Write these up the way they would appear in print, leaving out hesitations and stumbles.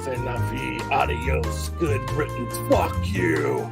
C'est la vie. Adios. Good riddance. Fuck you.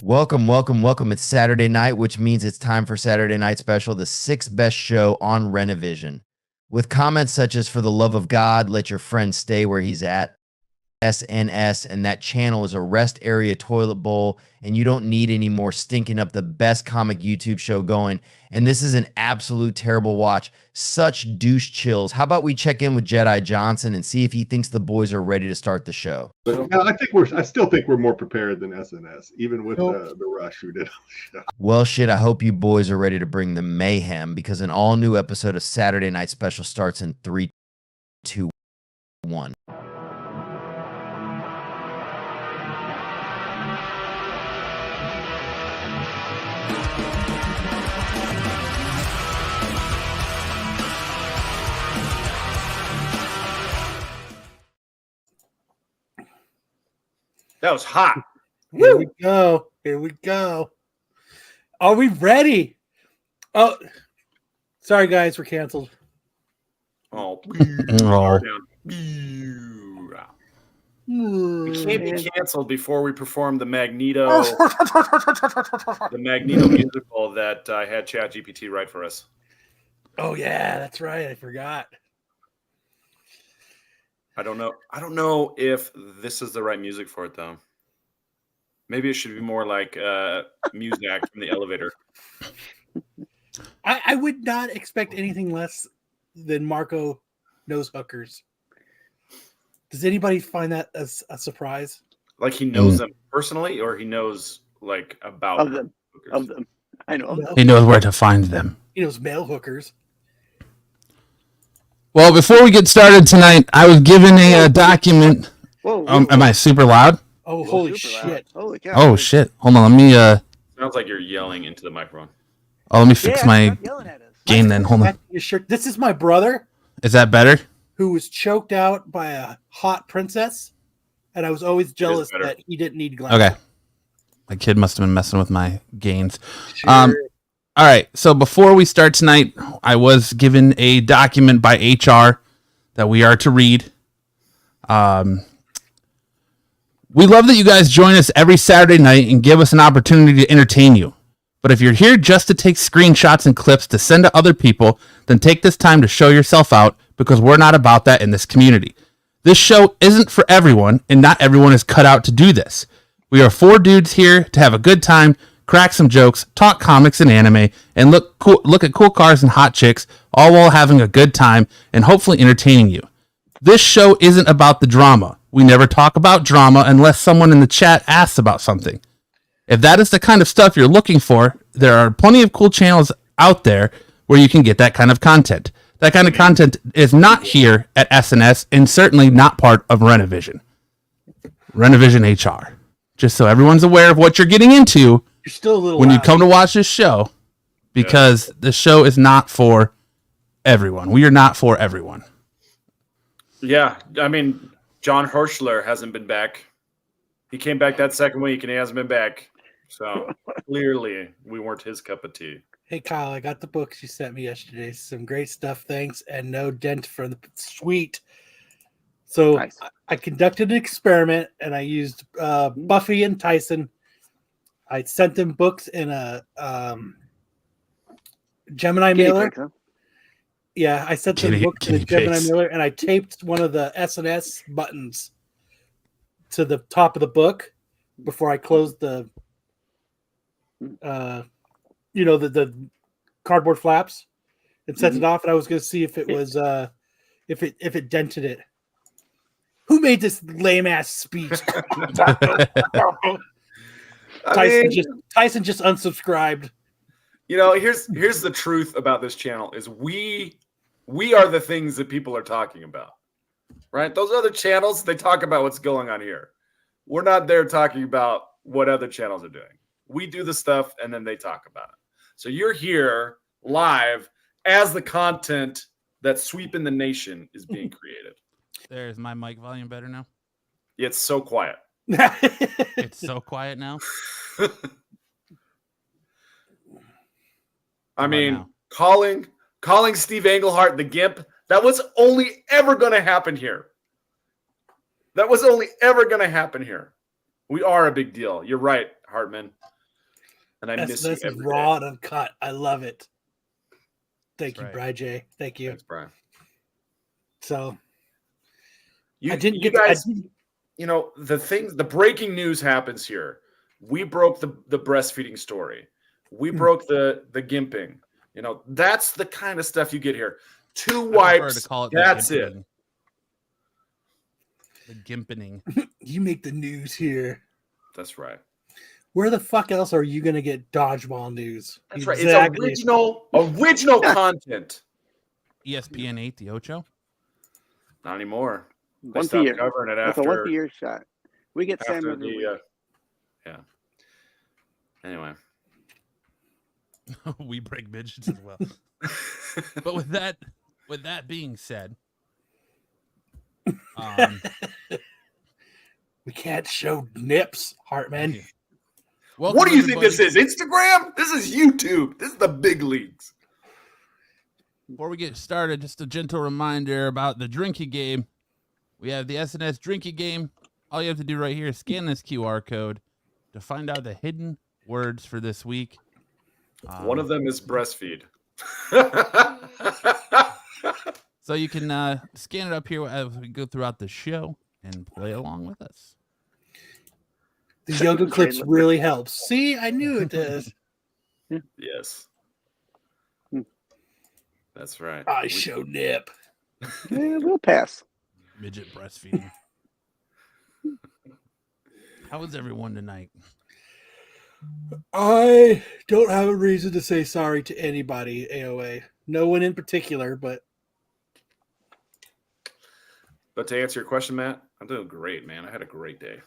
Welcome. It's Saturday night, which means it's time for Saturday Night Special, the sixth best show on Renovision. With comments such as, for the love of God, let your friend stay where he's at. SNS, and that channel is a rest area toilet bowl, and you don't need any more stinking up the best comic YouTube show going. And this is an absolute terrible watch. Such douche chills. How about we check in with Jedi Johnson and see if he thinks the boys are ready to start the show? But I still think we're more prepared than SNS, even with the rush who did on the show. Well, shit, I hope you boys are ready to bring the mayhem, because an all-new episode of Saturday Night Special starts in 3, 2, 1. That was hot. Here we go. Are we ready? Oh, sorry, guys. We're canceled. Oh. Oh. We can't be canceled before we perform the Magneto musical that I had ChatGPT write for us. Oh, yeah, that's right. I forgot. I don't know if this is the right music for it, though. Maybe it should be more like music from the elevator. I would not expect anything less than Marco knows hookers. Does anybody find that as a surprise? Like he knows them personally, or he knows like about them? hookers? Of them. I know. He knows where to find them. He knows male hookers. Well, before we get started tonight, I was given a document. Whoa. Am I super loud? Oh, holy shit. Holy cow. Oh, shit. Hold on. Let me Sounds like you're yelling into the microphone. let me fix my gain then. Hold on. This is my brother Is that better? who was choked out by a hot princess, and I was always jealous better. that he didn't need glasses. Okay. My kid must have been messing with my gains. Sure. All right. So before we start tonight, I was given a document by HR that we are to read. We love that you guys join us every Saturday night and give us an opportunity to entertain you. But if you're here just to take screenshots and clips to send to other people, then take this time to show yourself out, because we're not about that in this community. This show isn't for everyone, and not everyone is cut out to do this. We are 4 dudes here to have a good time, crack some jokes, talk comics and anime, and look at cool cars and hot chicks, all while having a good time and hopefully entertaining you. This show isn't about the drama. We never talk about drama unless someone in the chat asks about something. If that is the kind of stuff you're looking for, there are plenty of cool channels out there where you can get that kind of content. That kind of content is not here at SNS, and certainly not part of Renovision. Renovision HR. Just so everyone's aware of what you're getting into You're still a little when you loud. come to watch this show, because the show is not for everyone. We are not for everyone. Yeah, I mean, John Hirschler hasn't been back. He came back that second week, and he hasn't been back. So clearly, we weren't his cup of tea. Hey, Kyle, I got the books you sent me yesterday. Some great stuff, thanks, and no dent for the sweet. So Nice. I conducted an experiment, and I used Buffy and Tyson. I sent them books in a Gemini mailer. Pigs, huh? Yeah, I sent them Guinea- books in a guinea Gemini pigs. mailer, and I taped one of the SNS buttons to the top of the book before I closed the the cardboard flaps and sent it off, and I was going to see if it was if it dented it. Who made this lame ass speech? Tyson just unsubscribed. You know, here's the truth about this channel is we are the things that people are talking about. Right? Those other channels, they talk about what's going on here. We're not there talking about what other channels are doing. We do the stuff and then they talk about it. So you're here live as the content that's sweeping the nation is being created. There's my mic volume better now. It's so quiet. It's so quiet now. I mean, calling Steve Englehart the Gimp, that was only ever going to happen here. That was only ever going to happen here. We are a big deal. You're right, Hartman. And I miss you This is every raw day. and uncut. I love it. Thank That's you, right. Bri J. Thank you. Thanks, Brian. So You I didn't you get guys, you know, the breaking news happens here. We broke the breastfeeding story. We broke the gimping. You know, that's the kind of stuff you get here. 2 I prefer wipes. to call it That's the it. gimpening. The gimpening. you make the news here. That's right. Where the fuck else are you gonna get dodgeball news? That's right. Exactly. It's original content. ESPN 8, the Ocho. Not anymore. They Once a stopped year. covering it That's a after once-a-year shot. We get Sam after every week. yeah. Anyway. We break midgets as well. But with that being said, We can't show nips, Hartman. What do you think this is? Instagram? This is YouTube. This is the big leagues. Before we get started, just a gentle reminder about the drinking game. We have the SNS drinking game. All you have to do right here is scan this QR code to find out the hidden words for this week. One of them is breastfeed. So you can scan it up here as we go throughout the show and play along with us. The yoga clips really helps. See, I knew it does. Yes. That's right. I show nip. Yeah, we'll pass. Midget breastfeeding. How is everyone tonight? I don't have a reason to say sorry to anybody, AOA. No one in particular, but to answer your question, Matt, I'm doing great, man. I had a great day.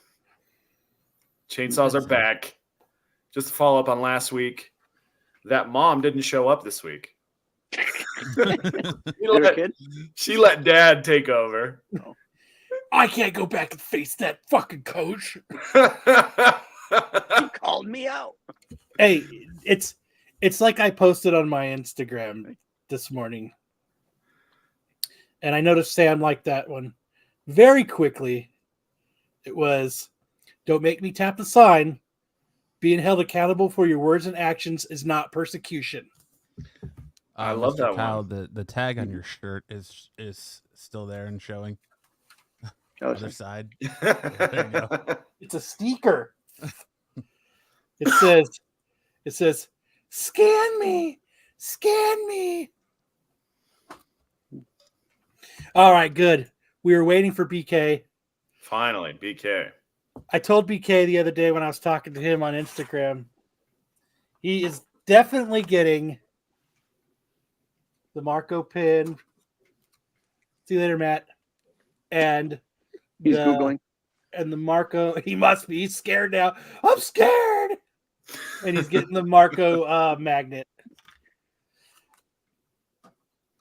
Chainsaws are back. Just to follow up on last week, that mom didn't show up this week. She let Dad take over. I can't go back and face that fucking coach. He called me out. Hey, it's like I posted on my Instagram this morning. And I noticed Sam liked that one very quickly. It was, don't make me tap the sign. Being held accountable for your words and actions is not persecution. I love Mr. that Kyle, one. The tag on your shirt is still there and showing. Other side. There you go. It's a sticker. It says, scan me. All right, good. We were waiting for BK. Finally, BK. I told BK the other day when I was talking to him on Instagram, he is definitely getting the Marco pin. See you later, Matt. And He's Googling. And the Marco, he must be. He's scared now. I'm scared. And he's getting the Marco magnet.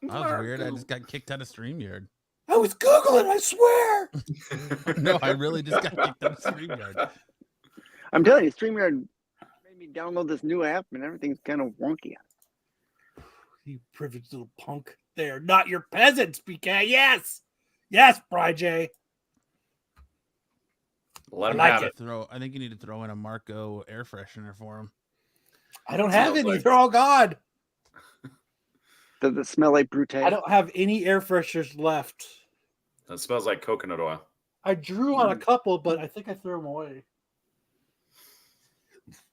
That was weird. I just got kicked out of StreamYard. I was Googling, I swear. No, I really just got kicked out of StreamYard. I'm telling you, StreamYard made me download this new app and everything's kind of wonky. You privileged little punk. They're not your peasants, BK. Yes, Bri J. Let him I like have it. it. I think you need to throw in a Marco air freshener for him. I don't have any. like- They're all gone. Does it smell like Brute? I don't have any air fresheners left. That smells like coconut oil. I drew on a couple, but I think I threw them away.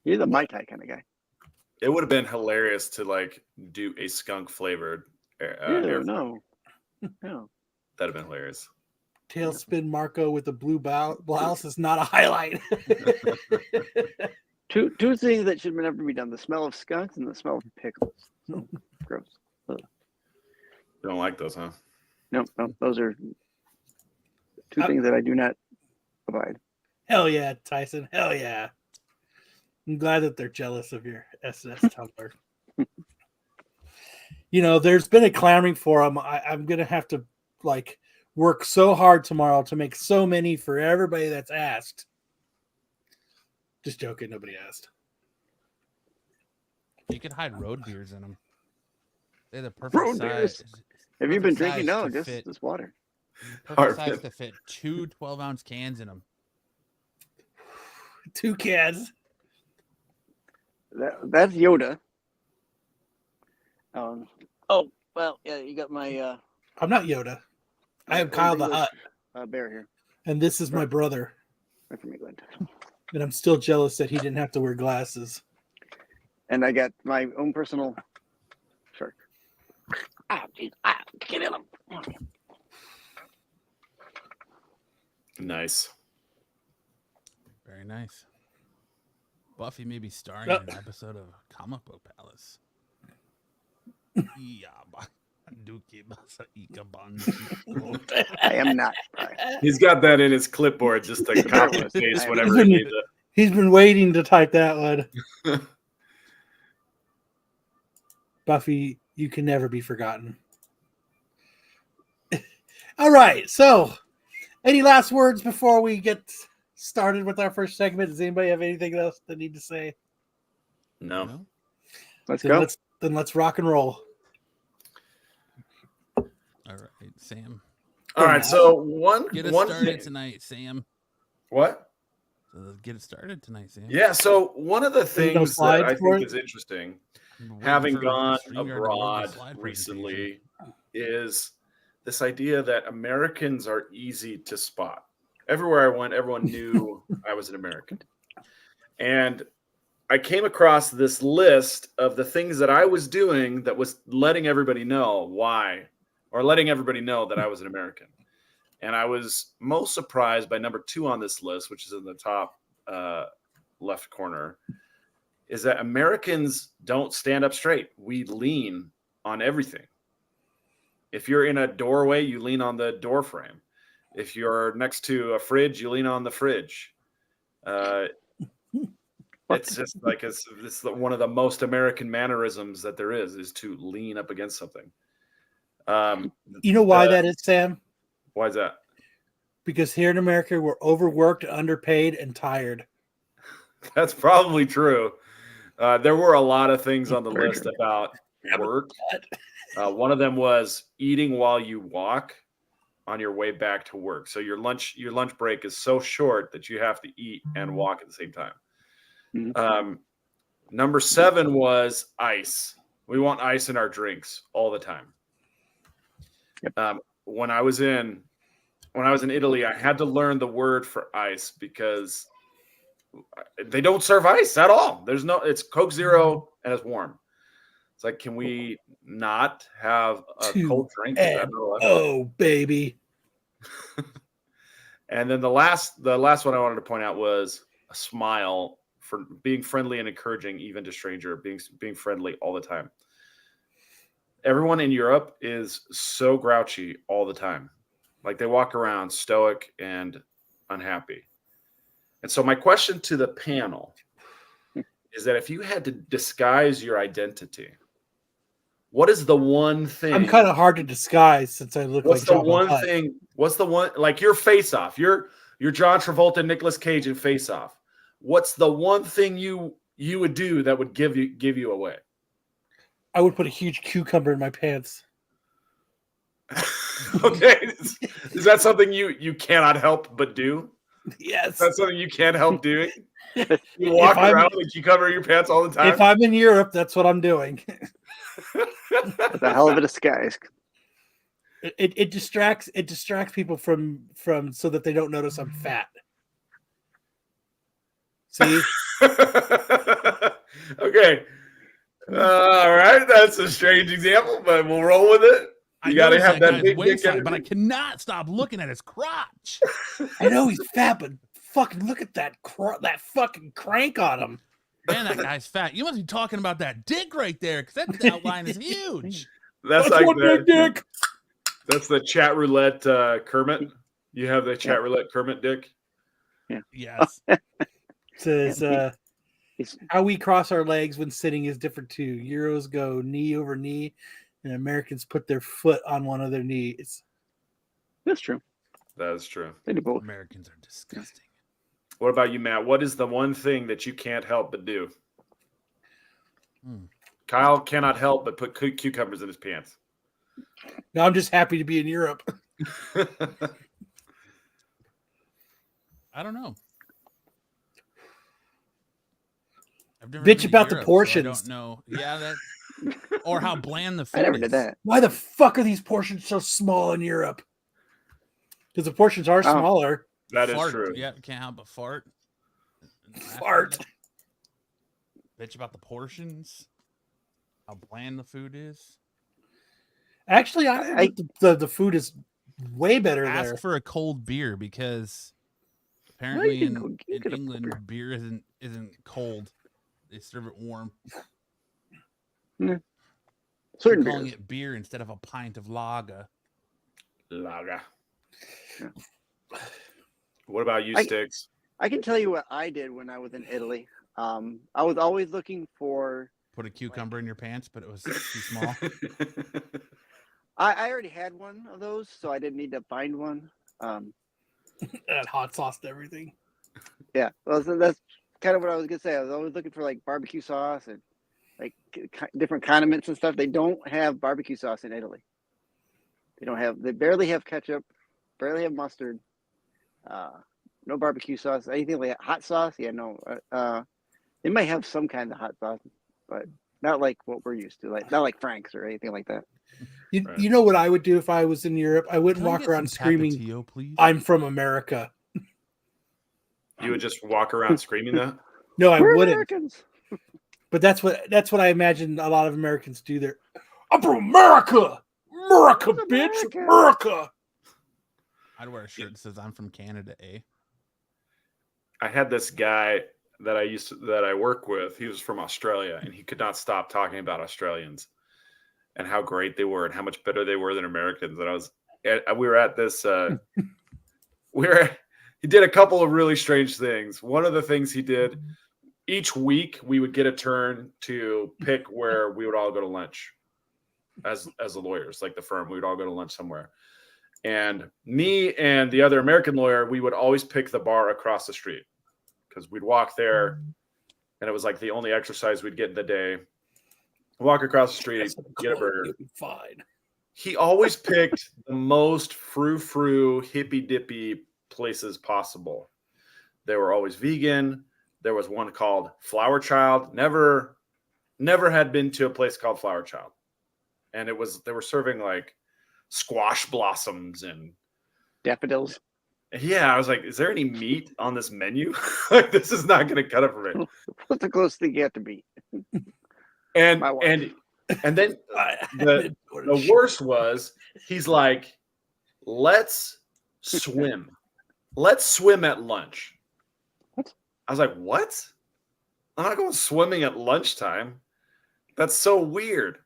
You're the Mai Tai kind of guy. It would have been hilarious to like do a skunk flavored air. No. That'd have been hilarious. Tailspin Marco with the blue blouse is not a highlight. Two things that should never be done: the smell of skunks and the smell of pickles. So gross. Ugh. Don't like those, huh? No, those are two things that I do not abide. Hell yeah, Tyson. Hell yeah. I'm glad that they're jealous of your SS tumbler. You know, there's been a clamoring for them. I'm going to have to work so hard tomorrow to make so many for everybody that's asked. Just joking. Nobody asked. You could hide road beers in them. They're the perfect Road beers? size. Have you been perfect drinking? size No, to just fit- this water. Perfect size to fit 2 12-ounce cans in them. 2 cans. That's Yoda. Oh well, yeah. You got my. I'm not Yoda. I am Kyle the Hutt, bear here. and this is my brother. Right from England. And I'm still jealous that he didn't have to wear glasses. And I got my own personal shark. Ah, geez. Get in him. Nice. Very nice. Buffy may be starring in an episode of Comic Book Palace. I am not. He's got that in his clipboard just to copy and paste whenever he needs it. He's been waiting to type that one. Buffy, you can never be forgotten. All right. So, any last words before we get started with our first segment? Does anybody have anything else they need to say? No. Let's go. Then let's rock and roll. All right, Sam. All right. So Get us one started thing. tonight, Sam. What? So let's get it started tonight, Sam. Yeah. So one of the There's no things that slides I for think it? is interesting, I'm waiting having for gone StreamYard to load the abroad slide presentation. recently, is this idea that Americans are easy to spot. Everywhere I went, everyone knew I was an American. And I came across this list of the things that I was doing that was letting everybody know why, or letting everybody know that I was an American. And I was most surprised by number 2 on this list, which is in the top left corner, is that Americans don't stand up straight. We lean on everything. If you're in a doorway, you lean on the door frame. If you're next to a fridge, you lean on the fridge. It's just like it's one of the most American mannerisms that there is to lean up against something. You know why that is, Sam? Why is that? Because here in America, we're overworked, underpaid, and tired. That's probably true. There were a lot of things on the list about work. One of them was eating while you walk on your way back to work. So your lunch break is so short that you have to eat and walk at the same time. Number 7 was ice. We want ice in our drinks all the time. Yep. When I was in Italy, I had to learn the word for ice because they don't serve ice at all. It's Coke Zero and it's warm. It's like, can we not have a cold drink? Oh, baby. And then the last one I wanted to point out was a smile, for being friendly and encouraging, even to stranger, being friendly all the time. Everyone in Europe is so grouchy all the time. Like they walk around stoic and unhappy. And so my question to the panel is that if you had to disguise your identity, what is the one thing? I'm kind of hard to disguise since I look What's like the John one Hutt. thing? What's the one, like your Face Off? You're John Travolta, Nicolas Cage in Face Off. What's the one thing you would do that would give you away? I would put a huge cucumber in my pants. Okay, is that something you cannot help but do? Yes. That's something you can't help doing. You walk around with a cucumber in your pants all the time. If I'm in Europe, that's what I'm doing. That's a hell of a disguise. It distracts people from so that they don't notice I'm fat. See? Okay. All right. That's a strange example, but we'll roll with it. You got to have that guy's big waist dick size, but I energy. cannot stop looking at his crotch. I know he's fat, but fucking look at that fucking crank on him. Man, that guy's fat. You must be talking about that dick right there, because that outline is huge. That's like one big dick. That's the chat roulette Kermit. You have the chat roulette Kermit dick. Yes. Says It's- how we cross our legs when sitting is different too. Euros go knee over knee, and Americans put their foot on one of their knees. That's true. That is true. They do both. Americans are disgusting. What about you, Matt? What is the one thing that you can't help but do? Kyle cannot help but put cucumbers in his pants. Now I'm just happy to be in Europe. I don't know. I've never Bitch been to about the Europe, so portions. I don't know. Yeah, that. Or how bland the food I never is. did that. Why the fuck are these portions so small in Europe? Because the portions are smaller. That is Fart. true. Yeah, can't help but fart. Fart. Bitch about the portions. How bland the food is. Actually, I think the food is way better Ask there. for a cold beer because apparently you in can get a England beer. beer isn't cold. They serve it warm. Certain They're calling beers. it beer instead of a pint of lager. Lager. Yeah. What about you, I- Sticks? I can tell you what I did when I was in Italy. I was always looking for. Put a cucumber in your pants, but it was too small. I already had one of those, so I didn't need to find one. Add hot sauce to everything. Yeah, well, so that's kind of what I was gonna say. I was always looking for like barbecue sauce and like different condiments and stuff. They don't have barbecue sauce in Italy. They barely have ketchup, barely have mustard, no barbecue sauce. Anything like hot sauce? Yeah, no. They might have some kind of hot sauce, but not like what we're used to. Like not like Frank's or anything like that. You know what I would do if I was in Europe? I wouldn't Can I walk get around some screaming, Tapatio, please? "I'm from America." You would just walk around screaming that? No, I We're wouldn't. Americans. But that's what I imagine a lot of Americans do there. I'm from America, America, It's bitch, America. America. I'd wear a shirt that says I'm from Canada, eh? I had this guy that I work with. He was from Australia, and he could not stop talking about Australians and how great they were and how much better they were than Americans. And we were at this. He did a couple of really strange things. One of the things he did, each week we would get a turn to pick where we would all go to lunch as the lawyers, like the firm. We would all go to lunch somewhere. And me and the other American lawyer, we would always pick the bar across the street because we'd walk there, and it was like the only exercise we'd get in the day. Walk across the street, get a burger. You'll be fine. He always picked the most frou-frou, hippy-dippy places possible. They were always vegan. There was one called Flower Child. Never had been to a place called Flower Child. And they were serving like squash blossoms and Daffodils. yeah, I was like, is there any meat on this menu? Like, this is not going to cut it for me. What's the closest thing you have to be? And My wife. and then the worst was he's like, let's swim. Let's swim at lunch. What? I was like, what? I'm not going swimming at lunchtime. That's so weird.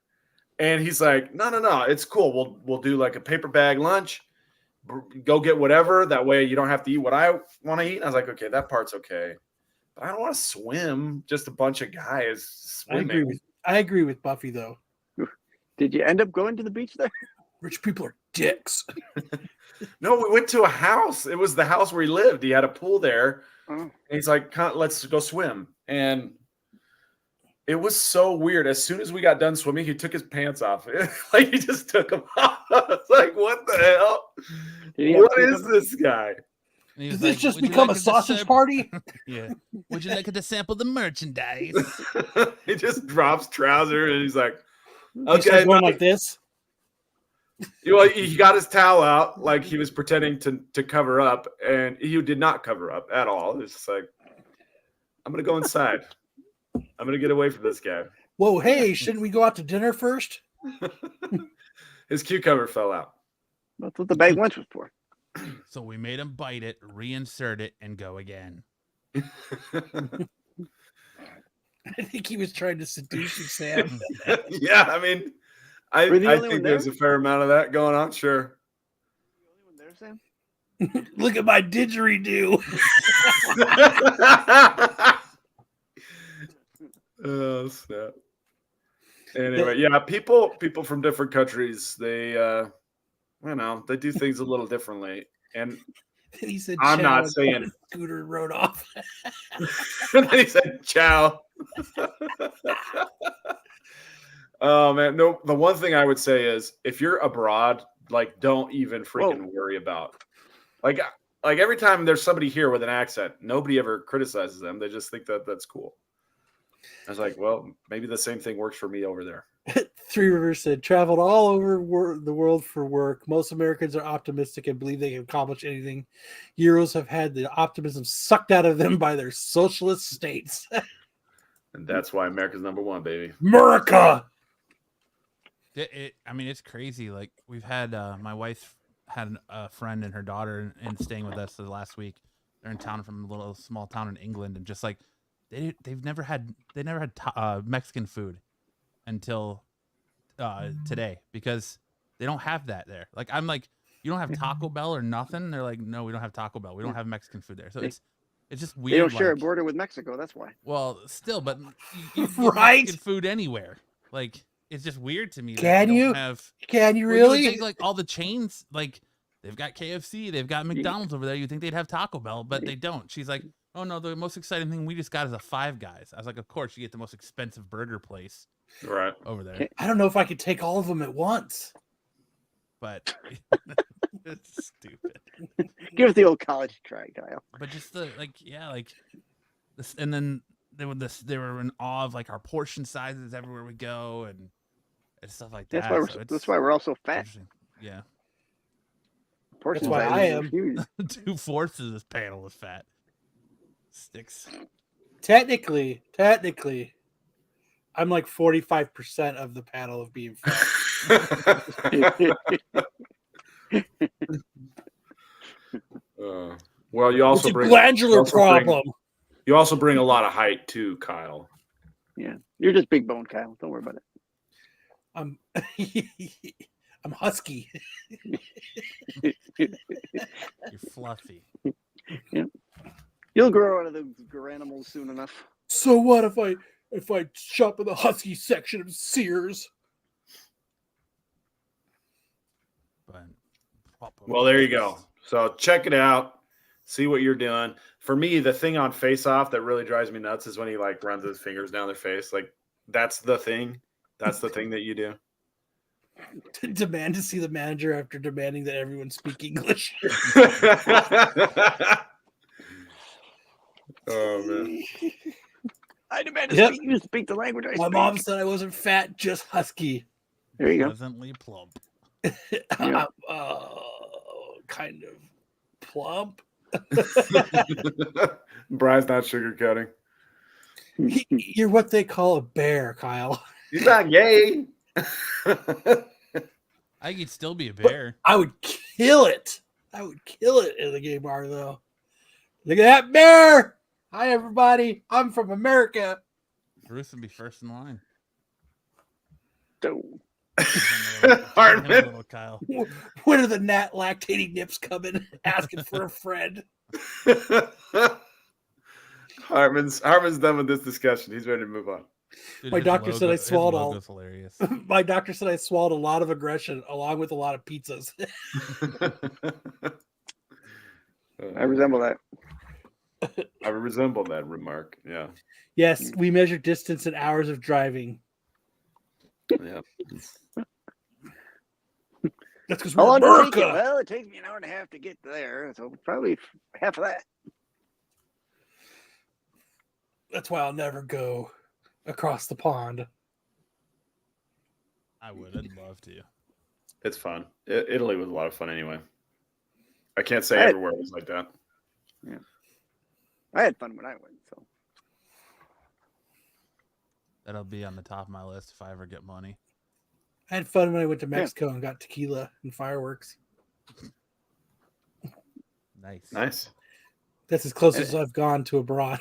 And he's like, no, it's cool. We'll do like a paper bag lunch. Go get whatever. That way you don't have to eat what I want to eat. And I was like, okay, that part's okay. But I don't want to swim. Just a bunch of guys swimming. I agree with Buffy though. Did you end up going to the beach there? Rich people are dicks. No, we went to a house. It was the house where he lived. He had a pool there. Oh. And he's like, let's go swim. And it was so weird. As soon as we got done swimming, he took his pants off. Like he just took them off. I was like, what the hell? What is this guy? Did this just become a sausage party? Yeah. Would you like to sample the merchandise? He just drops trousers and he's like, He okay. starts going like this. Well, he got his towel out like he was pretending to cover up, and he did not cover up at all. It's just like, I'm going to go inside. I'm going to get away from this guy. Whoa, hey, shouldn't we go out to dinner first? His cucumber fell out. That's what the bag lunch was for. So we made him bite it, reinsert it, and go again. I think he was trying to seduce you, Sam. Yeah, I mean, I Were you the only think one there's a there? fair amount of that going on. Sure. The only one there, Sam? Look at my didgeridoo. Oh snap. Anyway, yeah, people from different countries, they they do things a little differently. And And he said, I'm "Ciao," not and saying- got on his scooter and rode off. then he said, "Ciao." Oh man, no. The one thing I would say is, if you're abroad, like, don't even freaking worry about. Like every time there's somebody here with an accent, nobody ever criticizes them. They just think that that's cool. I was like, well, maybe the same thing works for me over there. Three Rivers said, traveled all over the world for work. Most Americans are optimistic and believe they can accomplish anything. Euros have had the optimism sucked out of them by their socialist states. And that's why America's number one, baby. America! I mean, it's crazy. Like, we've had my wife had a friend and her daughter and staying with us the last week. They're in town from a little small town in England, and just like they never had Mexican food until today, because they don't have that there. Like, I'm like, you don't have Taco Bell or nothing? They're like, no, we don't have Taco Bell. We don't have Mexican food there. So it's just weird. They don't share a like- border with Mexico. That's why. Well, still, but you can get Right? Mexican food anywhere. Like, it's just weird to me. that Can they don't you? have? Can you Well, you would really? think, like, all the chains, like, they've got KFC, they've got McDonald's over there. You'd think they'd have Taco Bell, but they don't. She's like, oh no, the most exciting thing we just got is a Five Guys. I was like, of course, you get the most expensive burger place Right. over there, I don't know if I could take all of them at once. but it's stupid. Give it the old college try, Kyle. But just the this, and then they were in awe of like our portion sizes everywhere we go and stuff like that. That's why we're all so fat. interesting. Yeah. Portion why sizes I are am. huge. 2/4 of this panel is fat. Sticks. Technically, I'm like 45% of the panel of being fat. Well, you also It's a bring glandular also bring- problem. You also bring a lot of height too, Kyle. Yeah, you're just big bone, Kyle. Don't worry about it. I'm I'm husky. You're fluffy. You'll grow out of those granimals soon enough. So what if I shop in the husky section of Sears? But Well, there you go. So check it out. See what you're doing. For me, the thing on Face Off that really drives me nuts is when he like runs his fingers down their face. Like, that's the thing. That's the thing that you do. To demand to see the manager after demanding that everyone speak English. Oh man. I demand to Yep. speak. You speak the language I My speak. mom said I wasn't fat, just husky. There you go. pleasantly plump. Yeah. Kind of plump. Brian's not sugarcoating. You're what they call a bear, Kyle. He's not gay. I could still be a bear. I would kill it. I would kill it in the gay bar, though. Look at that bear. Hi, everybody. I'm from America. Bruce would be first in line. So, Hartman. Little Kyle. When are the lactating nips coming asking for a friend? Hartman's done with this discussion. He's ready to move on. Dude, My his doctor said I his swallowed all- logo's hilarious. My doctor said I swallowed a lot of aggression along with a lot of pizzas. I resemble that. I resemble that remark. Yeah. Yes, we measure distance in hours of driving. Yeah. That's because How we're long does it take you? America. Well, it takes me an hour and a half to get there, so probably half of that. That's why I'll never go across the pond. I would. I'd love to. It's fun. Italy was a lot of fun anyway. I can't say I- everywhere was like that. I had fun when I went. So That'll be on the top of my list if I ever get money. I had fun when I went to Mexico and got tequila and fireworks. Nice. Nice. That's as close as I've gone to abroad.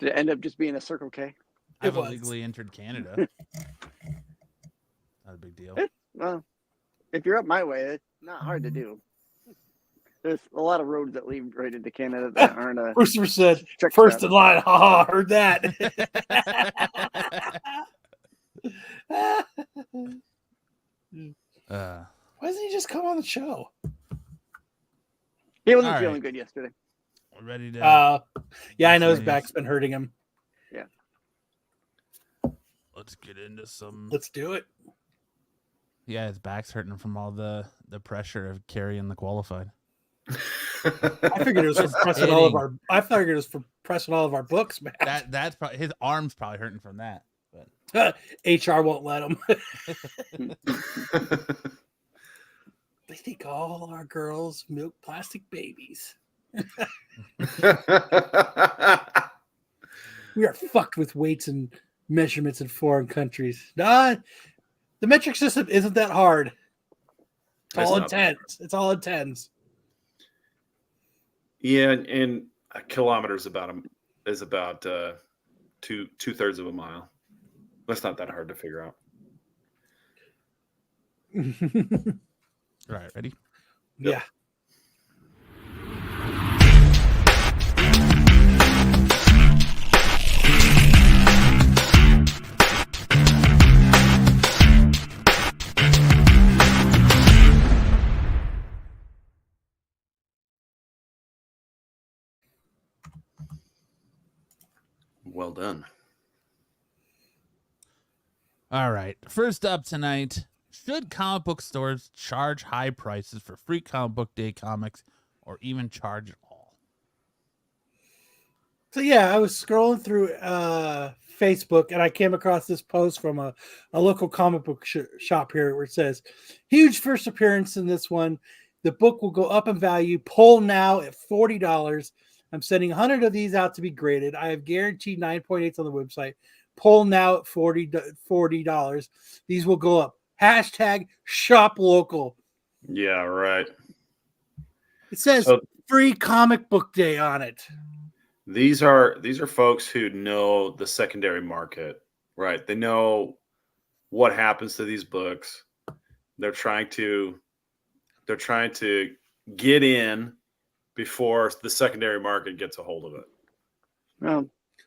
Did it end up just being a Circle K? I've It was. illegally entered Canada. Not a big deal. Well, if you're up my way, it's not hard to do. There's a lot of roads that lead right into Canada that aren't a Brewster said, check first stop. in line. Ha, heard that. Why doesn't he just come on the show? He wasn't All feeling right. good yesterday. We're ready to. Yeah, I know his Nice. back's been hurting him. Let's get into some. Let's do it. Yeah, his back's hurting from all the pressure of carrying the qualified. I figured it was for pressing all of our. I figured it was for pressing all of our books, man. That's probably his arm's probably hurting from that. But HR won't let him. They think all our girls milk plastic babies. We are fucked with weights and measurements in foreign countries. Nah, the metric system isn't that hard. It's all in tens. It's all in tens. Yeah, and a kilometer is about 2/3 of a mile. That's not that hard to figure out. all right, ready? Yeah. Well done. All right. First up tonight, should comic book stores charge high prices for free comic book day comics or even charge at all? So yeah, I was scrolling through Facebook and I came across this post from a local comic book shop here where it says, huge first appearance in this one. The book will go up in value. Poll now at $40. I'm sending 100 of these out to be graded. I have guaranteed 9.8s on the website. Poll now at $40. These will go up. Hashtag shop local. Yeah, right. It says free comic book day on it. These are folks who know the secondary market, right? They know what happens to these books. They're trying to get in before the secondary market gets a hold of it.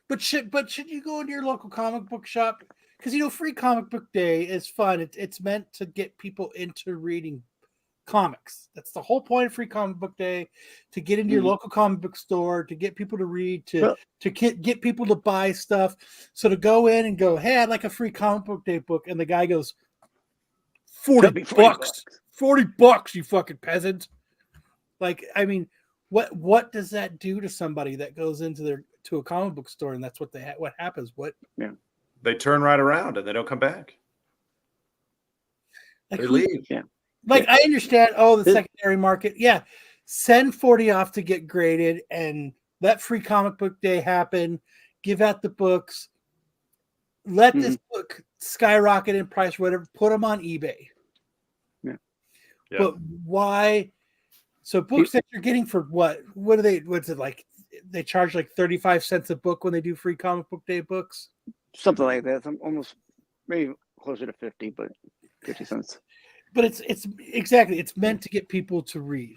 But should you go into your local comic book shop? Because free comic book day is fun. It's meant to get people into reading comics. That's the whole point of free comic book day, to get into your local comic book store, to get people to read, to get people to buy stuff. So to go in and go, hey, I'd like a free comic book day book, and the guy goes, $40. $40, you fucking peasant. Like, I mean, what does that do to somebody that goes into a comic book store and that's what what happens? They turn right around and they don't come back. Like, They leave. Yeah. Like, I understand, the secondary market. Yeah. Send 40 off to get graded and let free comic book day happen. Give out the books. Let this book skyrocket in price, whatever. Put them on eBay. Yeah. But why? So books that you're getting for what? What are they? What's it like? They charge like 35 cents a book when they do free comic book day books. Something like that. Almost maybe closer to 50, but 50 cents. But it's exactly. It's meant to get people to read.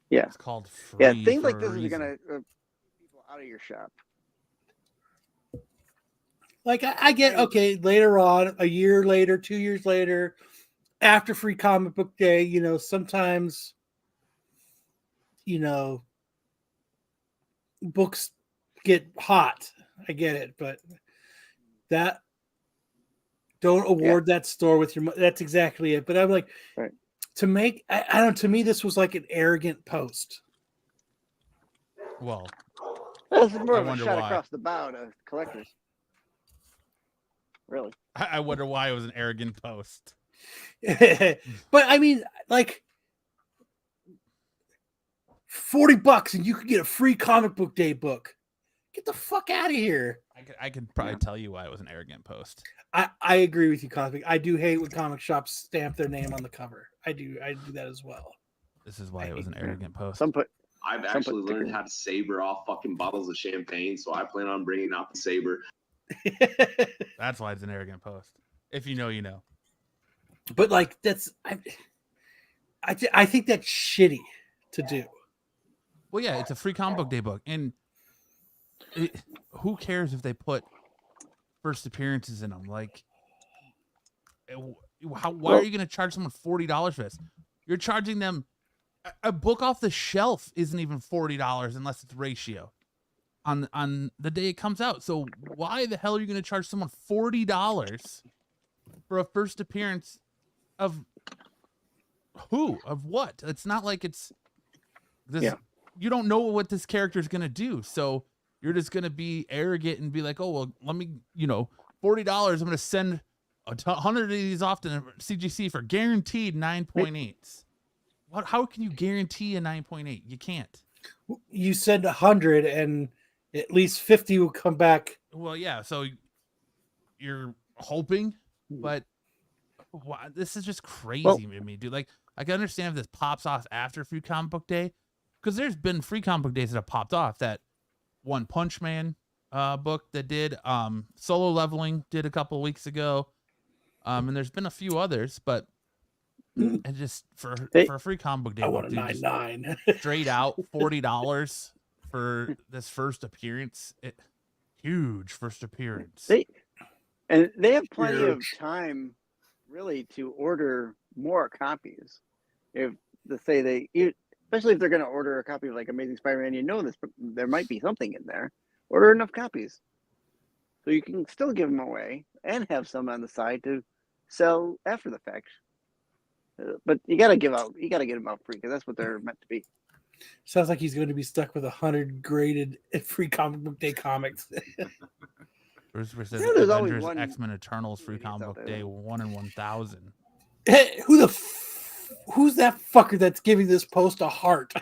Yeah. It's called free. Yeah, things for like a this are reason. gonna people out of your shop. Like I get, okay, later on, a year later, 2 years later, after free comic book day, sometimes, books get hot. I get it, but don't award that store with your money. That's exactly it. But I'm like, right. To me, this was like an arrogant post. Well, That's more I of a wonder shot why. across the bow to collectors. Really? I wonder why it was an arrogant post. But I mean, like, $40 and you could get a free comic book day book. Get the fuck out of here. I could probably tell you why it was an arrogant post. I agree with you, Cosmic. I do hate when comic shops stamp their name on the cover. I do that as well. This is why it was an arrogant post. Some put I've actually learned how to saber off fucking bottles of champagne, so I plan on bringing out the saber. That's why it's an arrogant post. If you know, you know. But like that's I think that's shitty to do. Well, yeah, it's a free comic book day book, and who cares if they put first appearances in them? Like, why are you going to charge someone $40 for this? You're charging them a book off the shelf isn't even $40 unless it's ratio on the day it comes out. So why the hell are you going to charge someone $40 for a first appearance of who? Of what? It's not like it's this. Yeah. You don't know what this character is going to do. So you're just going to be arrogant and be like, oh, well, let me, $40. I'm going to send 100 of these off to CGC for guaranteed 9.8s. How can you guarantee a 9.8? You can't. You send 100 and at least 50 will come back. Well, yeah. So you're hoping, but this is just crazy to me, dude. Like, I can understand if this pops off after Free Comic Book Day, because there's been Free Comic Book Days that have popped off. That One Punch Man book that did, Solo Leveling did a couple of weeks ago, and there's been a few others, but and just for a Free Comic Book Day, I book, want a dude, just 9.9. straight out $40 for this first appearance. Huge first appearance. They have plenty of time, really, to order more copies. If let's say especially if they're going to order a copy of like Amazing Spider-Man, there might be something in there. Order enough copies, so you can still give them away and have some on the side to sell after the fact. But you got to get them out free because that's what they're meant to be. Sounds like he's going to be stuck with 100 graded Free Comic Book Day comics. There's there's always Avengers, one X-Men Eternals Free Comic Book Day 1 in 1,000. Hey, who's that fucker that's giving this post a heart?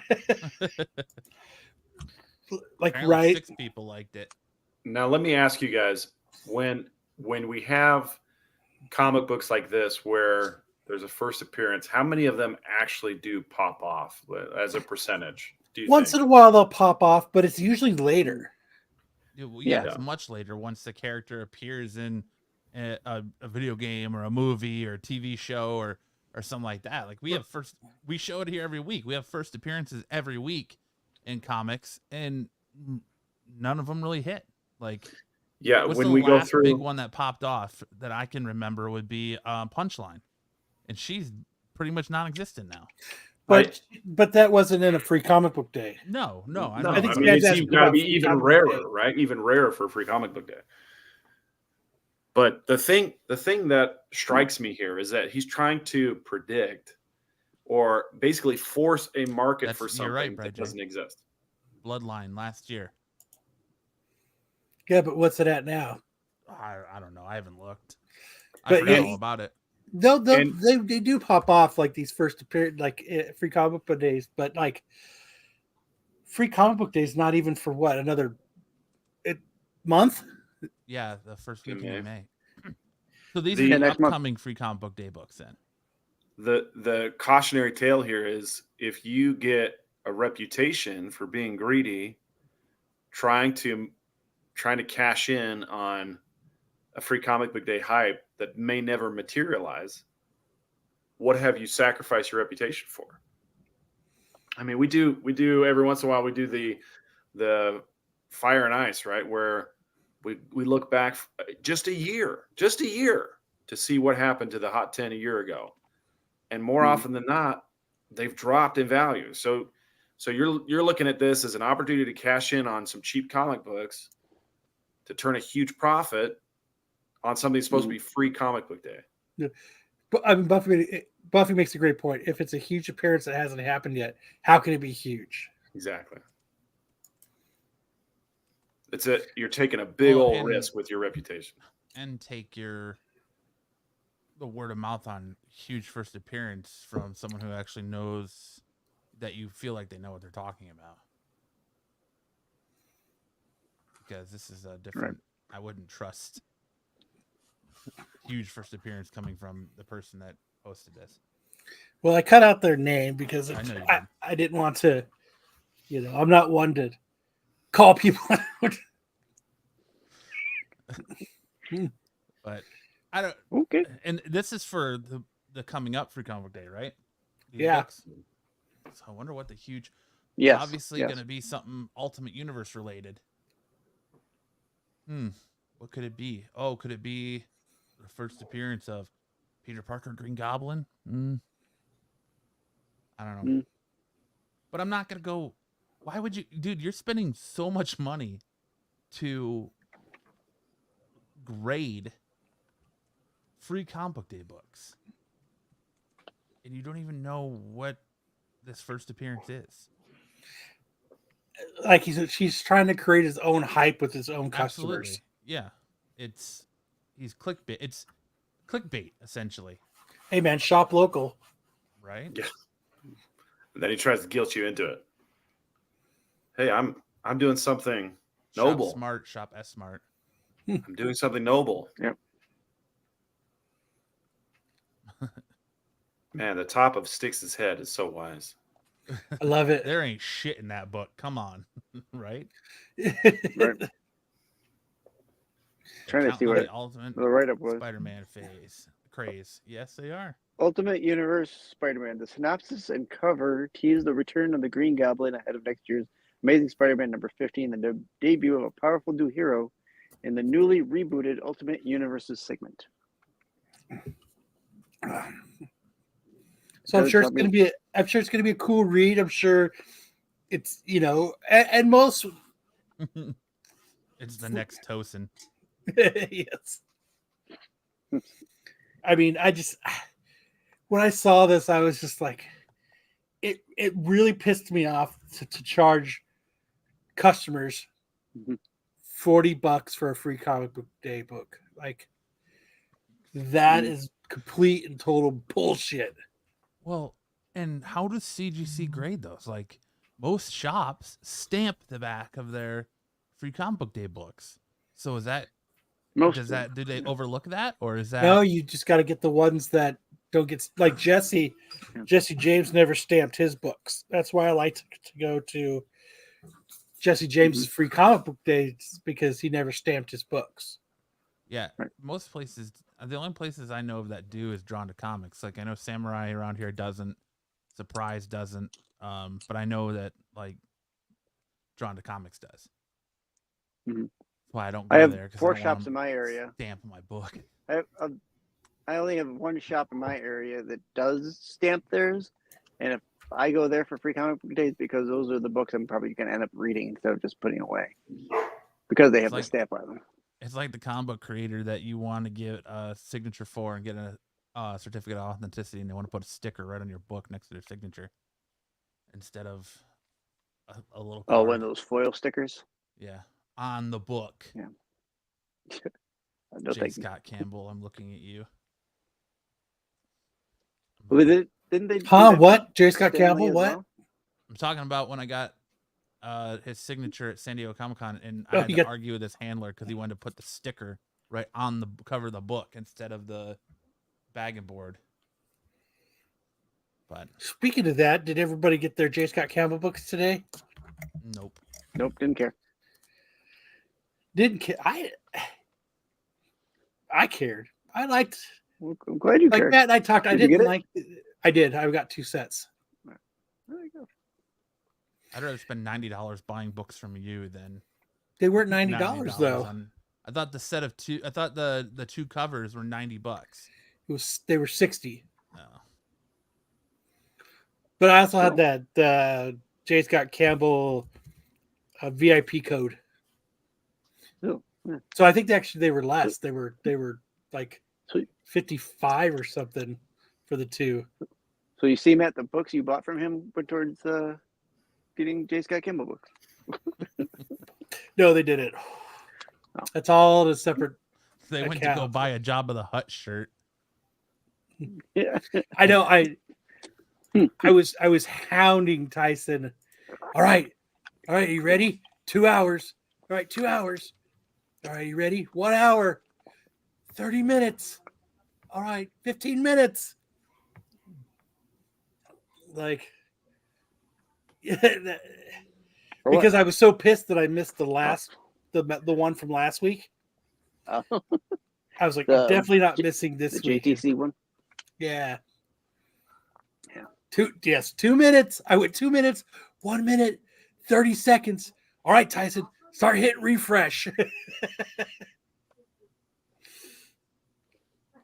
Like, Apparently right? 6 people liked it. Now let me ask you guys, when we have comic books like this where there's a first appearance, how many of them actually do pop off as a percentage? Do you Once think? in a while they'll pop off, but it's usually later. Yeah, it's much later once the character appears in a video game or a movie or a TV show or something like that. Like we show it here every week. We have first appearances every week in comics, and none of them really hit. Like, yeah, what's when the we go last through big one that popped off that I can remember would be Punchline, and she's pretty much non-existent now. But that wasn't in a Free Comic Book Day. No, I No, know. I think I mean, it's Fantastic got to about be Free even Comic Book rarer, Day. right? Even rarer for Free Comic Book Day. But the thing that strikes me here is that he's trying to predict or basically force a market for You're something right, that Bridget. doesn't exist. Bloodline last year. Yeah, but what's it at now? I don't know. I haven't looked. I But forgot yeah, all about it. They do pop off like these first appearance, like Free Comic Book Days, but like Free Comic Book Days not even for what, another month? Yeah, the first week In in May. May. So these The are the next month. upcoming Free Comic Book Day books then. The cautionary tale here is if you get a reputation for being greedy, trying to cash in on a Free Comic Book Day hype that may never materialize, what have you sacrificed your reputation for? I mean, we do every once in a while, we do the Fire and Ice, right? Where we look back just a year to see what happened to the Hot 10 a year ago. And more often than not, they've dropped in value. So you're looking at this as an opportunity to cash in on some cheap comic books to turn a huge profit on something that's supposed to be Free Comic Book Day. Yeah. But I mean, Buffy makes a great point. If it's a huge appearance that hasn't happened yet, how can it be huge? Exactly. You're taking a big old risk with your reputation. And take the word of mouth on huge first appearance from someone who actually knows that you feel like they know what they're talking about. Because this is a different, I wouldn't trust huge first appearance coming from the person that posted this. Well, I cut out their name because I know you I didn't want to I'm not one to call people out. But I don't. Okay. And this is for the coming up Free Comic Book Day, right? These Yeah. books. So I wonder what the huge. Yes. It's obviously yes. going to be something Ultimate Universe related. What could it be? Oh, could it be the first appearance of Peter Parker, Green Goblin? I don't know. But I'm not going to go. Why would you, dude? You're spending so much money to grade Free Comic Book Day books, and you don't even know what this first appearance is. Like she's trying to create his own hype with his own customers. Absolutely. Yeah, he's clickbait. It's clickbait essentially, Hey man, shop local. right? Yeah. And then he tries to guilt you into it. Hey, I'm doing something noble. Shop smart, shop S smart. I'm doing something noble. Yep. Man, the top of Styx's head is so wise. I love it. There ain't shit in that book. Come on, right? Right. Trying to Count see on what the ultimate the write-up was. Spider-Man craze. Yes, they are. Ultimate Universe Spider-Man. The synopsis and cover tease the return of the Green Goblin ahead of next year's Amazing Spider-Man number 15, the debut of a powerful new hero in the newly rebooted Ultimate Universes segment. So I'm sure it's going to be a cool read. I'm sure it's, and most It's the next Tosin. yes. I mean, when I saw this, I was just like, it really pissed me off to charge customers $40 for a Free Comic Book Day book. Like, that is complete and total bullshit. Well, and how does CGC grade those? Like, most shops stamp the back of their Free Comic Book Day books. So is that do they overlook that, or is that No, you just got to get the ones that don't get, like Jesse James never stamped his books. That's why I like to go to Jesse James's Free Comic Book Days, because he never stamped his books. Yeah, most places, the only places I know of that do is Drawn to Comics. Like, I know Samurai around here doesn't, Surprise doesn't, but I know that, like, Drawn to Comics does. Mm-hmm. That's why I don't I go have there. 4 shops in my area. Stamp my book. I only have one shop in my area that does stamp theirs, and if I go there for Free Comic Book Days, because those are the books I'm probably going to end up reading instead of just putting away, because they have the stamp on them. It's like the comic book creator that you want to get a signature for and get a certificate of authenticity, and they want to put a sticker right on your book next to their signature instead of a little card. Oh, one of those foil stickers? Yeah, on the book. Yeah. J. Scott Campbell, I'm looking at you. Didn't they? What? J. Scott Campbell? What? Well? I'm talking about when I got his signature at San Diego Comic-Con, and I had to argue with his handler because he wanted to put the sticker right on the cover of the book instead of the bag and board. But speaking of that, did everybody get their J. Scott Campbell books today? Nope, didn't care. Didn't care. I cared. I liked. Well, I'm glad you cared. Matt and I talked. I didn't like. I did. I got 2 sets. There you go. I'd rather spend $90 buying books from you than they weren't $90 though. I thought the set of 2. I thought the 2 covers were $90. They were 60. No. But I also had that J. Scott Campbell VIP code. Oh, yeah. So I think they were less. They were like 55 or something for the 2. So you see, Matt, the books you bought from him went towards getting J. Scott Campbell books. No, they didn't. That's all the separate. They went to go buy a Jabba the Hutt shirt. Yeah, I know. I was hounding Tyson. All right, you ready? 2 hours. All right, 2 hours. All right, you ready? 1 hour. 30 minutes. All right, 15 minutes. Like, For what? because I was so pissed that I missed the one from last week. Oh, I was like, The I'm definitely not J- missing the this week. JTC one. Yeah. Yeah. 2 minutes. I went 2 minutes, 1 minute, 30 seconds. All right, Tyson, start hitting refresh.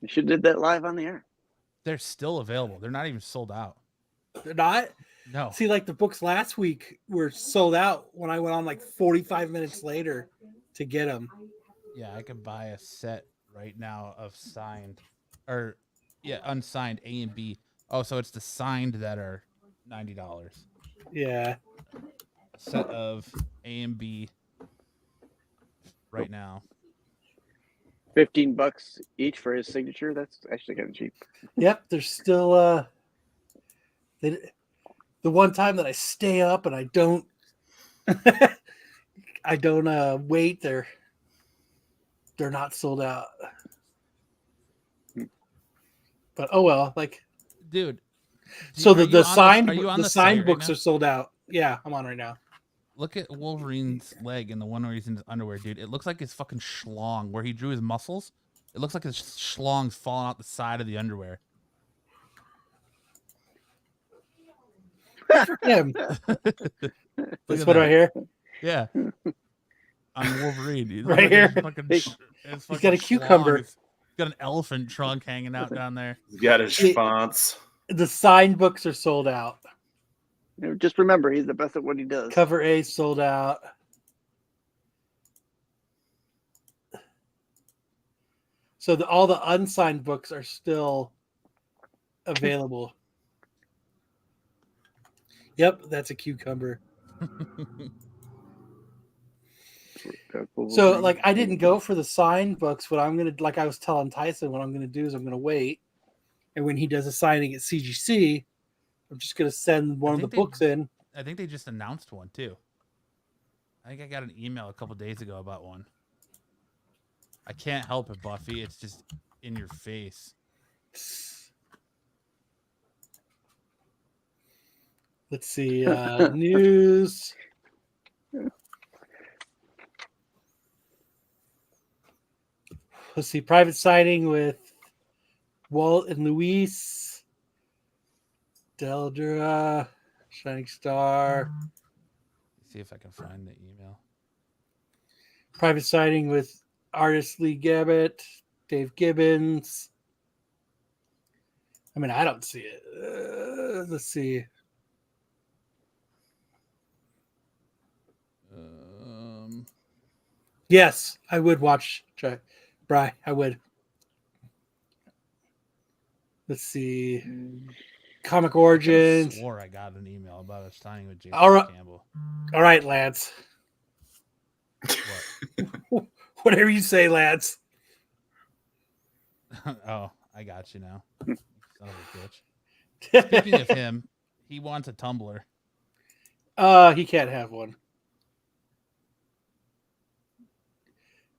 You should have did that live on the air. They're still available. They're not even sold out. They're not. No. See, like the books last week were sold out when I went on like 45 minutes later to get them. Yeah, I could buy a set right now of signed or unsigned A and B. Oh, so it's the signed that are $90. Yeah. A set of A and B right now. $15 each for his signature. That's actually kind of cheap. Yep. There's still the one time that I stay up and I don't wait, they're not sold out. But oh well, like Dude. so are the you signed are you on the site signed right books now? are sold out. Yeah, I'm on right now. Look at Wolverine's leg and the one where he's in his underwear, dude. It looks like his fucking schlong where he drew his muscles. It looks like his schlong's falling out the side of the underwear. Him. Look This at one that. right here. Yeah. On Wolverine. Dude. Right Look at here. his He's fucking got a schlong. cucumber. He's got an elephant trunk hanging out down there. He's got his It- fonts. The signed books are sold out. Just remember, he's the best at what he does. Cover A sold out. So all the unsigned books are still available. Yep, that's a cucumber. So like I didn't go for the signed books. What I'm gonna, like I was telling Tyson, what I'm gonna do is I'm gonna wait, and when he does a signing at CGC, I'm just gonna send one of the think books in. I think they just announced one too. I think I got an email a couple days ago about one. I can't help it, Buffy. It's just in your face. Let's see, news. Let's see, private signing with Walt and Luis, Deldra, Shining Star. See if I can find the email. Private signing with artist Lee Gabbett, Dave Gibbons. I mean, I don't see it. Let's see. Yes, I would watch Bri. I would. Let's see. Comic I Origins. swore I got an email about a signing with Jason All right. Campbell. All right, Lance. What? Whatever you say, Lance. Oh, I got you now. Son of a bitch. Speaking of him, he wants a tumbler. He can't have one.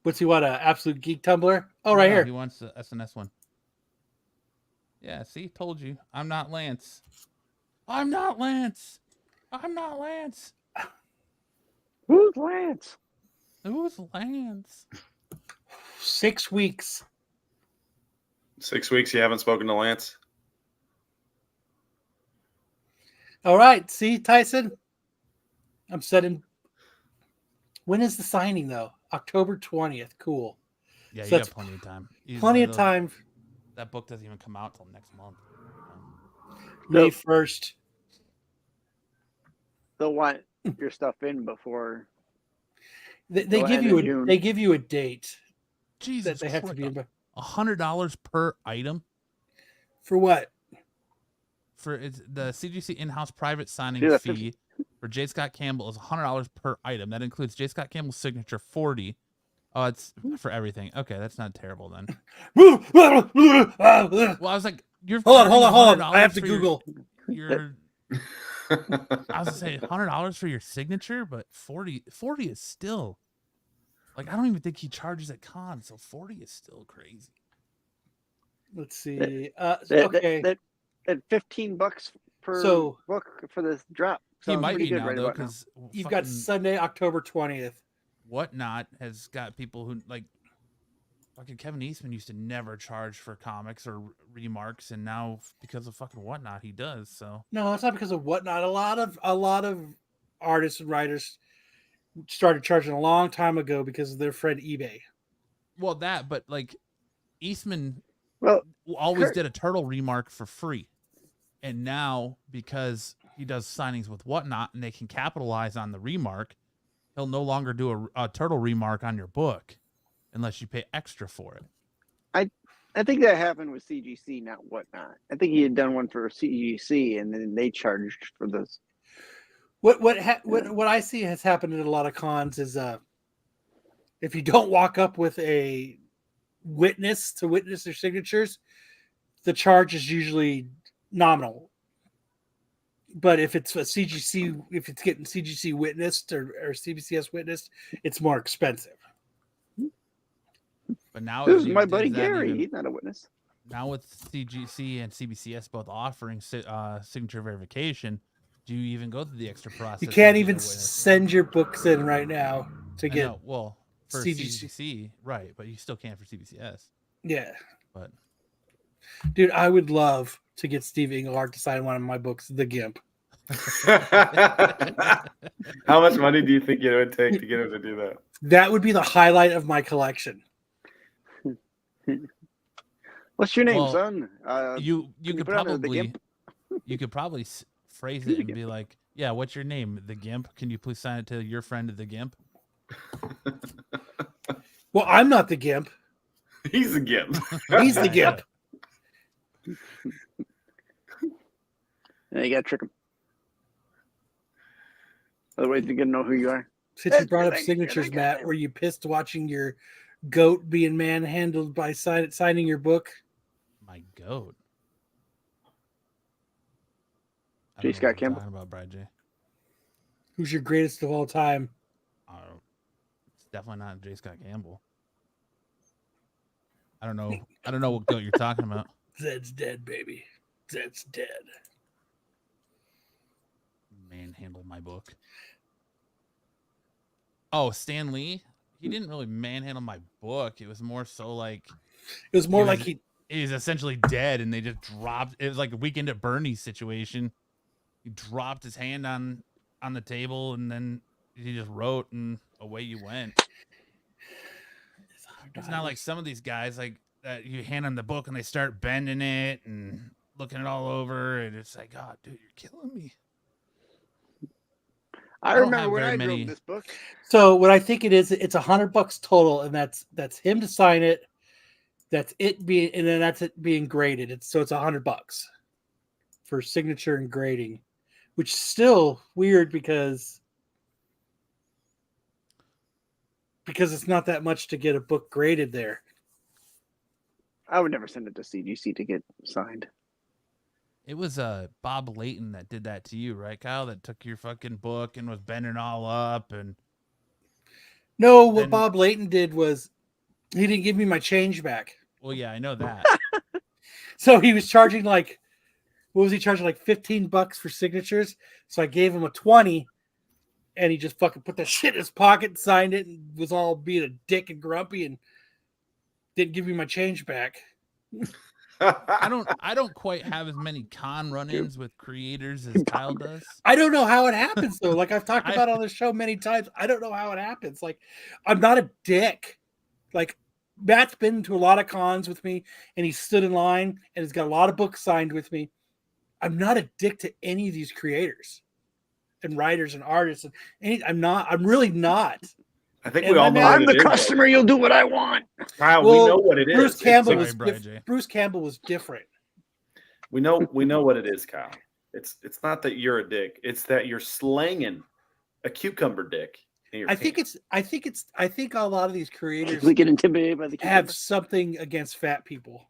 What's he want? An absolute geek tumbler? Oh, right No, here. He wants the SNS one. Yeah, see, told you. I'm not Lance. I'm not Lance. I'm not Lance. Who's Lance? Who's Lance? 6 weeks. 6 weeks you haven't spoken to Lance? All right. See, Tyson? I'm setting. When is the signing, though? October 20th. Cool. Yeah, So you that's got plenty of time. Plenty of time. That book doesn't even come out till next month. May 1st. They'll want your stuff in before. They Go give ahead you in a June. they give you a date Jesus, that they have to be in. $100 per item For what? for the CGC in-house private signing See, that's fee for J. Scott Campbell is $100 per item. That includes J. Scott Campbell's signature, $40. Oh, it's for everything. Okay, that's not terrible then. Well, Well, I was like, you're hold on. $100 I have to for Google. your I was gonna say $100 for your signature, but 40 is still like I don't even think he charges at cons, so 40 is still crazy. Let's see. That, Okay. that $15 per So- book for this drop. He Sounds might pretty be good now right though, about now. because You've got Sunday, October 20th. Whatnot has got people who like fucking Kevin Eastman used to never charge for comics or remarks, and now because of fucking Whatnot, he does. So No, it's not because of Whatnot. A lot of artists and writers started charging a long time ago because of their friend eBay. well that, but like Eastman Well, always Kurt- did a turtle remark for free, and now because he does signings with Whatnot and they can capitalize on the remark, he'll no longer do a turtle remark on your book unless you pay extra for it. I think that happened with CGC, not Whatnot. I think he had done one for CGC, and then they charged for this. What I see has happened at a lot of cons is if you don't walk up with a witness to witness their signatures, the charge is usually nominal. But if it's a CGC, if it's getting CGC witnessed or CBCS witnessed, it's more expensive. But now This is it- my is buddy that Gary. even- He's not a witness. now with CGC and CBCS both offering signature verification, do you even go through the extra process? You of can't getting even a witness? send your books in right now to I get. know, well, for CGC. CGC, right? But you still can for CBCS. Yeah, But dude, I would love to get Steve Englehart to sign one of my books, The Gimp. How much money do you think it would take to get him to do that? That would be the highlight of my collection. What's your name, Well, son? you can you could put on the probably GIMP? you could probably phrase He's it a and be gimp. like, "Yeah, what's your name? The Gimp? Can you please sign it to your friend, the Gimp?" Well, I'm not the Gimp. He's a gimp. He's the Gimp. Yeah, you gotta trick him. Otherwise, you're gonna know who you are. Since you That's brought good, up I got signatures, that. Matt, were you pissed watching your goat being manhandled by signing your book? My goat. I J. don't know Scott what you're Campbell? talking about, Brad J. Who's your greatest of all time? It's definitely not J. Scott Campbell. I don't know what goat you're talking about. Zed's dead, baby. Zed's dead. Manhandle my book. Oh, Stan Lee? He didn't really manhandle my book. It was more so like It was more He was- like he. he's essentially dead and they just dropped. It was like a Weekend at Bernie's situation. He dropped his hand on the table and then he just wrote and away you went. It's not like some of these guys like that you hand them the book and they start bending it and looking it all over and it's like, oh, dude, you're killing me. I don't remember have when very I many- drove this book. So what I think it is, it's $100 total, and that's him to sign it. That's it being, and then that's it being graded. It's $100 for signature and grading, which is still weird because it's not that much to get a book graded there. I would never send it to CGC to get signed. It was Bob Layton that did that to you, right, Kyle? That took your fucking book and was bending all up and No, what Then- Bob Layton did was he didn't give me my change back. well, yeah, I know that. So he was charging like, what was he charging? Like $15 for signatures. So I gave him a 20, and he just fucking put that shit in his pocket, signed it, and was all being a dick and grumpy, and didn't give me my change back. I don't quite have as many con run-ins with creators as Kyle does. I don't know how it happens though. Like I've talked I- about on the show many times. I don't know how it happens. Like I'm not a dick. Like Matt's been to a lot of cons with me, and he stood in line and has got a lot of books signed with me. I'm not a dick to any of these creators and writers and artists. And I'm really not. I think And we all my know man- what I'm it the is, though. customer. You'll do what I want. Kyle, Well, we know what it is. Bruce It's Campbell like- was Sorry, Brian J. Bruce Campbell was different. we know what it is, Kyle. It's not that you're a dick. It's that you're slanging a cucumber dick in your I think pants. I think a lot of these creators We get intimidated by the have cucumber. something against fat people.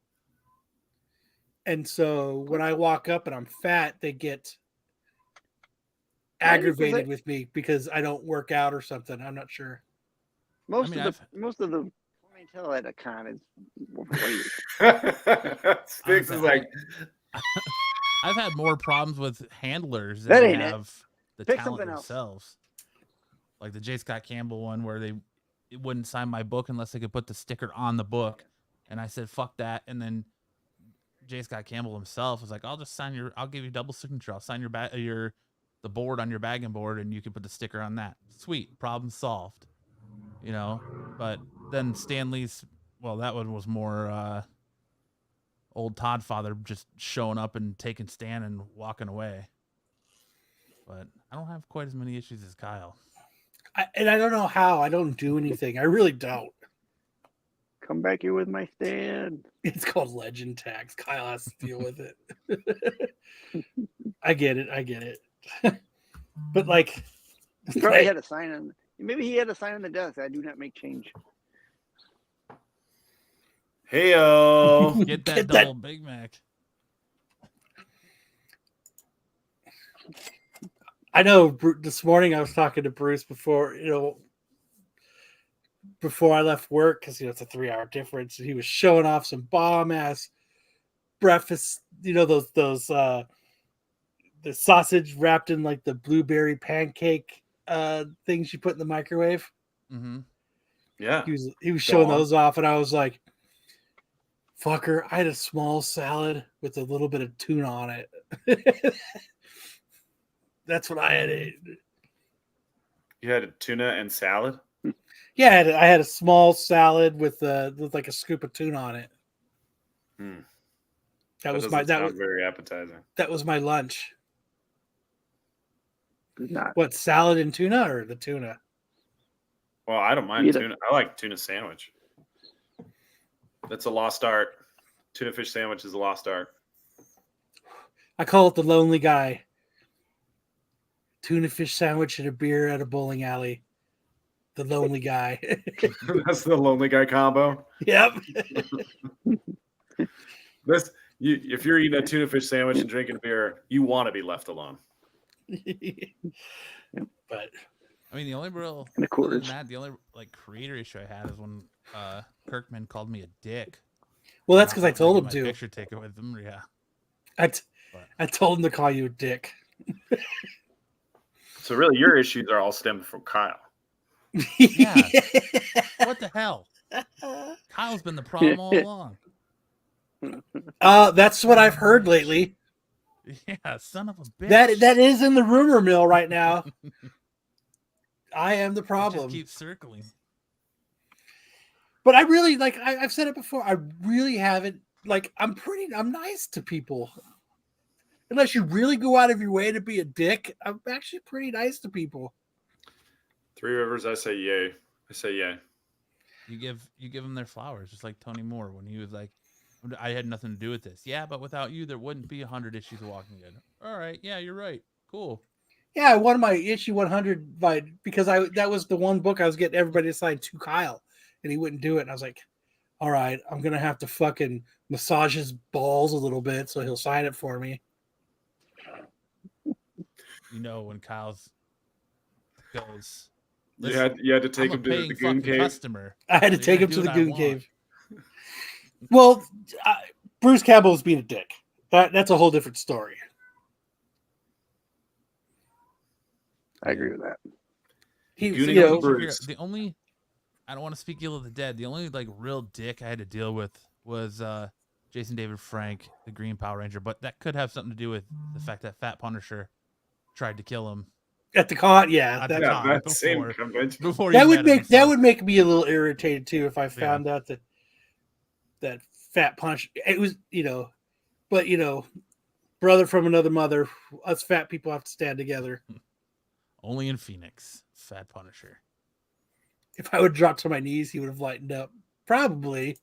And so when I walk up and I'm fat, they get 90%. aggravated with me because I don't work out or something. I'm not sure. Most mean, of the clientele at a con is overweight. Sticks is Honestly, like, I've had more problems with handlers That than I ain't it. have the Pick talent something else. themselves. Like the J. Scott Campbell one where it wouldn't sign my book unless they could put the sticker on the book. And I said, fuck that. And then J. Scott Campbell himself was like, I'll give you double signature. I'll sign the board on your bagging board and you can put the sticker on that. Sweet. Problem solved. You know, but then Stanley's, well, that one was more old Todd father just showing up and taking Stan and walking away. But I don't have quite as many issues as Kyle. And I don't know how. I don't do anything. I really don't. Come back here with my stand. It's called legend tax. Kyle has to deal with it. I get it. But like, He probably had a sign on. Maybe he had a sign on the desk. I do not make change. Heyo. Get that double Big Mac. I know this morning I was talking to Bruce before I left work because it's a 3-hour difference. And he was showing off some bomb ass breakfast. Those the sausage wrapped in like the blueberry pancake things you put in the microwave. Mm-hmm. Yeah. He was showing those off, and I was like, "Fucker!" I had a small salad with a little bit of tuna on it. That's what I had ate. You had a tuna and salad? Yeah, I had a small salad with like a scoop of tuna on it. That was very appetizing. That was my lunch. Not. What, salad and tuna or the tuna? Well, I don't mind tuna. I like tuna sandwich. That's a lost art. Tuna fish sandwich is a lost art. I call it the lonely guy. Tuna fish sandwich and a beer at a bowling alley. The lonely guy. That's the lonely guy combo. Yep. If you're eating a tuna fish sandwich and drinking beer, you want to be left alone. But I mean, the only real the only like creator issue I had is when Kirkman called me a dick. Well, that's because I told him to. Picture taken with him, yeah. I told him to call you a dick. So really, your issues are all stemmed from Kyle. Yeah. What the hell? Kyle's been the problem all along. That's what I've heard lately. Yeah, son of a bitch. That is in the rumor mill right now. I am the problem. Just keep circling. But I really I've said it before. I really haven't I'm nice to people. Unless you really go out of your way to be a dick, I'm actually pretty nice to people. Three Rivers, I say yay. I say yay. You give them their flowers, just like Tony Moore when he was like, I had nothing to do with this. Yeah, but without you, there wouldn't be 100 issues of Walking Dead. All right, yeah, you're right. Cool. Yeah, I won my issue 100 because that was the one book I was getting everybody to sign to Kyle, and he wouldn't do it. And I was like, all right, I'm gonna have to fucking massage his balls a little bit so he'll sign it for me. When Kyle's goes, you had to take him to the Goon Cave. Customer, I had to take him to the Goon Cave. Well, Bruce Campbell was being a dick. That's a whole different story. I agree with that. The only, I don't want to speak ill of the dead. The only real dick I had to deal with was Jason David Frank, the Green Power Ranger. But that could have something to do with the fact that Fat Punisher tried to kill him at the con. Yeah, before that would make me a little irritated too if I found out that Fat Punch. It was but brother from another mother. Us fat people have to stand together. Only in Phoenix, Fat Punisher. If I would drop to my knees, he would have lightened up. Probably.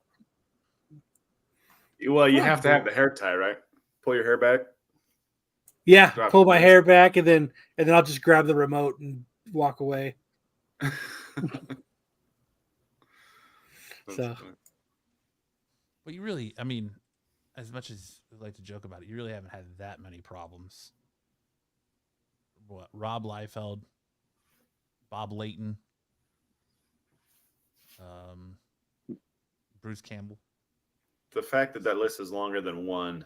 Well, you have to have the hair tie, right? Pull your hair back. Yeah, pull my hair back, and then I'll just grab the remote and walk away. So, but you really, I mean, as much as we like to joke about it, you really haven't had that many problems. What? Rob Liefeld, Bob Layton, Bruce Campbell. The fact that list is longer than one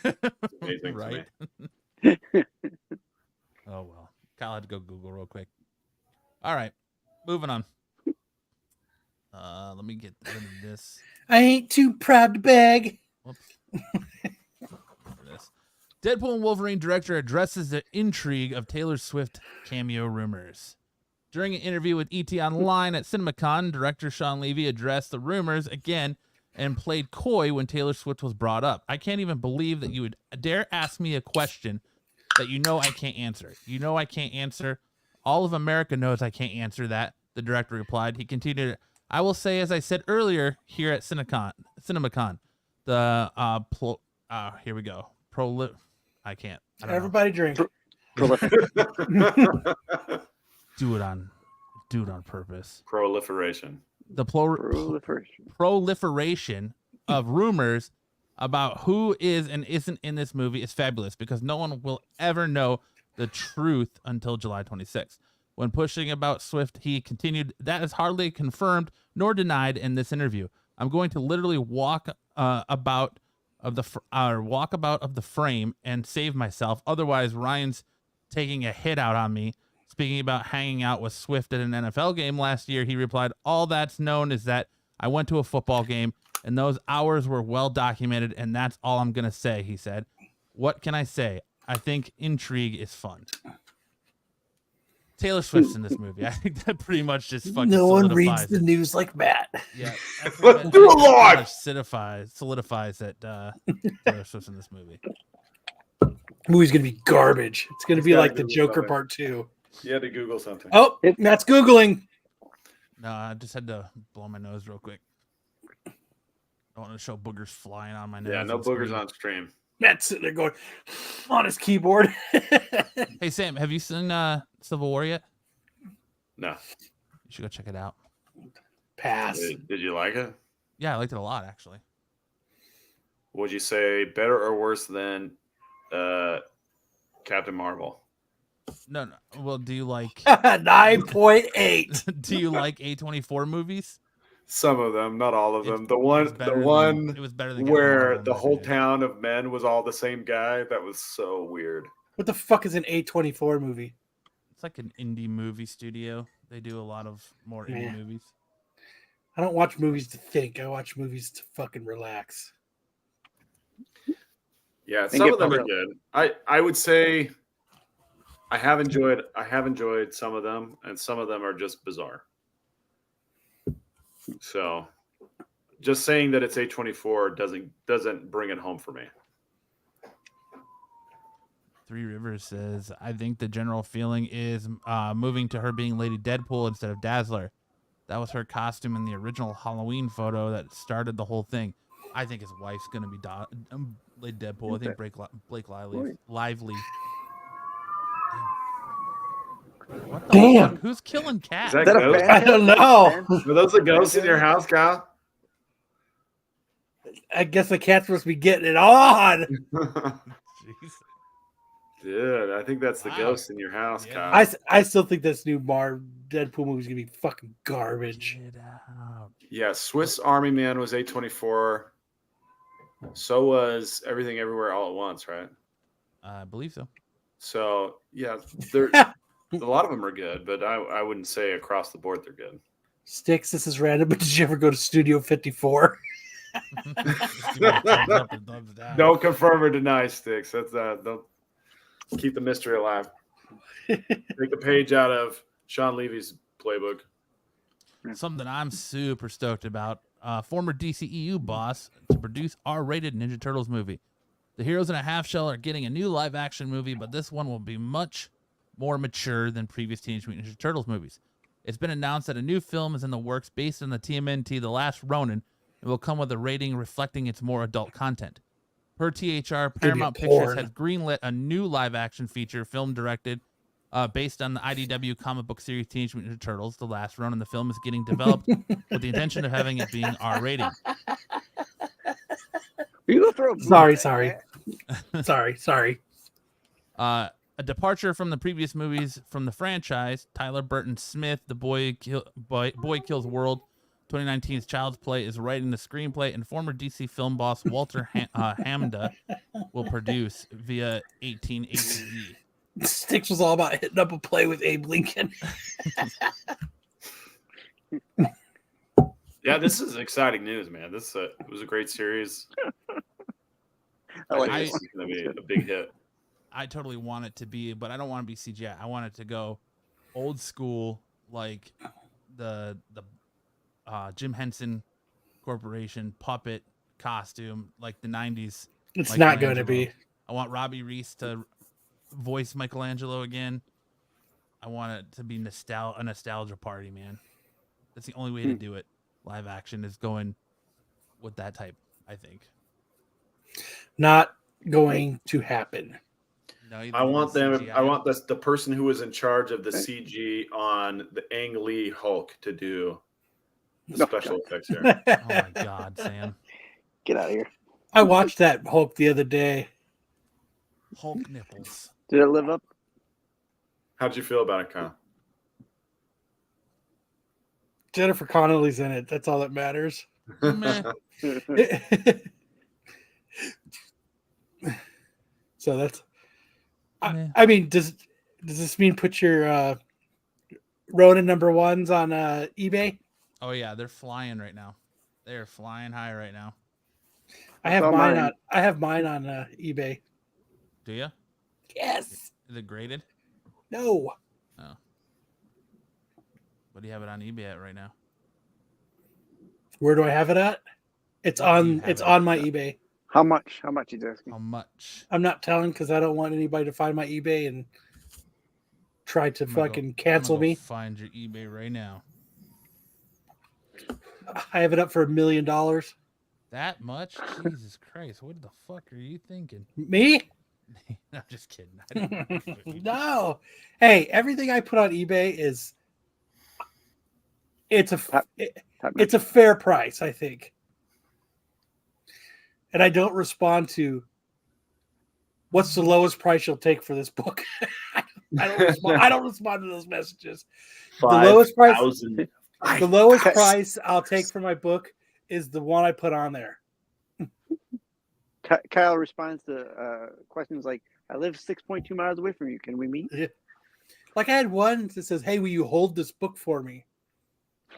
is amazing right? To me. Oh well, Kyle had to go Google real quick. All right, moving on. Let me get rid of this. I ain't too proud to beg. Whoops. This. Deadpool and Wolverine director addresses the intrigue of Taylor Swift cameo rumors. During an interview with ET Online at CinemaCon, director Sean Levy addressed the rumors again and played coy when Taylor Swift was brought up. I can't even believe that you would dare ask me a question that you know I can't answer. You know I can't answer. All of America knows I can't answer that, the director replied. He continued, I will say, as I said earlier here at CinemaCon, the, here we go. I can't. I don't Everybody drink. Prolific. do it on purpose. Proliferation. The Proliferation. proliferation of rumors about who is and isn't in this movie is fabulous because no one will ever know the truth until July 26th. When pushing about Swift, he continued, that is hardly confirmed nor denied in this interview. I'm going to literally walk about of the frame and save myself. Otherwise, Ryan's taking a hit out on me. Speaking about hanging out with Swift at an NFL game last year, he replied, all that's known is that I went to a football game and those hours were well documented, and that's all I'm going to say, he said. What can I say? I think intrigue is fun. Taylor Swift's in this movie. I think that pretty much just fucking No one solidifies reads the it. news like Matt. Yeah. Let's do it live! Solidifies that Taylor Swift's in this movie. Movie's gonna be garbage. It's gonna He's be gotta like the Google Joker something. Part 2. You had to Google something. Oh, Matt's googling. No, I just had to blow my nose real quick. I want to show boogers flying on my nose. Yeah, no on boogers screen. on stream. Matt's sitting there going on his keyboard. Hey Sam, have you seen Civil War yet? No. You should go check it out. Pass. Did you like it? Yeah, I liked it a lot actually. Would you say better or worse than Captain Marvel? No. Well, do you like 9.8. do you like A24 movies? Some of them, not all of them. It The was better than where Captain the Marvel, whole yeah. town of men was all the same guy. That was so weird. What the fuck is an A24 movie? It's like an indie movie studio. They do a lot of more indie Yeah. movies. I don't watch movies to think. I watch movies to fucking relax. Yeah, And some get of them are pumped good. I would say I have enjoyed some of them, and some of them are just bizarre. So just saying that it's A24 doesn't bring it home for me. Three Rivers says, I think the general feeling is moving to her being Lady Deadpool instead of Dazzler. That was her costume in the original Halloween photo that started the whole thing. I think his wife's going to be Lady Deadpool. I think Blake Lively. What the Damn. fuck? Who's killing cats? Is Is that a ghost? fan? I don't know. Are those the ghosts in your house, Kyle? I guess the cat's supposed to be getting it on. Jeez. Dude, I think that's the Wow. ghost in your house, Yeah. Kyle. I still think this new Deadpool movie is gonna be fucking garbage. Get out. Yeah, Swiss Army Man was A24. So was Everything Everywhere All at Once, right? I believe so. So yeah, a lot of them are good, but I wouldn't say across the board they're good. Sticks, this is random, but did you ever go to Studio 54? Thumbs up and thumbs down. Don't confirm or deny, Sticks. That's don't keep the mystery alive. Take a page out of Sean Levy's playbook. Something I'm super stoked about. Former DCEU boss to produce R-rated Ninja Turtles movie. The Heroes in a Half Shell are getting a new live-action movie, but this one will be much more mature than previous Teenage Mutant Ninja Turtles movies. It's been announced that a new film is in the works based on the TMNT The Last Ronin and will come with a rating reflecting its more adult content. Per THR, Paramount Pictures porn. has greenlit a new live-action feature film directed based on the IDW comic book series Teenage Mutant Ninja Turtles, The Last Ronin. The film is getting developed with the intention of having it being R-rated. You go throw a Sorry, boot, sorry. right? Sorry. A departure from the previous movies from the franchise, Tyler Burton Smith, The Boy Kills World, 2019's Child's Play, is writing the screenplay, and former DC film boss Walter Hamda will produce via 18 ATV. Sticks was all about hitting up a play with Abe Lincoln. Yeah, this is exciting news, man. This it was a great series. I like think this this one. is going to be a big hit. I totally want it to be, but I don't want to be CGI. I want it to go old school, like the Jim Henson Corporation puppet costume, like the 90s. It's not going to be. I want Robbie Reese to voice Michelangelo again. I want it to be a nostalgia party, man. That's the only way to do it. Live action is going with that type, I think. Not going to happen. No, I want them. CGI. I want the person who was in charge of the CG on the Ang Lee Hulk to do the special effects here. Oh my God, Sam. Get out of here. I watched that Hulk the other day. Hulk nipples. Did it live up? How'd you feel about it, Kyle? Jennifer Connelly's in it. That's all that matters. Meh. So that's. Meh. I mean, does this mean put your Ronin #1s on eBay? Oh yeah, they're flying right now. They are flying high right now. I have Saw mine mine. on. I have mine on eBay. Do you? Yes. Is it graded? No. Oh. What do you have it on eBay at right now? Where do I have it at? It's Where do you on. have It's it on at? my eBay. How much? How much is asking? How much? I'm not telling because I don't want anybody to find my eBay and try to I'm gonna fucking go- cancel I'm gonna me. go Find your eBay right now. I have it up for $1 million. That much? Jesus Christ! What the fuck are you thinking? Me? I'm just kidding. I don't think so. No. Hey, everything I put on eBay is it's Top it's a fair price, I think. And I don't respond to what's the lowest price you'll take for this book. I don't respond to those messages. The lowest price 5,000. the lowest price I'll take for my book is the one I put on there. Kyle responds to questions like, "I live 6.2 miles away from you. Can we meet?" Like I had one that says, "Hey, will you hold this book for me?"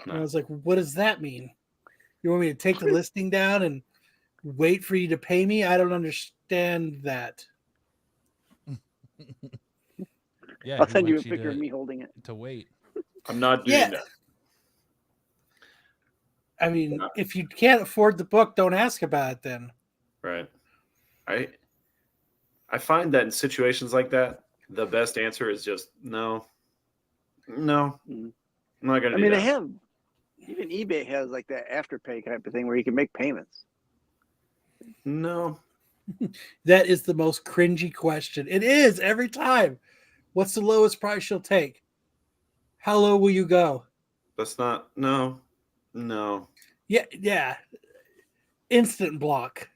And I was like, "What does that mean? You want me to take the listing down and wait for you to pay me? I don't understand that." Yeah, I'll he send you a wants picture of me holding it. to wait. I'm not doing Yeah. that. I mean, if you can't afford the book, don't ask about it then. Right. I find that in situations like that, the best answer is just no. No. I'm not gonna I do mean, that. they have even eBay has like that afterpay type of thing where you can make payments. No. That is the most cringy question. It is every time. What's the lowest price you'll take? How low will you go? That's not no. Yeah. Instant block.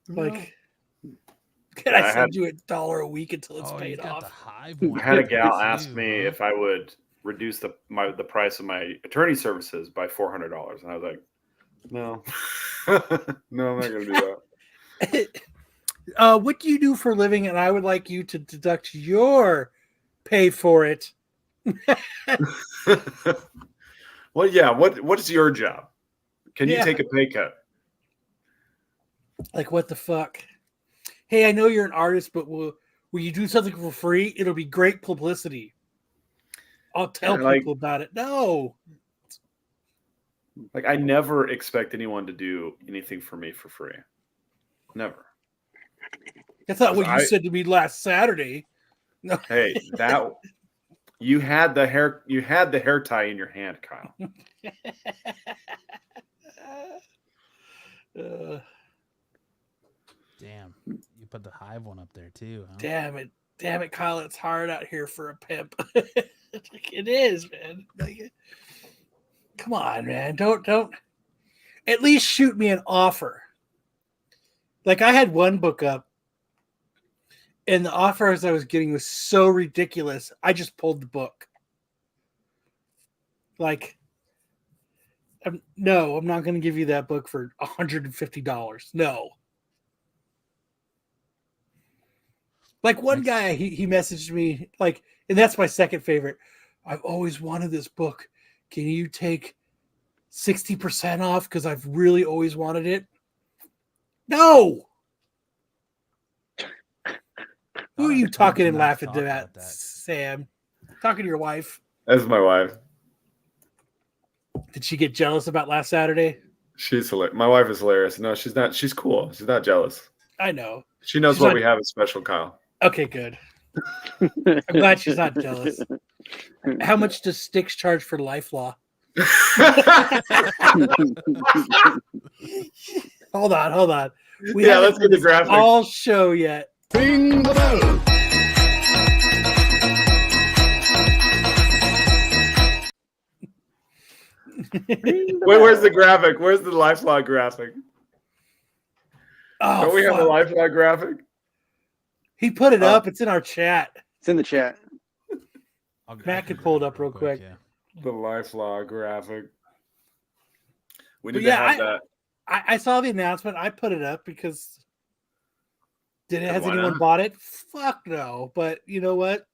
Like, can I send you $1 a week until it's Oh, you paid got the off? hive one. I had a gal That's ask you, me huh? if I would reduce the price of my attorney services by $400, and I was like, no, no, I'm not gonna do that. What do you do for a living? And I would like you to deduct your pay for it. Well, yeah. What is your job? Can you Yeah. take a pay cut? Like, what the fuck? Hey, I know you're an artist, but will you do something for free? It'll be great publicity. I'll tell people about it. No. Like, I never expect anyone to do anything for me for free. Never. That's not what you I- said to me last Saturday. No. Hey, that you had the hair tie in your hand, Kyle. Damn, you put the hive one up there too, huh? Damn it, Kyle! It's hard out here for a pimp. It is, man. Like, come on, man. Don't. At least shoot me an offer. Like I had one book up, and the offers I was getting was so ridiculous. I just pulled the book. Like, no, I'm not going to give you that book for $150. No. Like one Nice. guy, he messaged me like, and that's my second favorite. I've always wanted this book. Can you take 60% off? Because I've really always wanted it. No. Who are you talking and laughing to that, Sam? Talking to your wife. That's my wife. Did she get jealous about last Saturday? She's hilarious. My wife is hilarious. No, she's not. She's cool. She's not jealous. I know. She knows She's what not- we have is special, Kyle. Okay, good. I'm glad she's not jealous. How much does Styx charge for life law? Hold on. We Yeah, haven't let's get done the this graphic. all show yet. Ring the bell. Wait, where's the graphic? Where's the lifelog graphic? Oh, Don't we have a fuck. lifelog graphic? He put it Oh. up. It's in our chat. It's in the chat. Matt can pull it up real quick. Yeah. The lifelog graphic. We But need yeah, to have that. I saw the announcement. I put it up because has why anyone not? bought it? Fuck no. But you know what?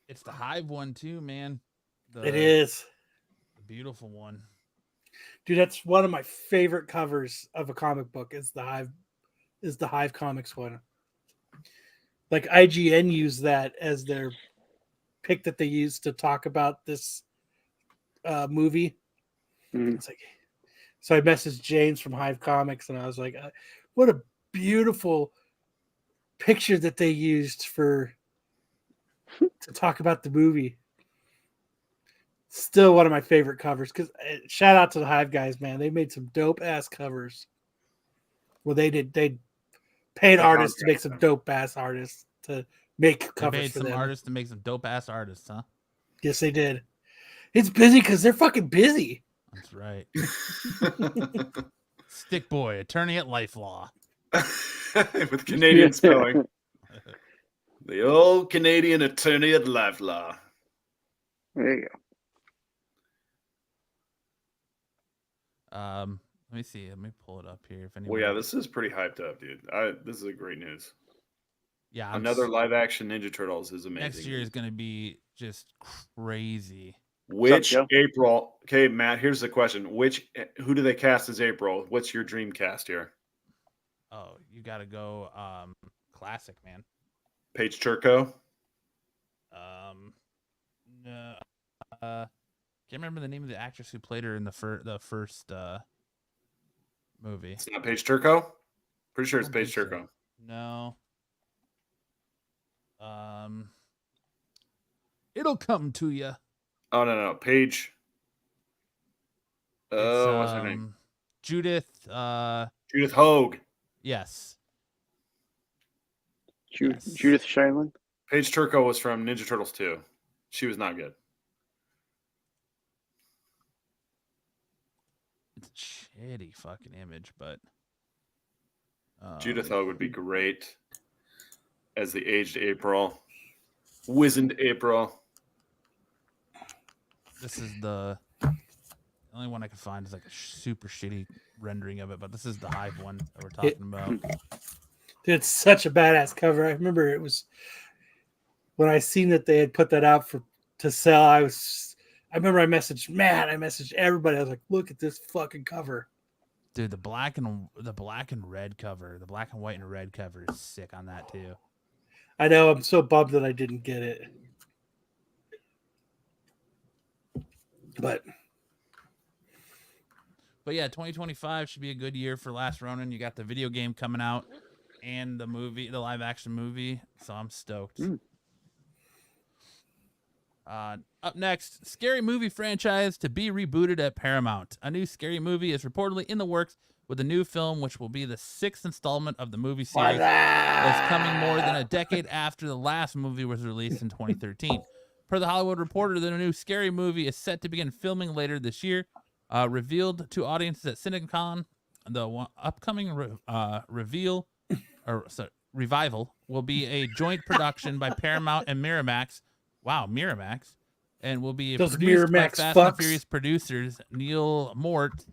It's the Hive one too, man. It is. The beautiful one. Dude, that's one of my favorite covers of a comic book is the Hive Comics one. Like IGN used that as their pick that they used to talk about this movie. Mhm. It's like, so I messaged James from Hive Comics and I was like, what a beautiful picture that they used to talk about the movie. Still one of my favorite covers because shout out to the Hive guys, man. They made some dope ass covers. Well, they paid artists to make some dope ass artists to make They covers paid for some them. artists to make some dope ass artists, huh? Yes, they did. It's busy because they're fucking busy. That's right. Stick boy, attorney at life law. With Canadian spelling. The old Canadian attorney at life law. There you go. Let me see. Let me pull it up here. If anyone, Well, yeah, this is pretty hyped up, dude. This is a great news. yeah, Another live action Ninja Turtles is amazing. next year is going to be just crazy. Which Joe? April? Okay, Matt. Here's the question: who do they cast as April? What's your dream cast here? Oh, you got to go classic, man. Paige Turco. No, can't remember the name of the actress who played her in the first movie. It's not Paige Turco. Pretty sure it's I don't Paige think so. Turco. No. It'll come to you. Oh no, Paige. What's her name? Judith. Judith Hogue. Yes. Judith Yes. Shineland. Paige Turco was from Ninja Turtles 2. She was not good. It's a shitty fucking image, but Judith Hogue would be great as the aged April, wizened April. this is the only one I can find is like a super shitty rendering of it, but this is the Hive one that we're talking about. Dude, it's such a badass cover. I remember it was when I seen that they had put that out to sell. I remember I messaged Matt. I messaged everybody. I was like, "Look at this fucking cover." Dude, the black and red cover, the black and white and red cover is sick on that too. I know. I'm so bummed that I didn't get it. But yeah, 2025 should be a good year for Last Ronin. You got the video game coming out and the movie, the live action movie. So I'm stoked. Up next, scary movie franchise to be rebooted at Paramount. A new scary movie is reportedly in the works with a new film, which will be the 6th installment of the movie series. That's coming more than a decade after the last movie was released in 2013. Per the Hollywood Reporter, the new scary movie is set to begin filming later this year. Revealed to audiences at CinemaCon, the upcoming revival will be a joint production by Paramount and Miramax. Wow, Miramax. And will be Those produced by Miramax Fast and fucks. Furious producers Neil Mort.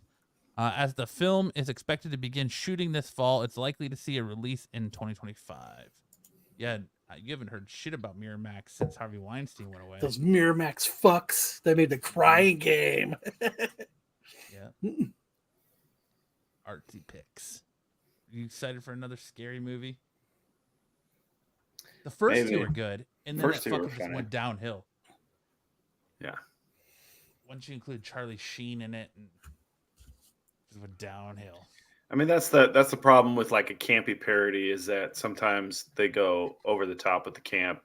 As the film is expected to begin shooting this fall, it's likely to see a release in 2025. Yeah, You haven't heard shit about Miramax since Harvey Weinstein went away. Those Miramax fucks. They made the crying game. Yeah. Artsy picks. Are you excited for another scary movie? The first Maybe. two are good, and then First that two were fucker just funny. went downhill. Yeah. Once you include Charlie Sheen in it, and just went downhill. I mean, that's the problem with like a campy parody is that sometimes they go over the top with the camp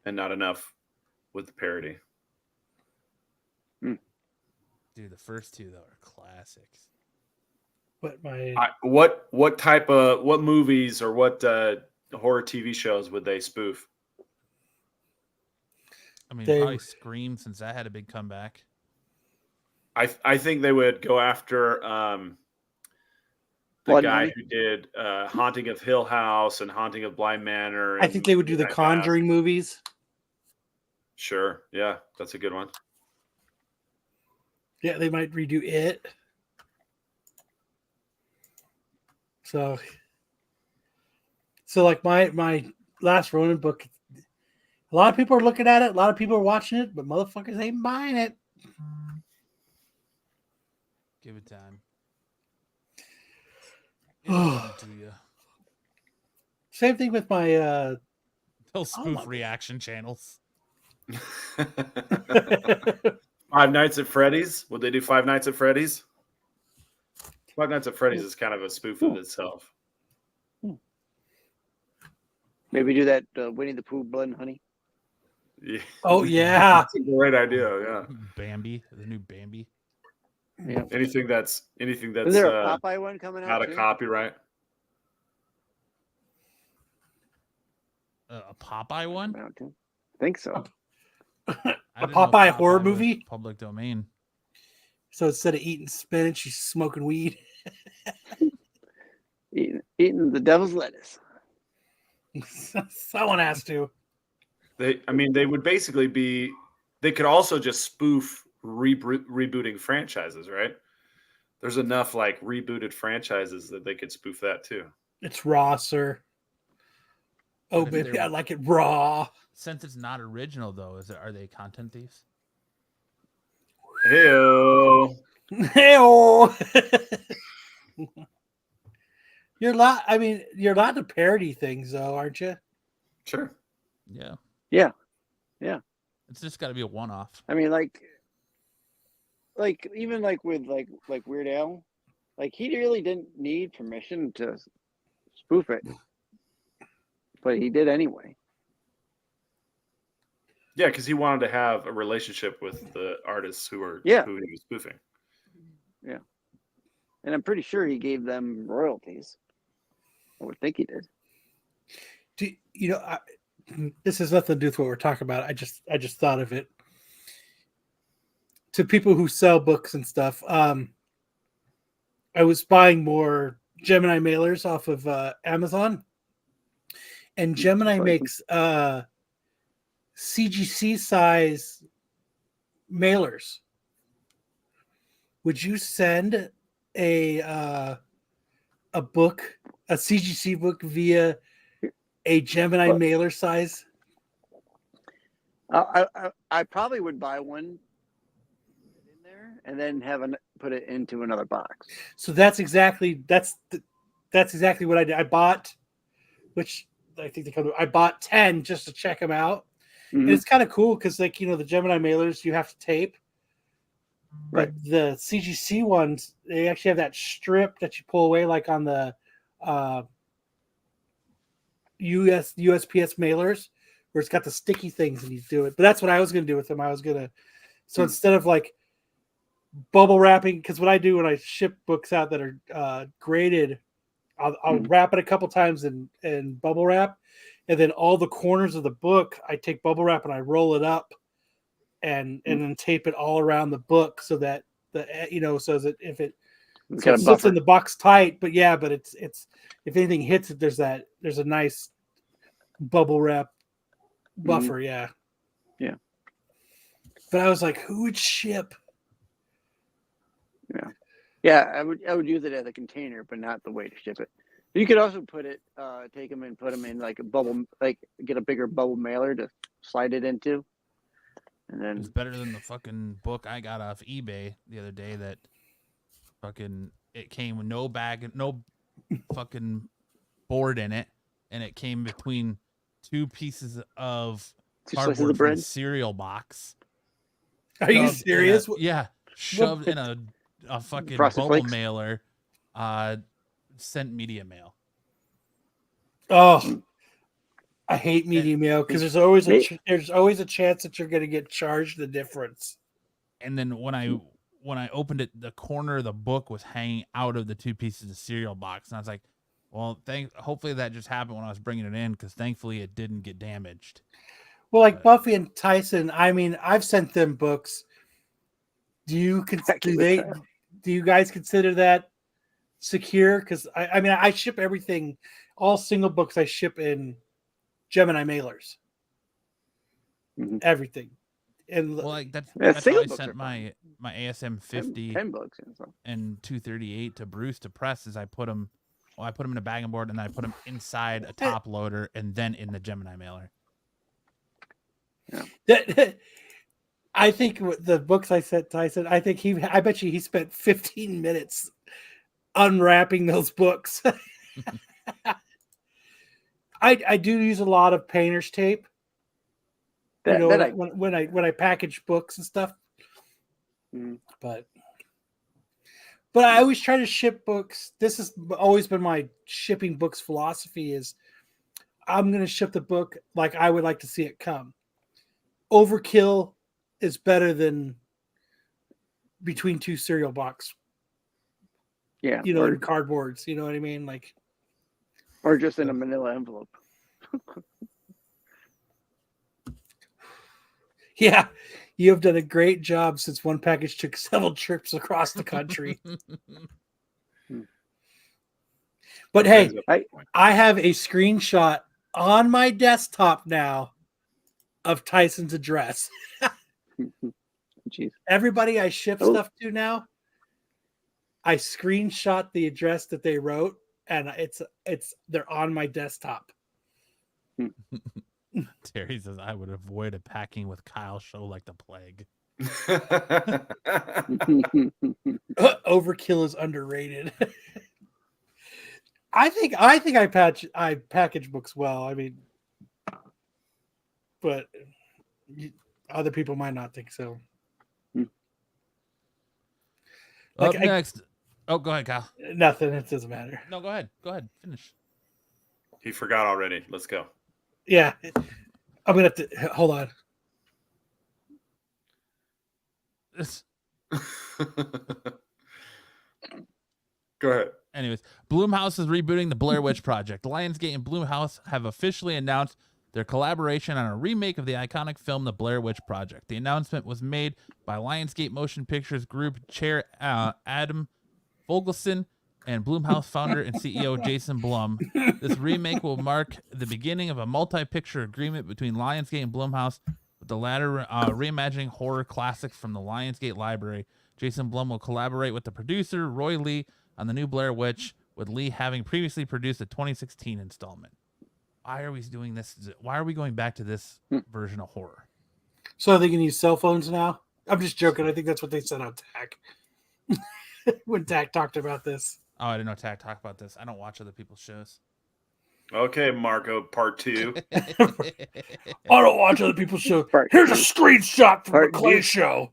and not enough with the parody. Dude, the first two though are classics. But my What movies or what horror TV shows would they spoof? I mean, They- probably Scream, since that had a big comeback. I think they would go after the Blood guy Money? who did Haunting of Hill House and Haunting of Bly Manor. I think they would do the Midnight Mass. Conjuring movies. Sure. Yeah, that's a good one. Yeah, they might redo it. So like my last Ronin book, a lot of people are looking at it, a lot of people are watching it, but motherfuckers ain't buying it. Give it time. It'll come to you. Same thing with my They'll spoof my- reaction channels. Five Nights at Freddy's. Would they do Five Nights at Freddy's? Five Nights at Freddy's is kind of a spoof of itself. Maybe do that Winnie the Pooh, Blood and Honey. Yeah. Oh yeah. That's a great idea. Yeah. Bambi, the new Bambi. Yeah. Anything that's Is there a Popeye one coming out? not a too? copyright. A Popeye one? Coming out too? I think so. I A didn't know Popeye horror was movie? Public domain. So instead of eating spinach, she's smoking weed. Eating the devil's lettuce. Someone has to. They would basically be. They could also just spoof rebooting franchises, right? There's enough like rebooted franchises that they could spoof that too. It's raw, sir. Oh, What if baby, they're- I like it raw. Since it's not original, though, are they content thieves? Hey, Hey-oh. You're allowed to parody things, though, aren't you? sure. Yeah. Yeah. Yeah. It's just got to be a one-off. I mean, like even like with like Weird Al, like he really didn't need permission to spoof it, but he did anyway. Yeah, because he wanted to have a relationship with the artists who he was spoofing. And I'm pretty sure he gave them royalties. I would think he did. This has nothing to do with what we're talking about. I just thought of it. To people who sell books and stuff, I was buying more Gemini mailers off of Amazon, and Gemini makes CGC size mailers. Would you send a book, a CGC book, via a Gemini mailer size? I probably would buy one in there and then put it into another box. So that's exactly what I did. I bought, which I think I bought 10 just to check them out. Mhm. And it's kind of cool because, like, the Gemini mailers you have to tape. Right. But the CGC ones, they actually have that strip that you pull away, like on the USPS mailers, where it's got the sticky things and you do it. But that's what I was going to do with them. So instead of like bubble wrapping, because what I do when I ship books out that are graded, I'll wrap it a couple times in bubble wrap, and then all the corners of the book, I take bubble wrap and I roll it up and then tape it all around the book so that so that if it sits in the box tight, but it's if anything hits it, there's a nice bubble wrap buffer. Yeah. But I was like, who would ship? Yeah, I would use it as a container, but not the way to ship it, You could also put it, take them and put them in like a bubble, like get a bigger bubble mailer to slide it into, and It's then better than the fucking book I got off eBay the other day that fucking it came with no bag, no fucking board in it, and it came between two pieces of two slices cardboard of from a bread. cereal box. Are you Shoved in serious? yeah, shoved in a fucking Frosted bubble Flakes? mailer, sent media mail. Oh, I hate media mail because there's always a chance that you're going to get charged the difference. And then when I opened it, the corner of the book was hanging out of the two pieces of cereal box, and I was like, "Well, hopefully that just happened when I was bringing it in, because thankfully it didn't get damaged." Well, like Buffy and Tyson, I mean, I've sent them books. Do you guys consider that secure? Because I mean, I ship everything, all single books I ship in Gemini mailers, everything. And Well, like that's how single I books sent are my ASM 50 10 books and stuff. and 238 to Bruce to press. Is I put them in a bag and board, and then I put them inside a top loader, and then in the Gemini mailer. Yeah. I think the books I sent Tyson, I bet you he spent 15 minutes unwrapping those books. I do use a lot of painter's tape. When I package books and stuff. But I always try to ship books. This has always been my shipping books philosophy is I'm going to ship the book like I would like to see it come. Overkill is better than between two cereal box. Yeah. Or cardboards, you know what I mean? Like, or just in a manila envelope. Yeah, you have done a great job since one package took several trips across the country. But hey, I have a screenshot on my desktop now of Tyson's address. Jeez. Everybody I ship stuff to now, I screenshot the address that they wrote, and they're on my desktop. Terry says I would avoid a packing with Kyle show like the plague. Overkill is underrated. I think I package books well. I mean, but other people might not think so. Up next. Oh, go ahead, Kyle. Nothing. It doesn't matter. No, go ahead. Go ahead. Finish. He forgot already. Let's go. Yeah. I'm going to have to hold on. Go ahead. Anyways, Blumhouse is rebooting the Blair Witch Project. Lionsgate and Blumhouse have officially announced their collaboration on a remake of the iconic film The Blair Witch Project. The announcement was made by Lionsgate Motion Pictures Group Chair Adam Fogelson and Blumhouse founder and CEO Jason Blum. This remake will mark the beginning of a multi-picture agreement between Lionsgate and Blumhouse, with the latter reimagining horror classics from the Lionsgate library. Jason Blum will collaborate with the producer, Roy Lee, on the new Blair Witch, with Lee having previously produced a 2016 installment. Why are we doing this? Why are we going back to this version of horror? So they can use cell phones now? I'm just joking. I think that's what they said on TAC. When TAC talked about this. Oh, I didn't know TAC talked about this. I don't watch other people's shows. Okay, Marco, part 2. I don't watch other people's shows. Here's a screenshot from the Clay show.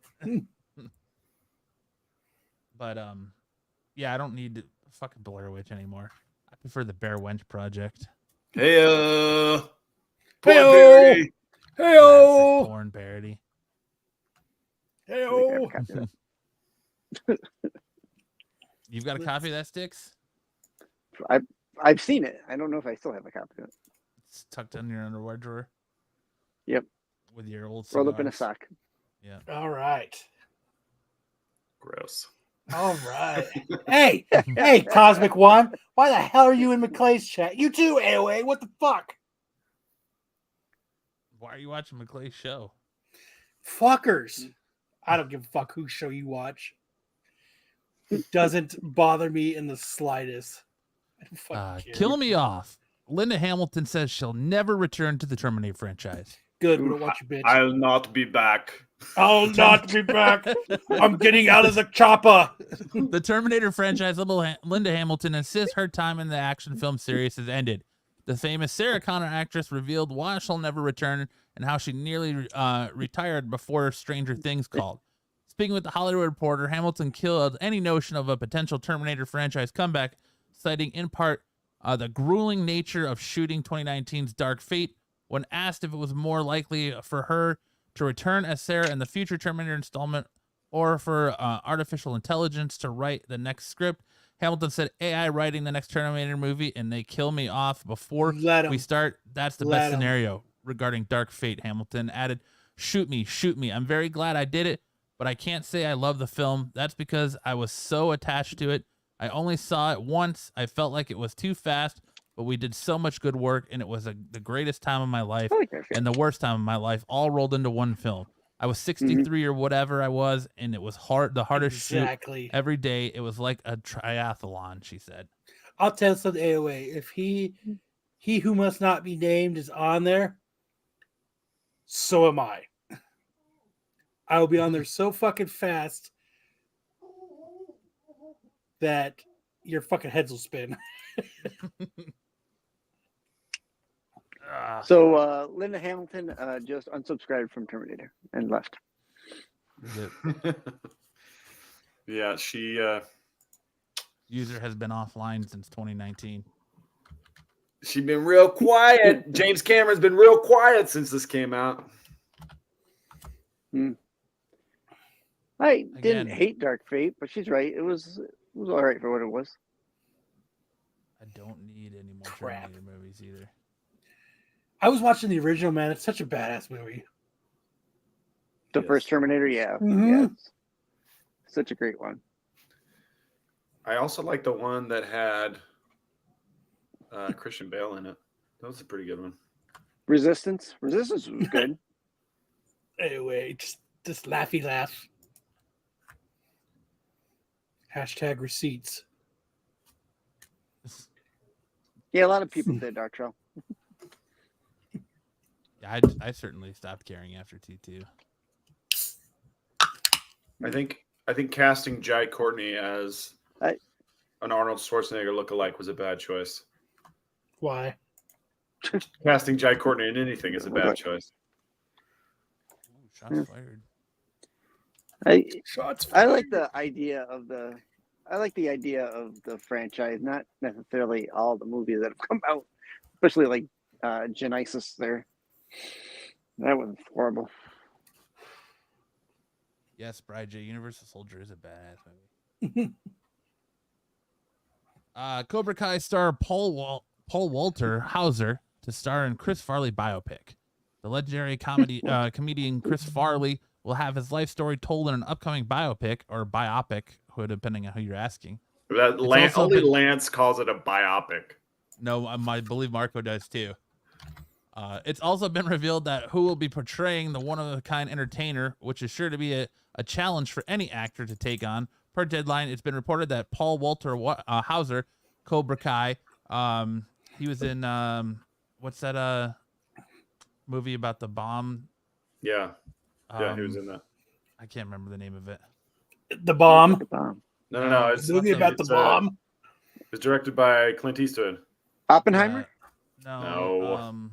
But yeah, I don't need fucking Blair Witch anymore. I prefer the Bear Wench Project. Hey, Hey-o! Hey-o! Porn parody. Hey-o! You've got a copy of that, Sticks? I've seen it. I don't know if I still have a copy of it. It's tucked in your underwear drawer. Yep. With your old rolled up in a cigars. sock. Yeah. All right. Gross. All right. Hey, Cosmic One. Why the hell are you in McClay's chat? You too, AOA. What the fuck? Why are you watching McClay's show? Fuckers. I don't give a fuck whose show you watch. It doesn't bother me in the slightest. Kill me off. Linda Hamilton says she'll never return to the Terminator franchise. Good. We don't want you, bitch. I'll not be back. I'll not be back. I'm getting out of the chopper. The Terminator franchise, Linda Hamilton insists her time in the action film series has ended. The famous Sarah Connor actress revealed why she'll never return and how she nearly retired before Stranger Things called. Speaking with the Hollywood Reporter, Hamilton killed any notion of a potential Terminator franchise comeback, citing in part the grueling nature of shooting 2019's Dark Fate. When asked if it was more likely for her to return as Sarah in the future Terminator installment or for artificial intelligence to write the next script, Hamilton said AI writing the next Terminator movie and they kill me off before we start. That's the best scenario. Regarding Dark Fate, Hamilton added, shoot me. I'm very glad I did it, but I can't say I love the film. That's because I was so attached to it. I only saw it once. I felt like it was too fast, but we did so much good work, and it was the greatest time of my life and the worst time of my life all rolled into one film. I was 63 or whatever I was, and it was the hardest shoot every day. It was like a triathlon, she said. I'll tell some AOA. If he who must not be named is on there, so am I. I will be on there so fucking fast that your fucking heads will spin. So Linda Hamilton just unsubscribed from Terminator and left. Yeah, she user has been offline since 2019. She's been real quiet. James Cameron's been real quiet since this came out. I didn't hate Dark Fate, but she's right. It was all right for what it was. I don't need any more Terminator movies either. I was watching the original, man. It's such a badass movie. The first Terminator, yeah. Mm-hmm. Yeah. Such a great one. I also like the one that had Christian Bale in it. That was a pretty good one. Resistance was good. Anyway, just laughy laugh. Hashtag receipts. Yeah, a lot of people did, Dark Trail. Yeah, I certainly stopped caring after T2. I think casting Jai Courtney as an Arnold Schwarzenegger lookalike was a bad choice. Why? Casting Jai Courtney in anything is a bad choice. Ooh, shots fired. I like the idea of the franchise, not necessarily all the movies that have come out, especially like Genesis there. That was horrible. Yes, Bride J. Universal Soldier is a badass movie. Cobra Kai star Paul Walter Hauser to star in Chris Farley biopic. The legendary comedian Chris Farley will have his life story told in an upcoming biopic, depending on who you're asking. Lance calls it a biopic. No, I believe Marco does too. It's also been revealed that who will be portraying the one-of-a-kind entertainer, which is sure to be a challenge for any actor to take on. Per Deadline, it's been reported that Paul Walter Hauser, Cobra Kai, he was in what's that movie about the bomb? Yeah, he was in that. I can't remember the name of it. The Bomb. No. It's a movie about the bomb. It's directed by Clint Eastwood. Oppenheimer? No.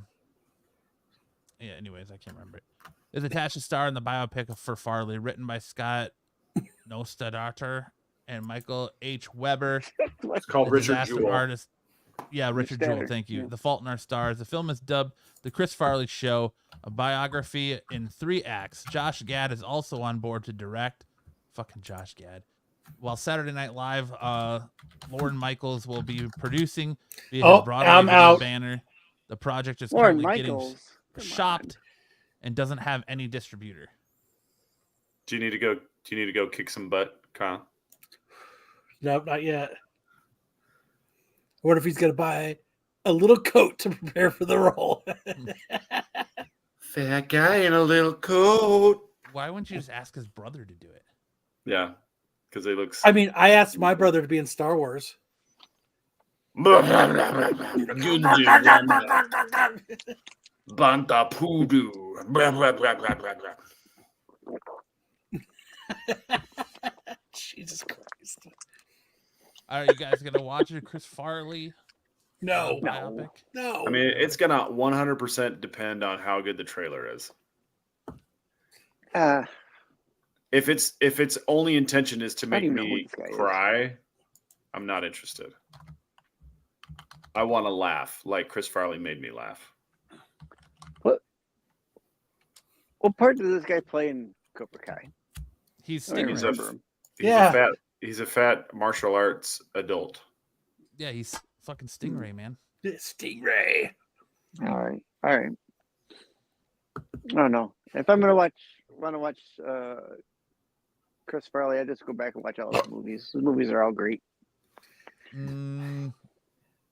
Yeah, anyways, I can't remember it. Is attached to star in the biopic for Farley, written by Scott Nostadater and Michael H. Weber. It's called Richard Jewell. Artist. Yeah, Richard Jewell, thank you. Yeah. The Fault in Our Stars. The film is dubbed The Chris Farley Show, a biography in 3 acts. Josh Gad is also on board to direct. Fucking Josh Gad. While Saturday Night Live, Lorne Michaels will be producing via his Broadway video banner. The project is currently getting shopped and doesn't have any distributor. Do you need to go kick some butt, Kyle? Nope, not yet. What if he's going to buy a little coat to prepare for the role? Fat guy in a little coat. Why wouldn't you just ask his brother to do it? Yeah, because they look. I mean, I asked my brother to be in Star Wars. Banta Poodoo. Jesus Christ. Are you guys gonna watch it? Chris Farley No. biopic. No. I mean, it's gonna 100% depend on how good the trailer is. If its only intention is to I make don't even know who me this guy is. cry, I'm not interested. I want to laugh like Chris Farley made me laugh. What part does this guy play in Cobra Kai? He's I don't He's Stingray. remember him. Yeah. He's a fat martial arts adult. Yeah, he's fucking Stingray, man. Stingray. All right. I don't know. If I'm gonna want to watch Chris Farley, I just go back and watch all his movies. His movies are all great.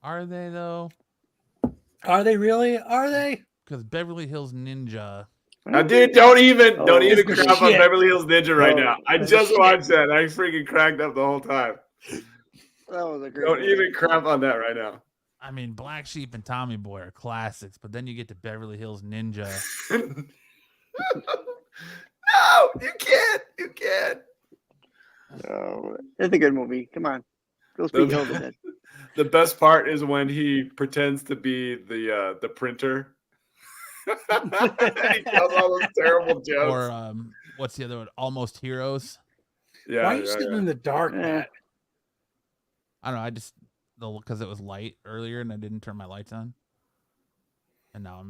Are they though? Are they really? Are they? Because Beverly Hills Ninja. Dude, don't even Oh, crap on shit. Beverly Hills Ninja right Oh, now. I just watched that. And I freaking cracked up the whole time. That was a great. Don't movie. even crap on that right now. I mean, Black Sheep and Tommy Boy are classics, but then you get to Beverly Hills Ninja. No, you can't. You can't. Oh, it's a good movie. Come on, go speak Hills in it. The best part is when he pretends to be the printer. And he tells all those terrible jokes. Or what's the other one? Almost Heroes. Yeah, Why are you sitting in the dark, Matt? I don't know. I just because it was light earlier and I didn't turn my lights on, and now I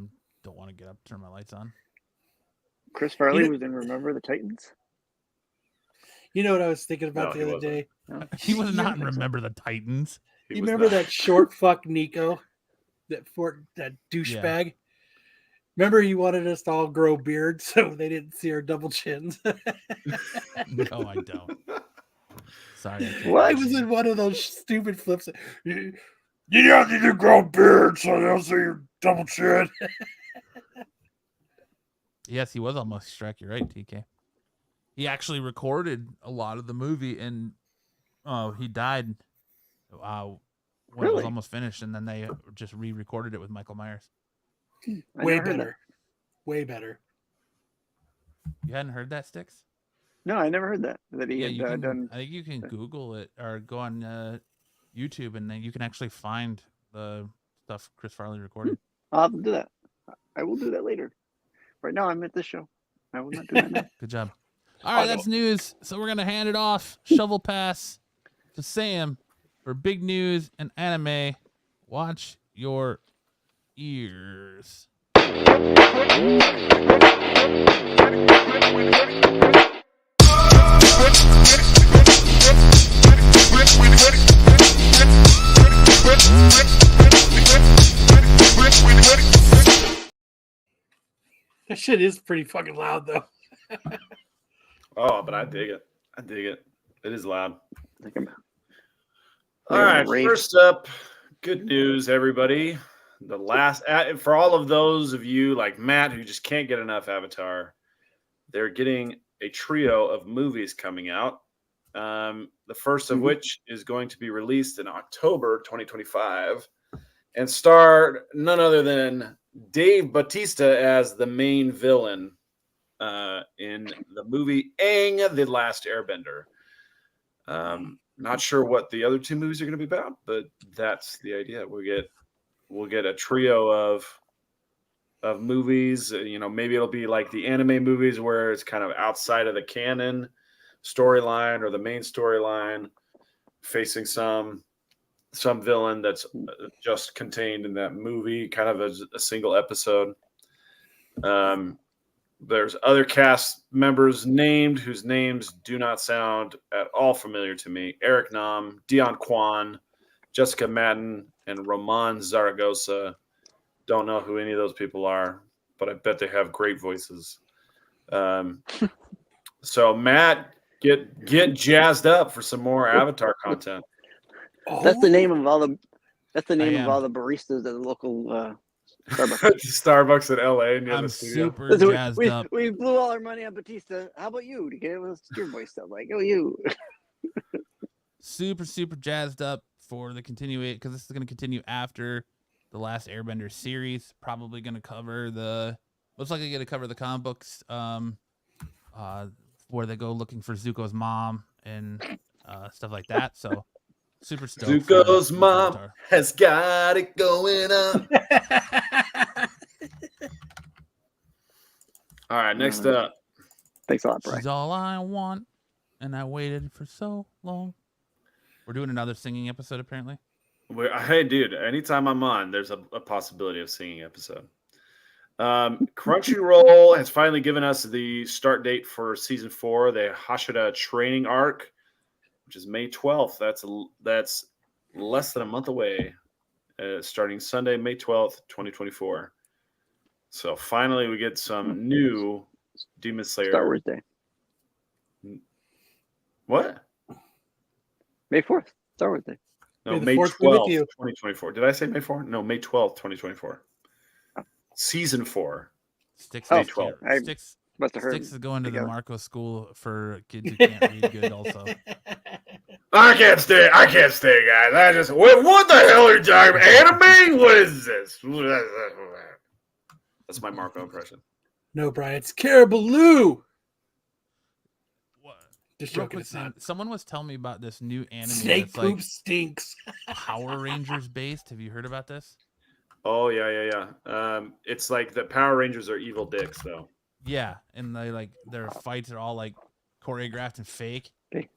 don't want to get up to turn my lights on. Chris Farley You know- was in Remember the Titans. You know what I was thinking about No, the he other wasn't. day? He was You not don't in think so? Remember the Titans. He You was remember not. that short fuck Nico? That douchebag? Remember he wanted us to all grow beards so they didn't see our double chins? No, I don't. Sorry. I can't What? I was in one of those stupid flips. You don't need to grow beards so they don't see your double chin. Yes, he was almost Shrek. You're right, TK. He actually recorded a lot of the movie, and he died when it was Really? almost finished, and then they just re-recorded it with Michael Myers. I Way never heard better. Way better. You hadn't heard that, Sticks? that. No, I never heard that. That he Yeah, had you can. done. I think you can Google it or go on YouTube, and then you can actually find the stuff Chris Farley recorded. I'll have to do that. I will do that later. Right now, I'm at this show. I will not do that now. Good job. All right, that's news. So we're gonna hand it off. Shovel pass to Sam for big news and anime. Watch your ears. That shit is pretty fucking loud, though. Oh, but I dig it. I dig it. It is loud. Like I'm- All We're right, rave. first up, good news, everybody. The last for all of those of you like Matt who just can't get enough Avatar, they're getting a trio of movies coming out. The first of which is going to be released in October 2025 and star none other than Dave Bautista as the main villain in the movie Aang, The Last Airbender. Not sure what the other two movies are going to be about, but that's the idea. We'll get a trio of movies. You know, maybe it'll be like the anime movies where it's kind of outside of the canon storyline or the main storyline, facing some villain that's just contained in that movie, kind of as a single episode. There's other cast members named whose names do not sound at all familiar to me. Eric Nam, Dion Kwan, Jessica Madden, and Roman Zaragoza. Don't know who any of those people are, but I bet they have great voices. So Matt, get jazzed up for some more Avatar content. That's the name of all the. That's the name I of am. all the baristas at the local Starbucks. Starbucks in LA near I'm the studio. super Listen, jazzed we, up. we blew all our money on Batista. How about you to get us your voice stuff? Like, oh, you. Super jazzed up for the continuation, because this is going to continue after the last Airbender series. Probably going to cover most likely going to cover the comic books, where they go looking for Zuko's mom and stuff like that. So super stoked. Zuko's mom has got it going on. All right, next up. Thanks a lot, Brian. She's all I want, and I waited for so long. We're doing another singing episode, apparently. Hey, dude, anytime I'm on, there's a possibility of singing episode. Crunchyroll has finally given us the start date for season 4, the Hashira training arc, which is May 12th. That's less than a month away, starting Sunday, May 12th, 2024. So finally, we get some new Demon Slayer. Star Wars Day. What? May 4th. Star Wars Day. No, May the May fourth be with 12th, you. 2024. Did I say May 4th? No, May 12th, 2024. Season 4. Sticks, May Oh, 12th. I Sticks, must have heard. Sticks is going to the together. Marco School for kids who can't read good. Also, I can't stay, guys. What the hell are you talking about? Anime? What is this? That's my Marco impression. No, Brian, it's Caribou. what? Just Real joking. quick It's not. thing, someone was telling me about this new anime Snake that's poop like stinks. Power Rangers based. Have you heard about this? Oh, yeah. It's like the Power Rangers are evil dicks, though. Yeah, and their fights are all like choreographed and fake. Okay.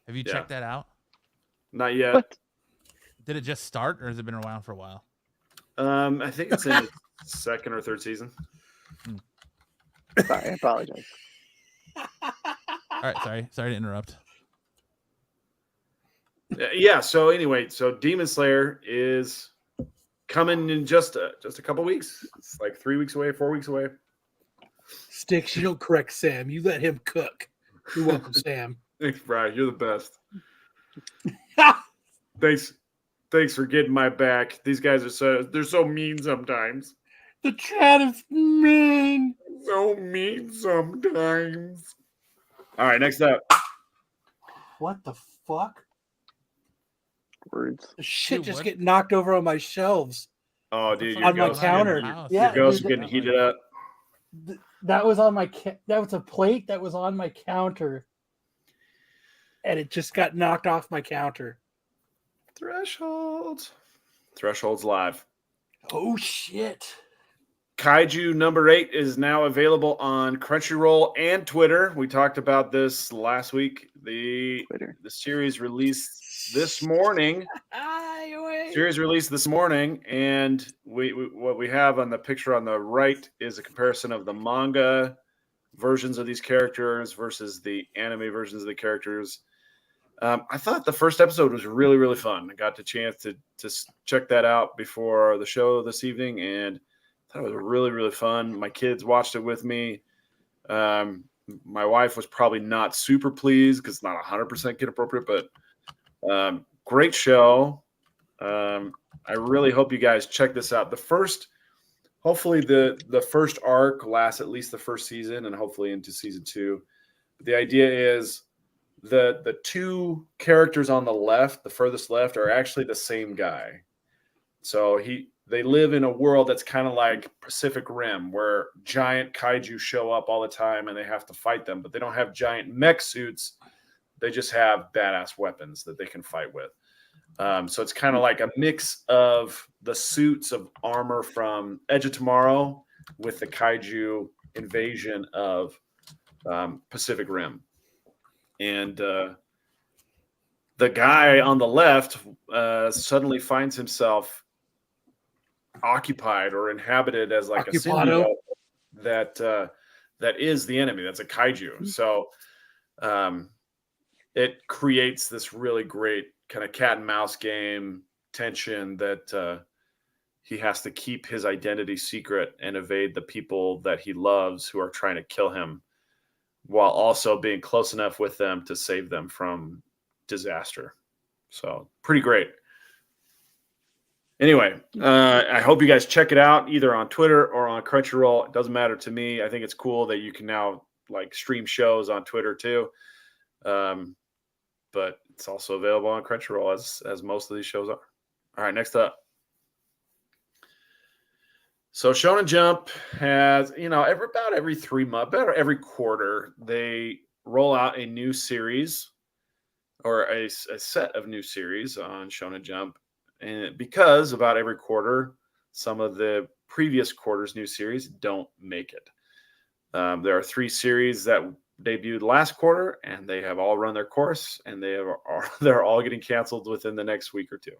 Have you Yeah. checked that out? Not yet. What? Did it just start, or has it been around for a while? I think it's in the second or third season. Sorry, I apologize. All right, sorry to interrupt. Yeah. So anyway, Demon Slayer is coming in just a couple weeks. It's like 3 weeks away, 4 weeks away. Sticks, you don't correct Sam. You let him cook. You're welcome, Sam. Thanks, Brian. You're the best. Thanks for getting my back. These guys are they're so mean sometimes. The chat is mean. So mean sometimes. All right, next up. What the fuck? Words. The shit Dude, just what? get knocked over on my shelves. Oh, dude, On my ghosts counter. Your Yeah, ghosts dude, are getting heated up. That was on my that was a plate that was on my counter, and it just got knocked off my counter. Thresholds live. Oh shit! Kaiju number 8 is now available on Crunchyroll and Twitter. We talked about this last week. The series released this morning. And what we have on the picture on the right is a comparison of the manga versions of these characters versus the anime versions of the characters. I thought the first episode was really, really fun. I got the chance to check that out before the show this evening, and I thought it was really, really fun. My kids watched it with me. My wife was probably not super pleased because it's not 100% kid appropriate, but great show. I really hope you guys check this out. Hopefully the first arc lasts at least the first season and hopefully into season 2. But the idea is the two characters on the left, the furthest left, are actually the same guy. So they live in a world that's kind of like Pacific Rim, where giant kaiju show up all the time and they have to fight them, but they don't have giant mech suits. They just have badass weapons that they can fight with. So it's kind of like a mix of the suits of armor from Edge of Tomorrow with the kaiju invasion of Pacific Rim. And the guy on the left suddenly finds himself occupied or inhabited as like Occupado. a symbiote that is the enemy. That's a kaiju. So it creates this really great kind of cat and mouse game tension that he has to keep his identity secret and evade the people that he loves who are trying to kill him, while also being close enough with them to save them from disaster. So pretty great. Anyway, I hope you guys check it out either on Twitter or on Crunchyroll. It doesn't matter to me. I think it's cool that you can now like stream shows on Twitter too. But It's also available on Crunchyroll, as most of these shows are. All right, next up. So Shonen Jump has, about every 3 months, about every quarter, they roll out a new series or a set of new series on Shonen Jump. And because about every quarter, some of the previous quarter's new series don't make it. There are 3 series that debuted last quarter, and they have all run their course, and they're all getting canceled within the next week or 2.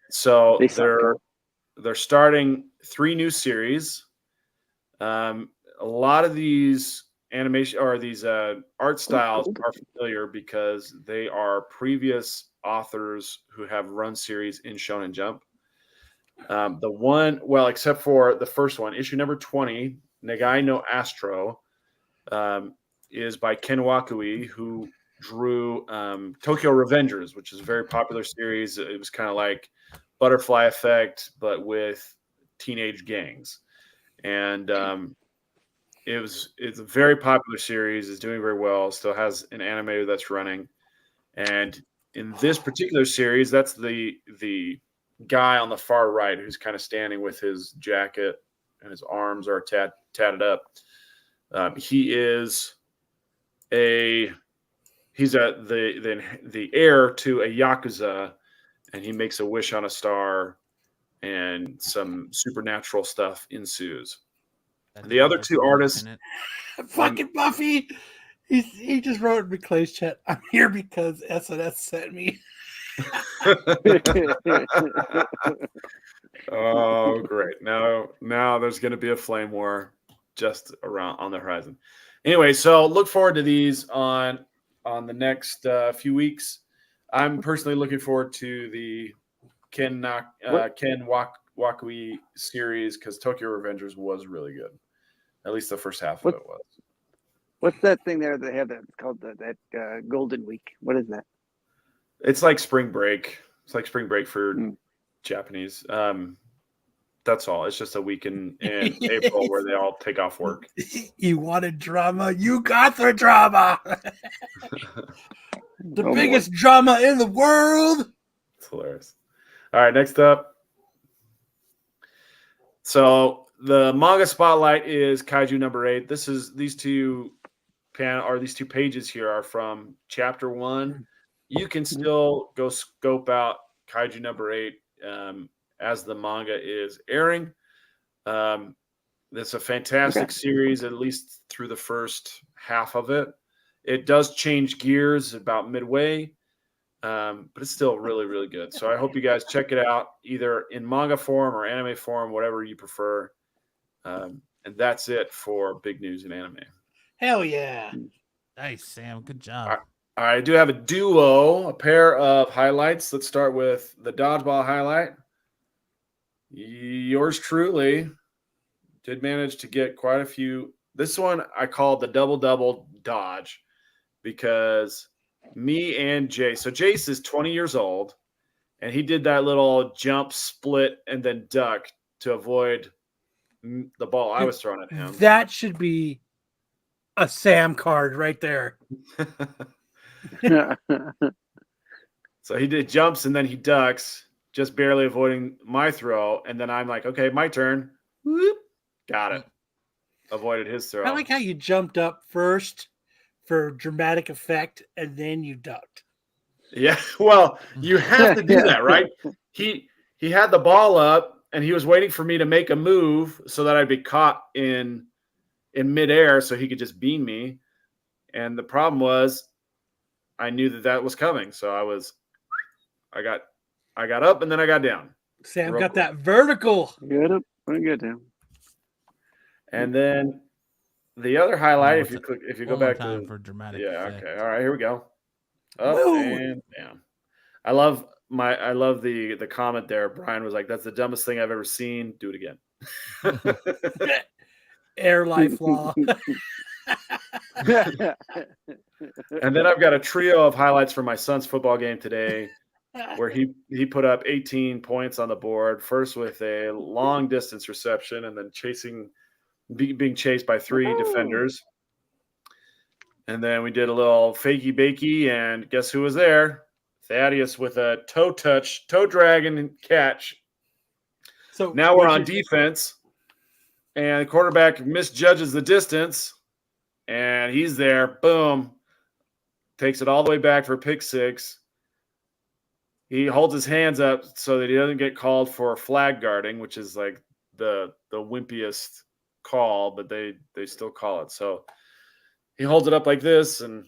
So they're starting 3 new series. A lot of these animation or these art styles are familiar because they are previous authors who have run series in Shonen Jump. Except for the first one, issue number 20, Negai no Astro, is by Ken Wakui, who drew Tokyo Revengers, which is a very popular series. It was kind of like Butterfly Effect, but with teenage gangs. And it's a very popular series. It's doing very well. Still has an anime that's running. And in this particular series, that's the guy on the far right who's kind of standing with his jacket and his arms are tatted up. He's the heir to a yakuza, and he makes a wish on a star, and some supernatural stuff ensues. The other 2 artists, Fucking Buffy. He just wrote in McClay's chat, "I'm here because SNS sent me." Oh, great! Now there's going to be a flame war just around on the horizon. Anyway, so look forward to these on the next few weeks. I'm personally looking forward to the Ken Wakui series because Tokyo Revengers was really good. At least the first half of it was. What's that thing there that they have that's called that Golden Week? What is that? It's like spring break. It's like spring break for Japanese. That's all. It's just a week in April where they all take off work. You wanted drama? You got the drama. The biggest drama in the world. It's hilarious. All right, next up. So the manga spotlight is Kaiju number 8. These two pages here are from chapter 1. You can still go scope out Kaiju number 8 as the manga is airing. It's a fantastic series, at least through the first half of it. It does change gears about midway, but it's still really, really good. So I hope you guys check it out, either in manga form or anime form, whatever you prefer. And that's it for big news in anime. Hell yeah. Nice, Sam. Good job. I do have a pair of highlights. Let's start with the dodgeball highlight. Yours truly did manage to get quite a few. This one I called the double-double dodge because me and Jace. So Jace is 20 years old, and he did that little jump, split, and then duck to avoid the ball I was throwing at him. That should be a Sam card right there. So he did jumps and then he ducks, just barely avoiding my throw. And then I'm like, okay, my turn. Whoop. Got it. Avoided his throw. I like how you jumped up first for dramatic effect and then you ducked. Yeah, well, you have to do that, right? He had the ball up and he was waiting for me to make a move so that I'd be caught in midair so he could just beam me. And the problem was I knew that was coming. So I got up and then I got down. Sam got that vertical. Get up and get down. And then the other highlight, if you go back time to for dramatic. yeah, effect. okay, all right, here we go. Up and down. I love the comment there. Brian was like, "That's the dumbest thing I've ever seen. Do it again." Air life law. And then I've got a trio of highlights from my son's football game today, where he put up 18 points on the board. First with a long distance reception, and then being chased by 3 defenders. And then we did a little fakey bakey, and guess who was there? Thaddeus with a toe dragon catch. So Now we're on defense, and the quarterback misjudges the distance, and he's there. Boom. Takes it all the way back for pick six. He holds his hands up so that he doesn't get called for flag guarding, which is like the wimpiest call, but they still call it. So he holds it up like this and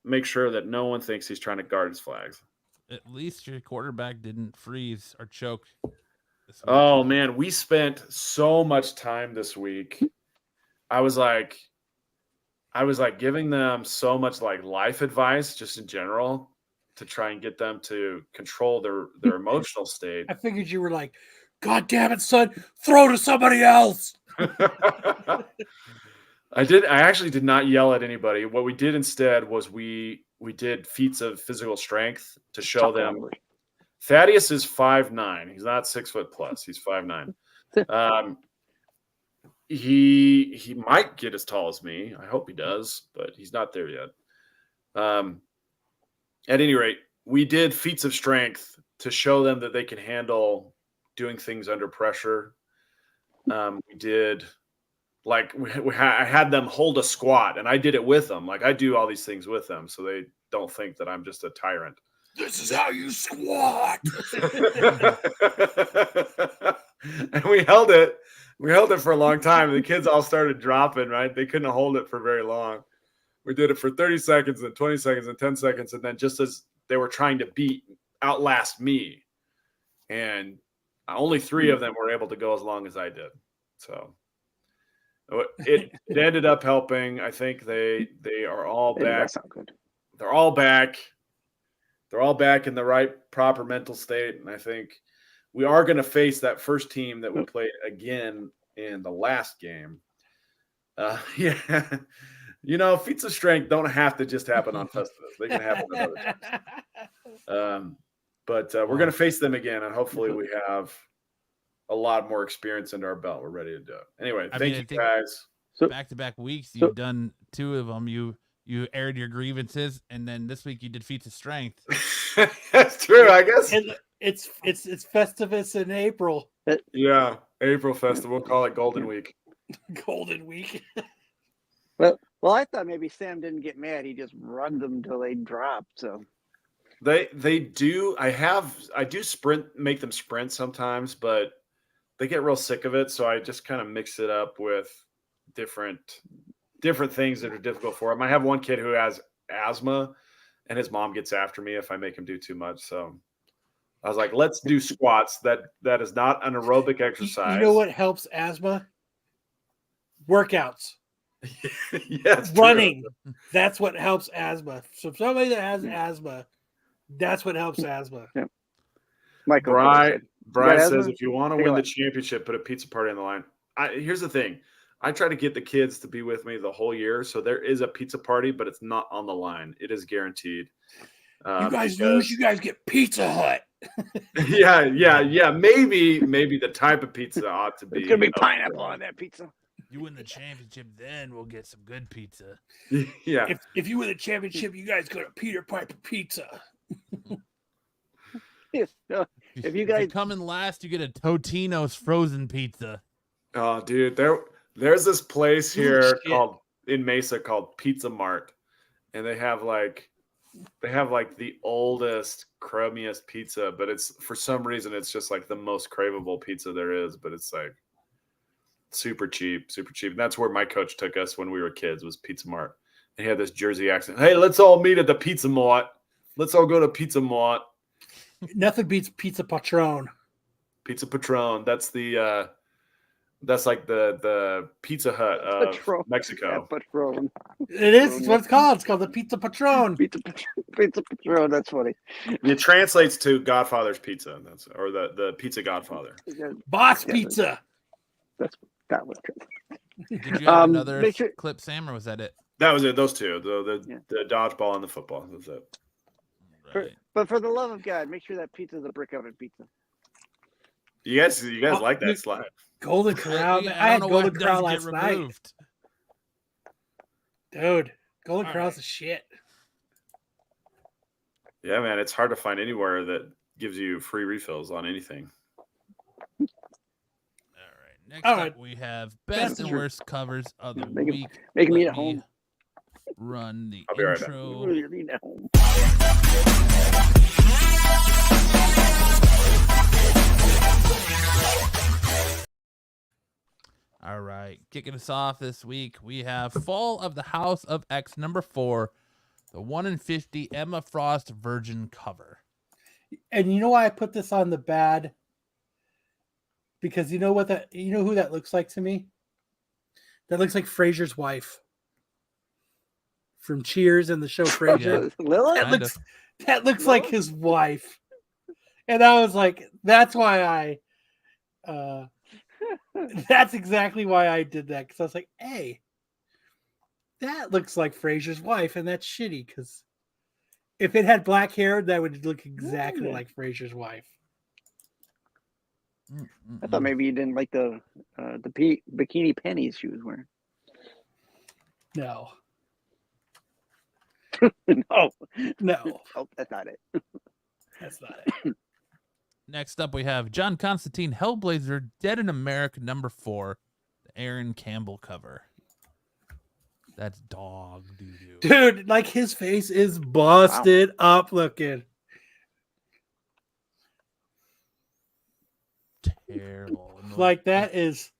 makes sure that no one thinks he's trying to guard his flags. At least your quarterback didn't freeze or choke. Oh man, we spent so much time this week. I was like giving them so much like life advice just in general to try and get them to control their emotional state. I figured you were like, God damn it, son, throw to somebody else. I actually did not yell at anybody. What we did instead was we did feats of physical strength to show them. Thaddeus is 5'9". He's not 6 foot plus. He's 5'9". He might get as tall as me. I hope he does, but he's not there yet. At any rate, we did feats of strength to show them that they can handle doing things under pressure. We did I had them hold a squat, and I did it with them. Like I do all these things with them, so they don't think that I'm just a tyrant. This is how you squat. And we held it. We held it for a long time. The kids all started dropping, right? They couldn't hold it for very long. We did it for 30 seconds and 20 seconds and 10 seconds. And then just as they were trying to outlast me, and only 3 of them were able to go as long as I did. So it ended up helping. I think they are all back. That's not good. They're all back. They're all back in the right, proper mental state. And I think we are going to face that first team that we played again in the last game. Yeah. You know, feats of strength don't have to just happen on Festivus. They can happen at other times. But we're going to face them again, and hopefully we have a lot more experience under our belt. We're ready to do it. Anyway, thank you guys. So back-to-back weeks, you've done 2 of them. You aired your grievances, and then this week you did feats of strength. That's true, I guess. And it's Festivus in April. Yeah, April Festival. We'll call it Golden Week. Golden Week. Well, I thought maybe Sam didn't get mad. He just run them till they drop. So they do. I do make them sprint sometimes, but they get real sick of it. So I just kind of mix it up with different things that are difficult for him. I have one kid who has asthma, and his mom gets after me if I make him do too much. So I was like, let's do squats. That is not an aerobic exercise. You know what helps asthma? Workouts. Yes, running. True. That's what helps asthma. So somebody that has asthma, that's what helps asthma. Yeah. Michael Bry says, if you want to win the championship, put a pizza party on the line. Here's the thing. I try to get the kids to be with me the whole year. So there is a pizza party, but it's not on the line. It is guaranteed. You guys lose, you guys get Pizza Hut. Yeah. Maybe the type of pizza ought to be. It's going to be pineapple on that pizza. You win the championship, then we'll get some good pizza. Yeah. If you win the championship, you guys go to Peter Piper Pizza. If you guys come in last, you get a Totino's frozen pizza. Oh, dude, there's this place here in Mesa called Pizza Mart, and they have like the oldest, crummiest pizza, but it's for some reason it's just like the most craveable pizza there is, but it's like super cheap. And that's where my coach took us when we were kids, was Pizza Mart. And he had this Jersey accent. Hey, let's all meet at the Pizza Mart. Let's all go to Pizza Mart. Nothing beats Pizza Patron. Pizza Patron. That's the that's like the Pizza Hut of Mexico. Yeah, Patron. It is. It's what it's called. It's called the Pizza Patron. Pizza Patron. That's funny. It translates to Godfather's Pizza. Or the Pizza Godfather. Boss Pizza. That was good. Did you have another clip, Sam, or was that it? That was it. Those two. The dodgeball and the football. That was it. Right. But for the love of God, make sure that pizza's a brick oven pizza. You guys like that slide. Golden Corral. I had Golden Corral last night. Dude, Golden All Corral's right. a shit. Yeah, man, it's hard to find anywhere that gives you free refills on anything. All right. Next All up, right. we have best and Sure. worst covers of the Make 'em- week. make 'em Let eat at me home. Run the I'll be right back. intro. Really need at home. All right, kicking us off this week, we have Fall of the House of X #4, the 1 in 50 Emma Frost Virgin cover. And you know why I put this on the bad? Because you know who that looks like to me? That looks like Frasier's wife from Cheers and the show Frasier. Lilith? That Kind looks like his wife. And I was like, that's why that's exactly why I did that. Because I was like, hey, that looks like Frasier's wife, and that's shitty because if it had black hair, that would look exactly like Frasier's wife. I thought maybe you didn't like the bikini panties she was wearing. No. No. No. Oh, that's not it. That's not it. Next up, we have John Constantine Hellblazer Dead in America #4, the Aaron Campbell cover. That's dog doo-doo. Dude, like his face is busted up looking. Terrible. Like that is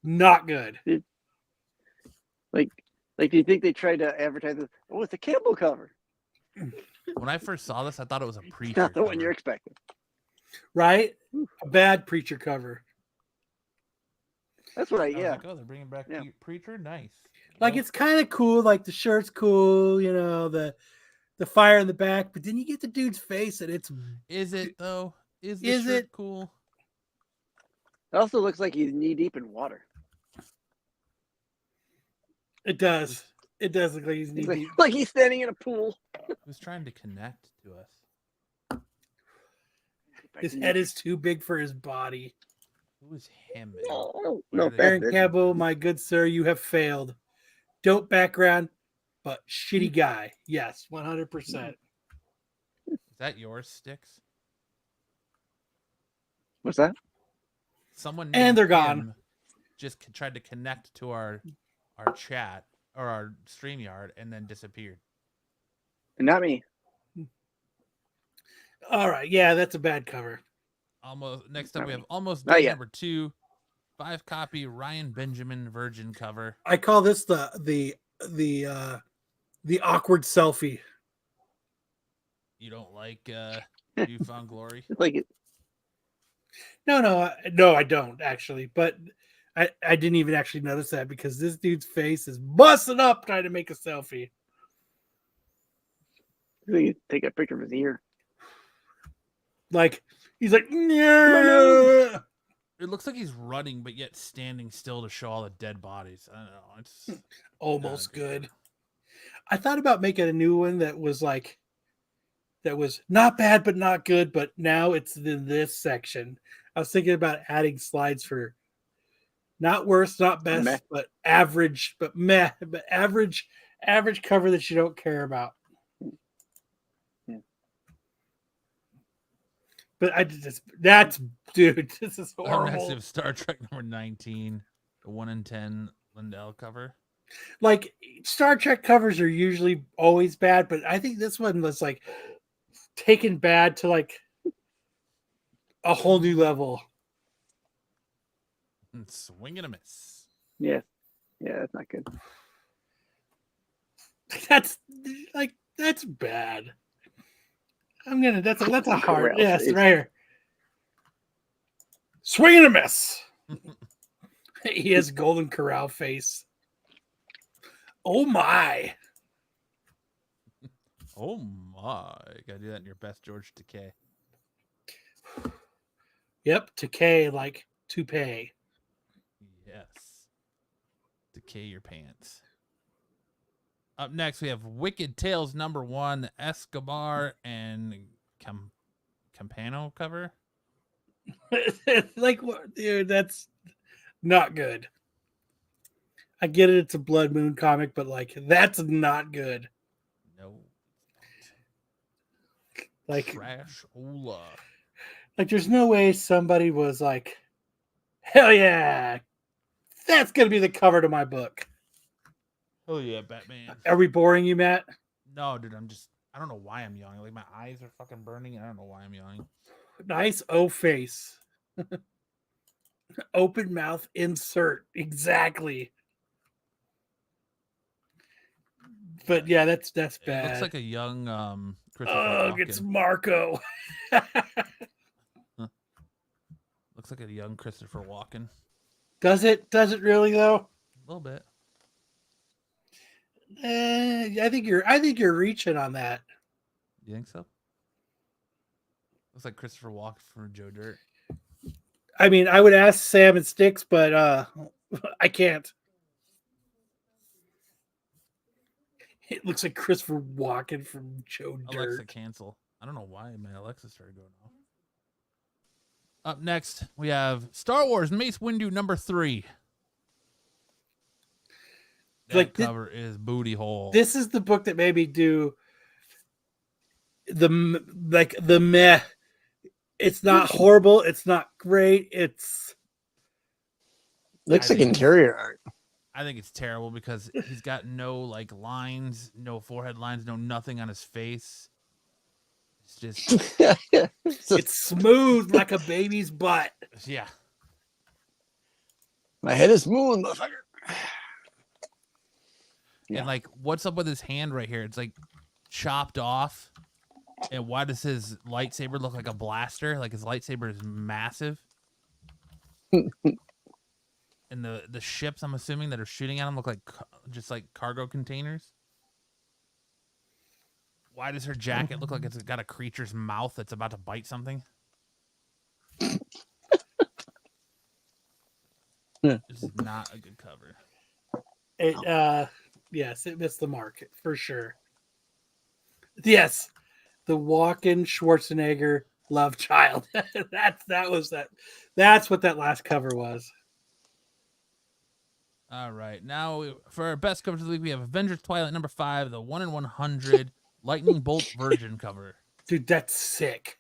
not good. Like, do you think they tried to advertise this? Oh, it's a Campbell cover. When I first saw this, I thought it was a It's preacher not the one cover. you're expecting. Right? A bad preacher cover. That's what I was yeah. like, oh, they're bringing back Yeah. preacher. Nice. Like Well, it's kind of cool, like the shirt's cool, the fire in the back, but then you get the dude's face and it's is it though? Is the Is shirt it? cool? It also looks like he's knee deep in water. it does. It does look like he's He's knee deep. like he's standing in a pool. Who's trying to connect to us? His head is too big for his body. Who is him? Man? No, Where no, did they- Aaron Campbell, my good sir, you have failed. Dope background, but shitty guy. Yes, 100%. Is that yours, Sticks? What's that? Someone And named they're gone. him just tried to connect to our chat or our StreamYard and then disappeared. Not me. All right, yeah, that's a bad cover. Almost next up, we have Almost Not Dead yet. #2, 5-copy Ryan Benjamin Virgin cover. I call this the awkward selfie. You don't like You Found Glory? It's like it. No, I don't actually, but I didn't even actually notice that because this dude's face is busted up trying to make a selfie. Take a picture of his ear. Like he's like, no. It looks like he's running, but yet standing still to show all the dead bodies. I don't know. It's Almost not good. good. I thought about making a new one that was not bad but not good, but now it's in this section. I was thinking about adding slides for not worst, not best, Meh. but average, but meh, but average cover that you don't care about. Yeah. But this is Our horrible. next is Star Trek #19, the 1 in 10 Lindell cover. Like Star Trek covers are usually always bad, but I think this one was like taken bad to like a whole new level. And swing and a miss. Yeah. Yeah, that's not good. That's bad. That's a hard Corral yes face. right here. Swing and a miss. He has Golden Corral face. Oh my. Oh my. Gotta do that in your best George Takei. Yep, Takei like toupee. Yes. Takei your pants. Up next, we have Wicked Tales #1, Escobar and Campano cover. Like what, dude? That's not good. I get it, it's a Blood Moon comic, but like that's not good. No. Like Trash Ola. Like there's no way somebody was like, hell yeah, that's gonna be the cover to my book. Oh yeah, Batman. Are we boring you, Matt? No, dude, I don't know why I'm yawning. Like my eyes are fucking burning. I don't know why I'm yawning. Nice O face. Open mouth insert. Exactly. But yeah, that's bad. It looks like a young Christopher Ugh, Walken. it's Marco. Looks like a young Christopher Walken. Does it really though? A little bit. I think you're reaching on that. You think so? Looks like Christopher Walken from Joe Dirt. I mean, I would ask Sam and Sticks, but I can't. It looks like Christopher Walken from Joe Dirt. Alexa, cancel. I don't know why my Alexa started going off. Up next, we have Star Wars Mace Windu #3. That Like cover is booty hole. This is the book that made me do the meh. It's not horrible. It's not great. It's Looks like interior art. I think it's terrible because he's got no like lines, no forehead lines, no nothing on his face. It's just it's smooth like a baby's butt. yeah. My head is smooth, motherfucker. Yeah. And like, what's up with his hand right here? It's like chopped off. And why does his lightsaber look like a blaster? Like his lightsaber is massive. And the ships, I'm assuming, that are shooting at him look like just like cargo containers. Why does her jacket look like it's got a creature's mouth that's about to bite something? This is not a good cover. Yes, it missed the mark for sure. Yes, the Walken Schwarzenegger love child. That's what that last cover was. All right, now for our best covers of the week, we have Avengers Twilight #5, the 1 in 100 Lightning Bolt Virgin cover. Dude, that's sick.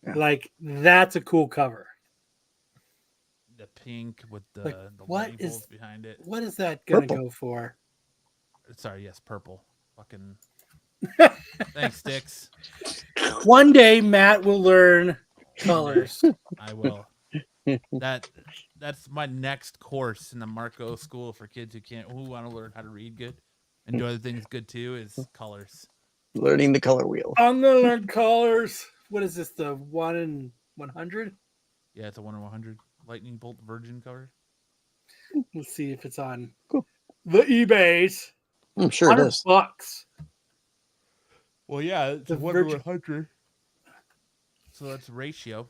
Yeah. Like that's a cool cover. The pink with the what lightning is bolts behind it. What is that gonna Purple. go for? Sorry, yes, purple. Fucking thanks, Sticks. One day Matt will learn colors. I will. That's my next course in the Marco School for kids who want to learn how to read good. Enjoy the things good too is colors. Learning the color wheel. I'm gonna learn colors. What is this? The 1 in 100? Yeah, it's a 1 in 100 Lightning Bolt Virgin cover. Let's see if it's on Cool. the eBays. I'm sure it is. $100. Well, yeah, it's The a 1 in 100. So that's ratio.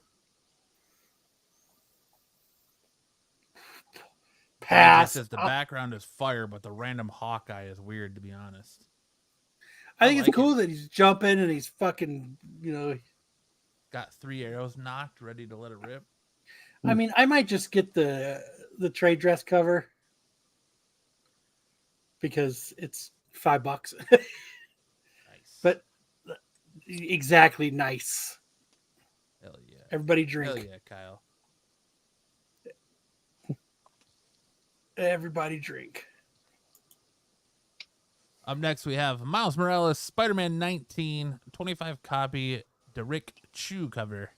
Pass. Says the background is fire, but the random Hawkeye is weird, to be honest. I think I it's like cool that he's jumping and he's fucking, Got 3 arrows knocked, ready to let it rip. I mean, I might just get the trade dress cover because it's $5. Nice. But exactly nice. Hell yeah. Everybody drink. Hell yeah, Kyle. Everybody drink. Up next, we have Miles Morales, Spider-Man 19, 25 copy, Derek Chu cover.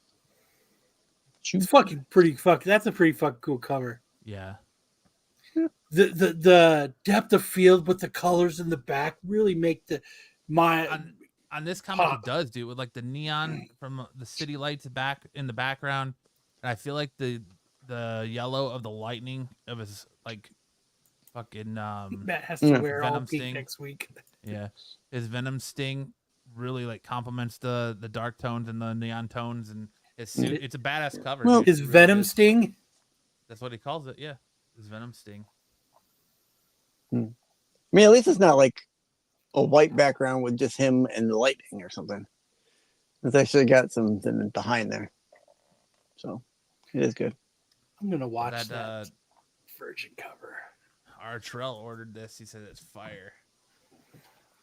It's fucking pretty That's a pretty fucking cool cover. Yeah. The depth of field with the colors in the back really make On this comic, it does do with like the neon from the city lights back in the background, and I feel like the yellow of the lightning of his like fucking Matt has to wear all Venom pink Sting. next week. Yeah, his Venom Sting really like complements the dark tones and the neon tones, and his suit. It's a badass cover. Well, dude. His It really Venom is. Sting. That's what he calls it. Yeah, his Venom Sting. I mean, at least it's not like a white background with just him and the lightning or something. It's actually got something behind there. So it is good. I'm gonna watch that That Virgin cover. Artrell ordered this. He said it's fire.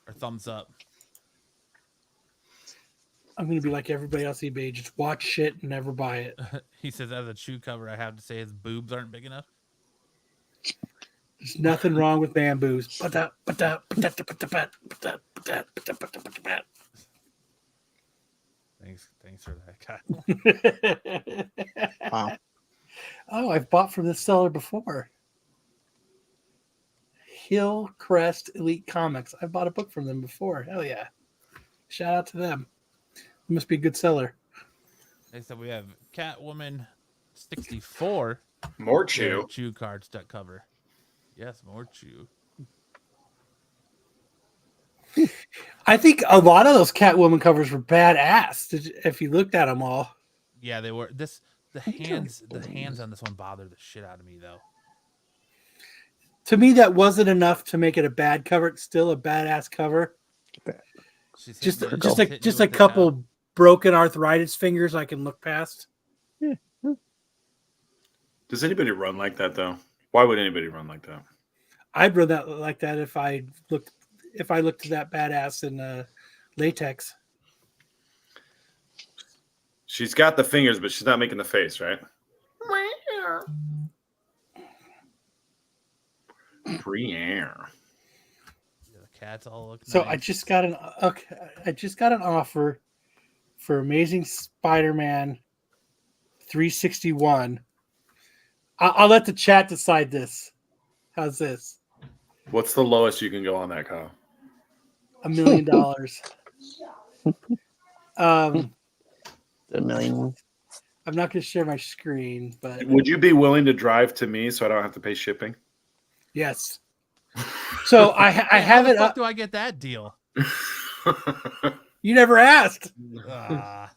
Or thumbs up. I'm gonna be like everybody else on eBay. Just watch shit and never buy it. He says as a shoe cover, I have to say his boobs aren't big enough. There's nothing wrong with bamboos. Thanks for that, Kyle. Wow. Oh, I've bought from this seller before. Hillcrest Elite Comics. I bought a book from them before. Hell yeah. Shout out to them. It must be a good seller. They said we have Catwoman 64. More chew. Chew cardstock cover. Yes, more chew. I think a lot of those Catwoman covers were badass. If you looked at them all. Yeah, they were. The hands on this one bother the shit out of me though. To me, that wasn't enough to make it a bad cover. It's still a badass cover. Just a couple broken arthritis fingers I can look past. Does anybody run like that though? Why would anybody run like that? I'd run that like that if I looked to that badass in latex. She's got the fingers, but she's not making the face, right? Briere. The cats all look So nice. I just got an offer for Amazing Spider-Man 361. I'll let the chat decide this. How's this? What's the lowest you can go on that, Kyle? $1 million. $1 million. I'm not going to share my screen, but Would you be willing to drive to me so I don't have to pay shipping? yes. So I have it How the fuck up. do I get that deal? You never asked. Ah,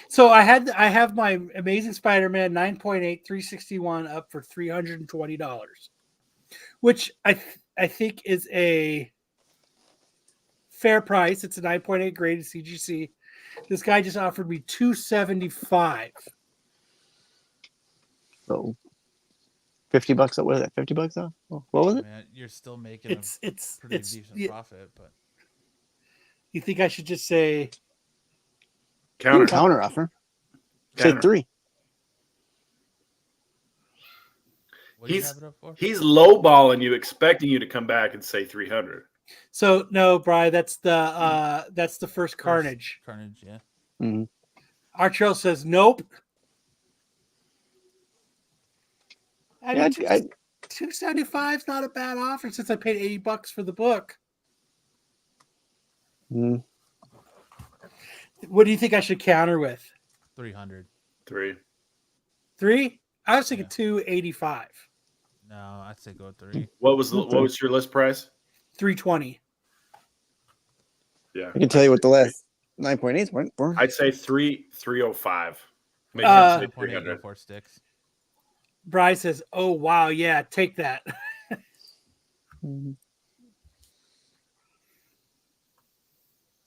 So I have my Amazing Spider-Man 9.8 361 up for $320, which I think is a fair price. It's a 9.8 graded CGC. This guy just offered me $275. So $50. What is that? $50 though? What was it? man, you're still making It's a pretty decent profit, but You think I should just say Counter offer. Say Counter. 3. what do you have it up for? He's lowballing you, expecting you to come back and say 300. so? No, Bri, that's the first Carnage. Carnage, yeah. Mm-hmm. Archel says nope. I mean, Yeah, $275 is not a bad offer since I paid $80 for the book. What do you think I should counter with? 300. 3. 3? I was thinking 285. No, I'd say go 3. What was your list price? 320. Yeah. I can tell you what the last 9.8s went for. I'd say 305. Make him say 300 300. for sticks. Bryce says, "Oh wow, yeah, take that."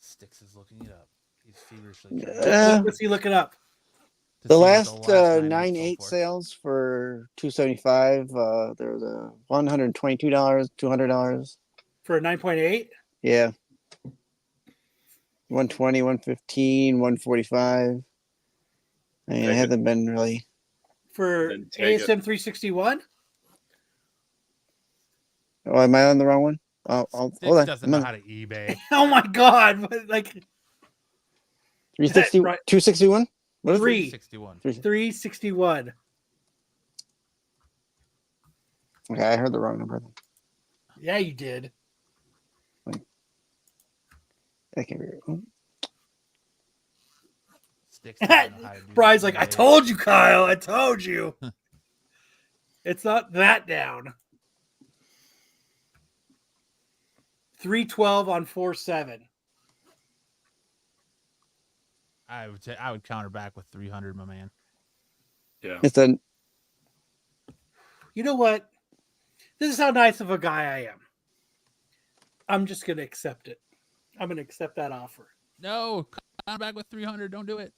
Sticks is looking it up. He's feverishly. What's he looking up? to The see what last 9.8 9.8 sales for $275. There was a $122, $200. For a 9.8? Yeah. 120, 115, 145. I mean, it hasn't been really. For Then take ASM 361? Oh, am I on the wrong one? Hold Sticks on. doesn't know how to eBay. Oh my god! Like 360, Right. 261? What is it? 361. 361. Okay, I heard the wrong number. Yeah, you did. That can't be right. Sticks doesn't know how to do Brian's like, I eBay. told you, Kyle. I told you. It's not that down. 312 on 47. I would counter back with 300, my man. Yeah. It's a You know what? This is how nice of a guy I am. I'm just going to accept it. I'm going to accept that offer. No, counter back with 300. Don't do it.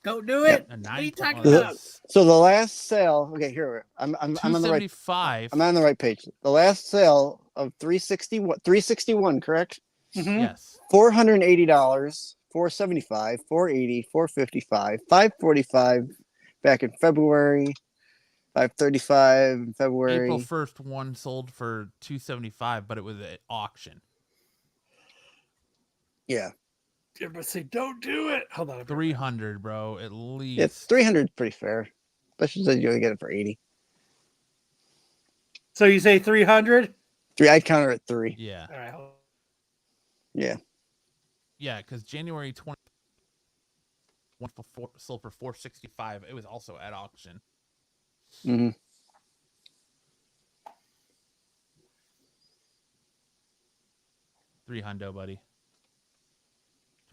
Don't do Yeah. it. A What are you 9 talking oh, about? So the last sale. Okay, here I'm on the right. 275. I'm on the right page. The last sale of 361, correct? Mhm. Yes. $480, 475, 480, 455, 545 back in February, 535 in February. April 1st, one sold for 275, but it was at auction. Yeah. Everybody say, don't do it. Hold on. 300, bro, at Yeah, least. 300 is pretty fair. Especially since you only get it for 80. So you say 300? I'd counter at 3. Yeah. All right. Hold on. Yeah. Yeah, because January 20 sold for 465. It was also at auction. Mm-hmm. $300, buddy.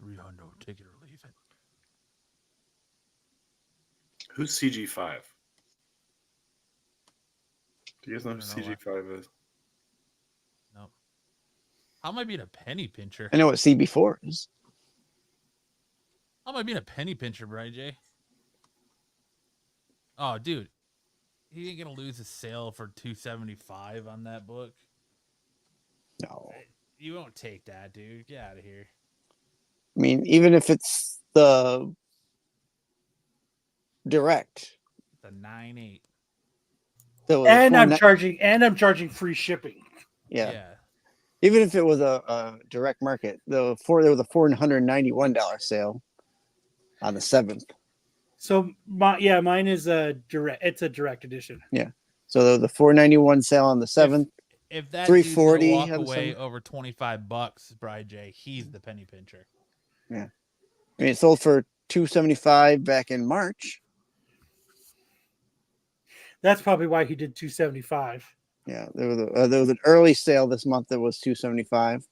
$300, take it or leave it. Who's CG5? Do you guys know I who don't know CG5 is? No. How am I being a penny pincher? I know what CB4 is. How am I being a penny pincher, Brian J? Oh, dude. He ain't going to lose a sale for 275 on that book. No. You won't take that, dude. Get out of here. I mean, even if it's the direct. The 9.8. And I'm charging free shipping. Yeah. Even if it was a direct market, there was a $491 sale on the 7th. So mine is a direct. It's a direct edition. Yeah. So there was a $491 sale on the 7th. If that $340 dude's gonna walk on the away 7th. over $25, Brian J, he's the penny pincher. Yeah. I mean, it sold for $275 back in March. That's probably why he did 275. Yeah, there was an early sale this month that was $275,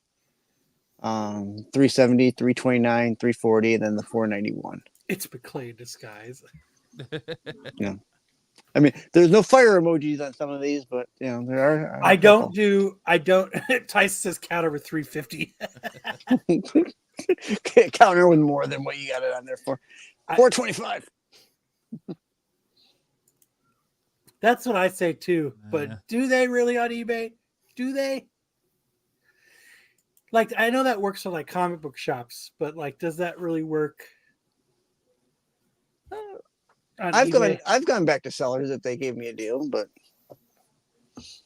370, 329, 340, and then the $491. It's McClay in disguise. Yeah, I mean, there's no fire emojis on some of these, but you know there are. I don't. Tyson says count over 350. Counter with more than what you got it on there for. 425. That's what I say too. But do they really on eBay? Do they? Like, I know that works for like comic book shops, but like, does that really work? I've gone back to sellers if they gave me a deal, but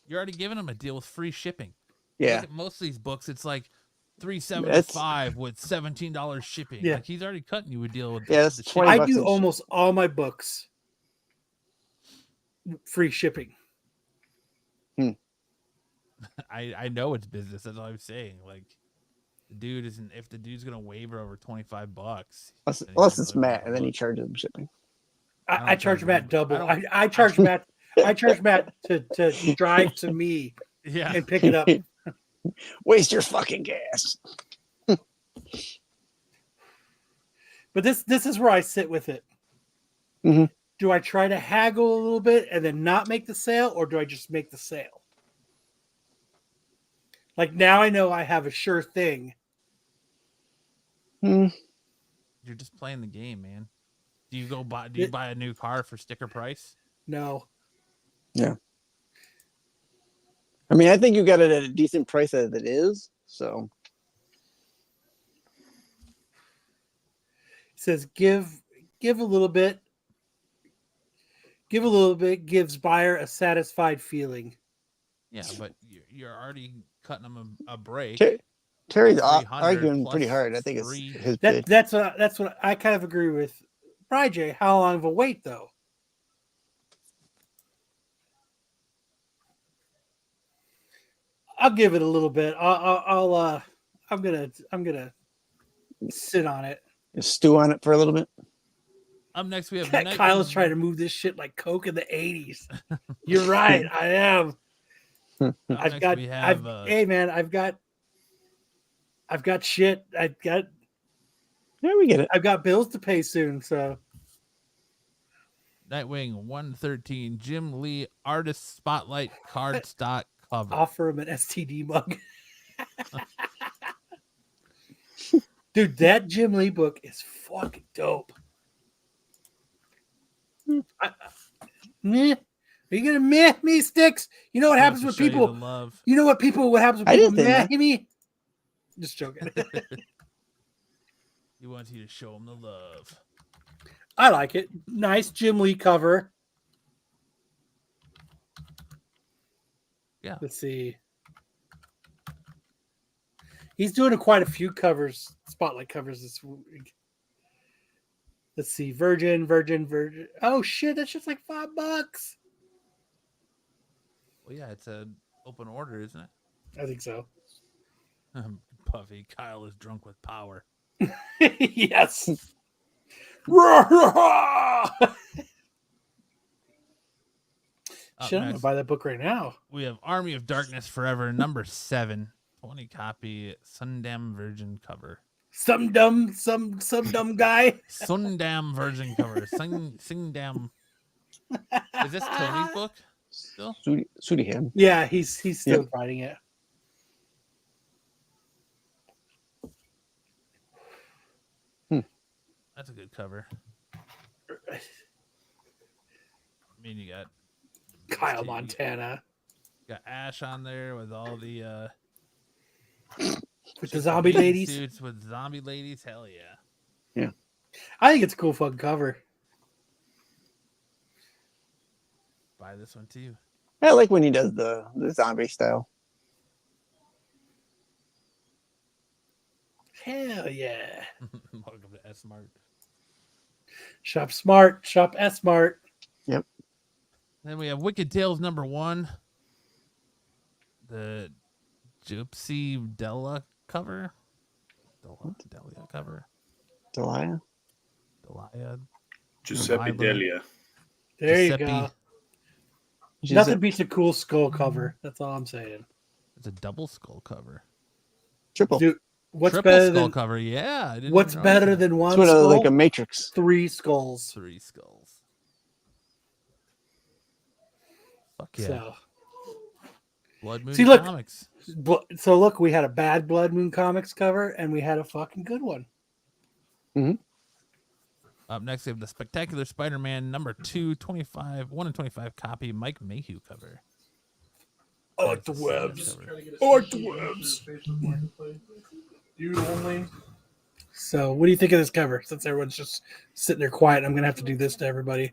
You're already giving them a deal with free shipping. yeah, Look at most of these books, it's like $375 with $17 shipping. Yeah. Like he's already cutting you a deal with Yeah, that's the 20 shipping. I do bucks. almost all my books free shipping. I know it's business. That's all I'm saying. Like, the dude isn't. If the dude's gonna waver over $25, unless it's Matt, and then he charges them shipping. I charge Matt double. I I charge Matt. I charge Matt to drive to me yeah. and pick it up. Waste your fucking gas. But this is where I sit with it. Mhm. Do I try to haggle a little bit and then not make the sale, or do I just make the sale? Like, now I know I have a sure thing. You're just playing the game, man. Do you buy a new car for sticker price? No. Yeah. I mean, I think you got it at a decent price as it is. So It says give a little bit. Give a little bit gives buyer a satisfied feeling. Yeah, but you're already cutting them a break. Terry's 300 arguing plus pretty hard. I think it's three. his bid. That's what I kind of agree with. Brian J, how long of a wait though? I'll give it a little bit. I'm gonna sit on it. Just stew on it for a little bit. Up next, we have Kyle's trying to move this shit like Coke in the 80s. You're right. I am. Hey man, I've got shit. Yeah, we get it. I've got bills to pay soon. So Nightwing 113 Jim Lee Artist Spotlight cardstock cover. offer him an STD mug. Dude, that Jim Lee book is fucking dope. Meh. Are you gonna meh me, Sticks? You know what happens with people? Love. You know what happens when I people just did meh that. me? Just joking. He wants you to show him the love. I like it. Nice Jim Lee cover. Yeah. Let's see. He's doing quite a few covers, spotlight covers this week. Let's see. Virgin. Oh shit, that's just like $5. Well, yeah, it's an open order, isn't it? I think so. Puffy, Kyle is drunk with power. Yes. Up Shit, I'm gonna next, buy that book right now. we have Army of Darkness Forever, number 7, 20 copy Sundam Virgin cover. Some dumb guy. Sundam Virgin cover. Singdam. Is this Tony's book still? Sudiham. Yeah, he's still writing it. That's a good cover. I mean, you got Kyle Montana You got Ash on there with all the with the zombie ladies. suits with zombie ladies. Hell yeah! Yeah, I think it's a cool fucking cover. Buy this one too. I like when he does the zombie style. Hell yeah! Welcome to S Mart. Shop smart, shop S smart. Yep. Then we have Wicked Tales number 1. The Gypsy Della cover. Delia cover. Delia. Delia. Giuseppe Milo. Delia. There Giuseppe. you go. She's Nothing beats a cool skull cover. That's all I'm saying. It's a double skull cover. triple. Dude, what's Triple better skull than cover? Yeah. I didn't what's even better notice that. than one It's what, skull? like a Matrix. 3 skulls. 3 skulls. Fuck yeah. So, Blood Moon See, look. Comics. so look, we had a bad Blood Moon Comics cover, and we had a fucking good one. Up next, we have the Spectacular Spider-Man number 2, 25, 1 in 25 copy Mike Mayhew cover. I like the Nice webs. cover. I like the webs. You only. So, what do you think of this cover? Since everyone's just sitting there quiet, I'm gonna have to do this to everybody.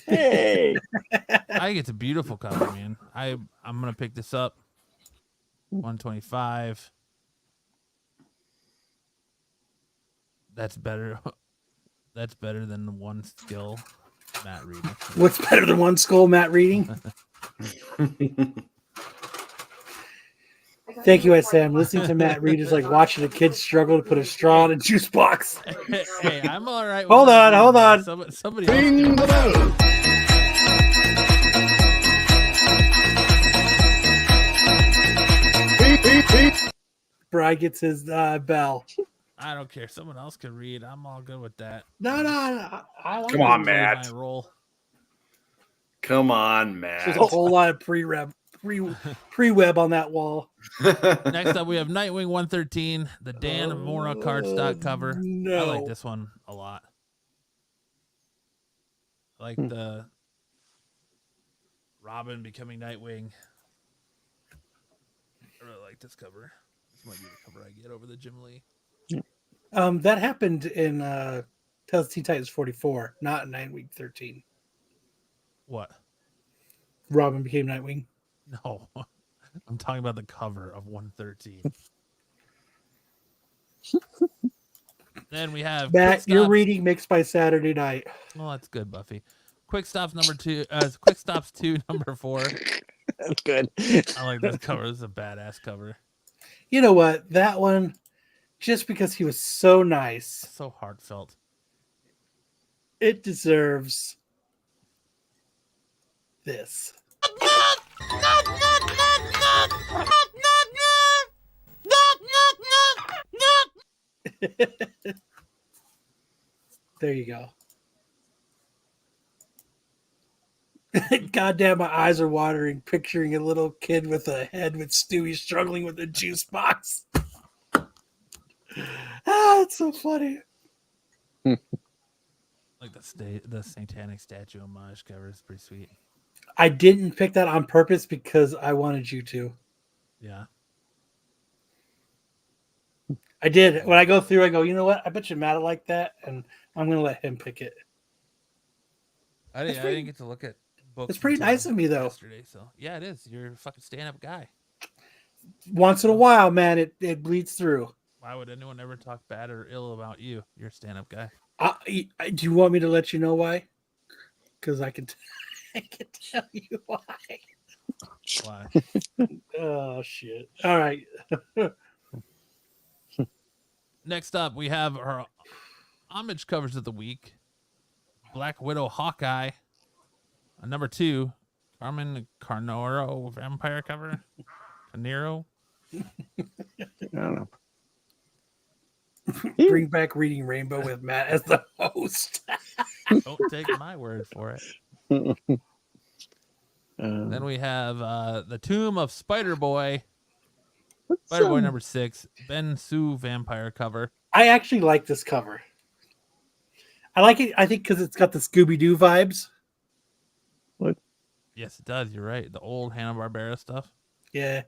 Hey. I think it's a beautiful cover, man. I'm gonna pick this up. 125. That's better. That's better than the one skill Matt reading. What's better than one skull, Matt reading? Thank you, Sam. Listening to Matt read is like watching a kid struggle to put a straw in a juice box. Hey, I'm all right. Hold on, hold on. Somebody else. Bri gets his bell. I don't care. Someone else can read. I'm all good with that. No. I like Come it. on, Play Matt. my role. Come on, Matt. There's a whole lot of pre-web on that wall. Next up, we have Nightwing 113, the Dan Mora cardstock cover. No. I like this one a lot. I like the Robin becoming Nightwing. I really like this cover. This might be the cover I get over the Jim Lee. That happened in Tales of Teen Titans 44, not in Nightwing 13. What? Robin became Nightwing. No. I'm talking about the cover of 113. Then we have Matt, Quick your Stops. reading mixed by Saturday night. Oh, that's good, Buffy. Quick Stops number 2. Quick Stops 2 number 4. That's good. I like this cover. This is a badass cover. You know what? That one, just because he was so nice, So heartfelt. it deserves this. There you go. Goddamn, my eyes are watering, picturing a little kid with a head with Stewie struggling with a juice box. That's so funny. Like the satanic statue homage cover is pretty sweet. I didn't pick that on purpose because I wanted you to. Yeah. I did. When I go through, I go, you know what? I bet you Matt will like that, and I'm going to let him pick it. I didn't get to look at books. It's pretty nice of me, though. Yesterday, so yeah, it is. You're a fucking stand-up guy. Once in a while, man, it bleeds through. Why would anyone ever talk bad or ill about you? You're a stand-up guy. Do you want me to let you know why? Because I can tell you why. Why? Oh, shit. All right. Next up, we have our homage covers of the week. Black Widow Hawkeye. Number 2, Carmen Carnero vampire cover. Carnero. I don't know. Bring back Reading Rainbow with Matt as the host. Don't take my word for it. Then we have the Tomb of Spider-Boy. Spider-Boy number 6. Ben Sue vampire cover. I actually like this cover. I like it, I think, because it's got the Scooby-Doo vibes. What? Yes, it does. You're right. The old Hanna-Barbera stuff. Yeah.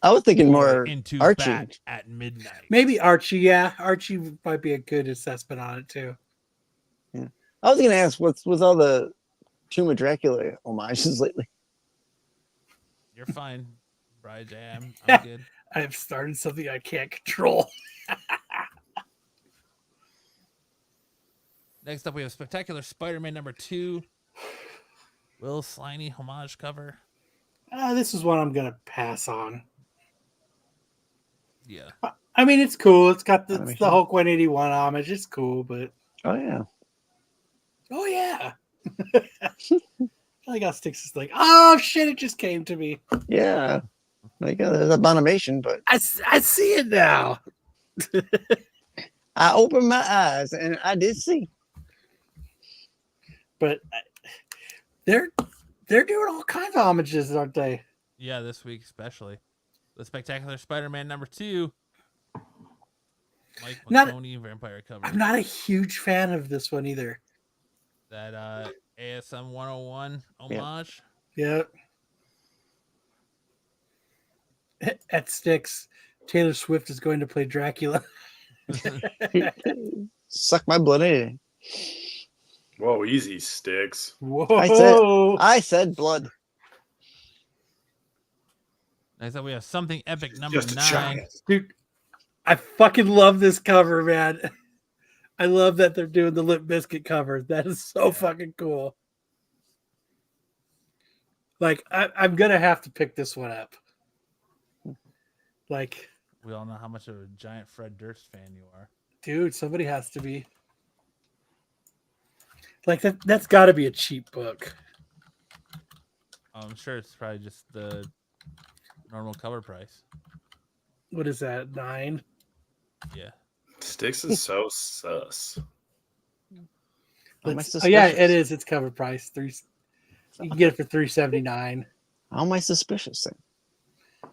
I was thinking more Into Archie. Bat at midnight. Maybe Archie, yeah. Archie might be a good assessment on it, too. Yeah. I was going to ask, what's with all the Tomb of Dracula homages lately? You're fine, Brian Jam. I'm good. I've started something I can't control. Next up, we have Spectacular Spider-Man number 2. Will Sliney homage cover. This is one I'm going to pass on. Yeah. I mean, it's cool. It's got the Animation. Hulk 181 homage. It's cool, but... Oh, yeah. Oh, yeah. I got sticks. It's like, oh, shit, it just came to me. Yeah. Like, there's Abomination, but I see it now. I opened my eyes and I did see. But they're doing all kinds of homages, aren't they? Yeah, this week especially. The Spectacular Spider-Man number 2. Mike Not- McConey vampire cover. I'm not a huge fan of this one either. That ASM 101 homage. Yeah. At Sticks, Taylor Swift is going to play Dracula. Suck my blood in. Whoa, easy, Sticks. Whoa. I said blood. Next up, we have Something Epic number Just a 9. giant. Dude, I fucking love this cover, man. I love that they're doing the Limp Bizkit cover. That is so fucking cool. Like, I'm going to have to pick this one up. Like, We all know how much of a giant Fred Durst fan you are. dude, somebody has to be. Like, that's got to be a cheap book. I'm sure it's probably just the normal cover price. What is that, 9? Yeah. Sticks is so sus. How am I Oh, yeah, suspicious? it is. It's cover price. You can get it for $3.79. How am I suspicious then? I'm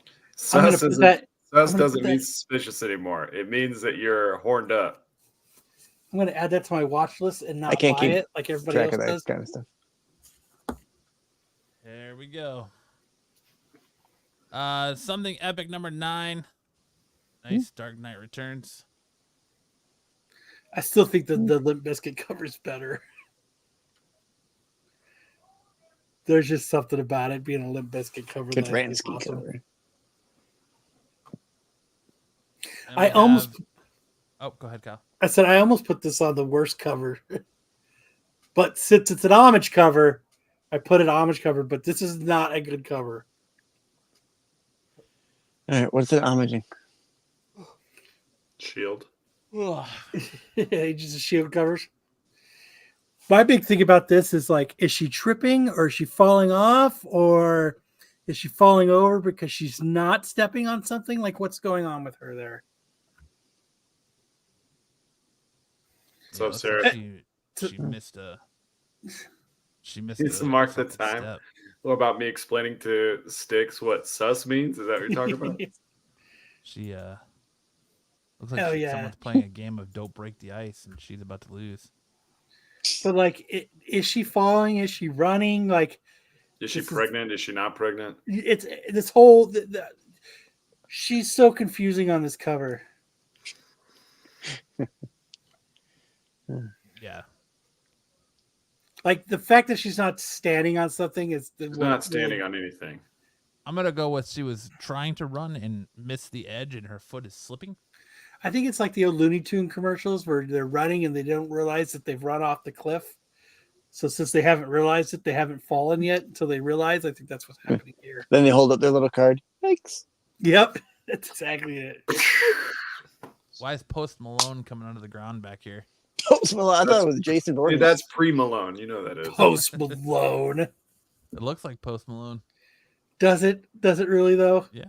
gonna Sus, put isn't- that. sus I'm gonna doesn't put mean that- suspicious anymore. It means that you're horned up. I'm going to add that to my watch list and not I can't buy keep it like everybody Track else of that does. kind of stuff. There we go. Something Epic number 9. Nice Dark Knight Returns. I still think that the Limp Bizkit cover is better. There's just something about it being a Limp Bizkit cover. Good that I think is Ransky awesome. cover. And I we almost, have- Oh, go ahead, Kyle. I said I almost put this on the worst cover, but since it's an homage cover, I put it homage cover. But this is not a good cover. All right, what's it homaging? Shield. Agents of Shield covers. My big thing about this is like, is she tripping or is she falling off or is she falling over because she's not stepping on something? Like, what's going on with her there? So, looks Sarah, like she missed a. She missed Needs a to mark the fucking time. step. what about me explaining to Sticks what sus means? Is that what you're talking about? She looks like Hell yeah. someone's playing a game of Don't Break the Ice and she's about to lose. But like, is she falling? Is she running? Like, Is she pregnant? Is she not pregnant? it's this whole. She's so confusing on this cover. Yeah. Like the fact that she's not standing on something is She's not standing on anything. I'm gonna go with she was trying to run and missed the edge, and her foot is slipping. I think it's like the old Looney Tune commercials where they're running and they don't realize that they've run off the cliff. So since they haven't realized it, they haven't fallen yet until they realize. I think that's what's happening here. Then they hold up their little card. Thanks. Yep, that's exactly it. Why is Post Malone coming out of the ground back here? Post Malone. I thought it was Jason Voorhees. Dude, that's pre-Malone. You know that is. Post Malone. It looks like Post Malone. Does it? Does it really though? Yeah.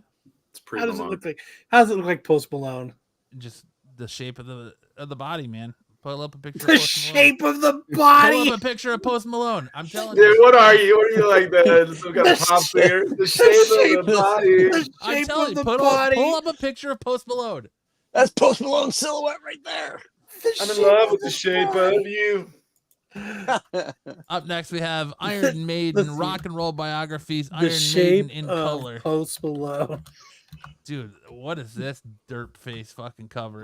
It's How does it pre-Malone. look like? How does it look like Post Malone? Just the shape of the body, man. Pull up a picture The of Post shape of the Malone. body. Pull up a picture of Post Malone. I'm telling Dude, you. what are you? What are you like that? Some kind of The pop shape- singer? The shape of the body. The I'm shape telling of you, the pull body. up a picture of Post Malone. That's Post Malone's silhouette right there. I'm in love with the shape of you. Up next, we have Iron Maiden Let's see. rock and roll biographies. The Iron shape Maiden in of color. Post Malone. Dude, what is this dirt face fucking cover?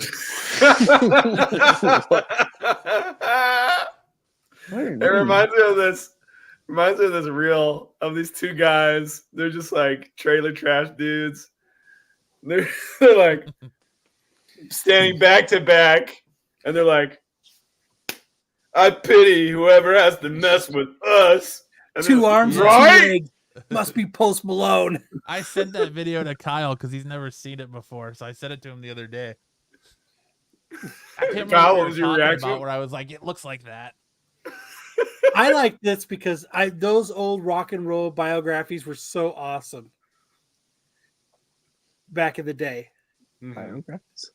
It reminds me of this. Reminds me of this reel of these two guys. They're just like trailer trash dudes. They're like standing back to back, and they're like, "I pity whoever has to mess with us." And Two they're- arms and right? two legs. Must be Post Malone. I sent that video to Kyle because he's never seen it before, so I sent it to him the other day. I can't remember Kyle, what what we was were your talking reaction? about where I was like, it looks like that. I like this because those old rock and roll biographies were so awesome back in the day. Biographies.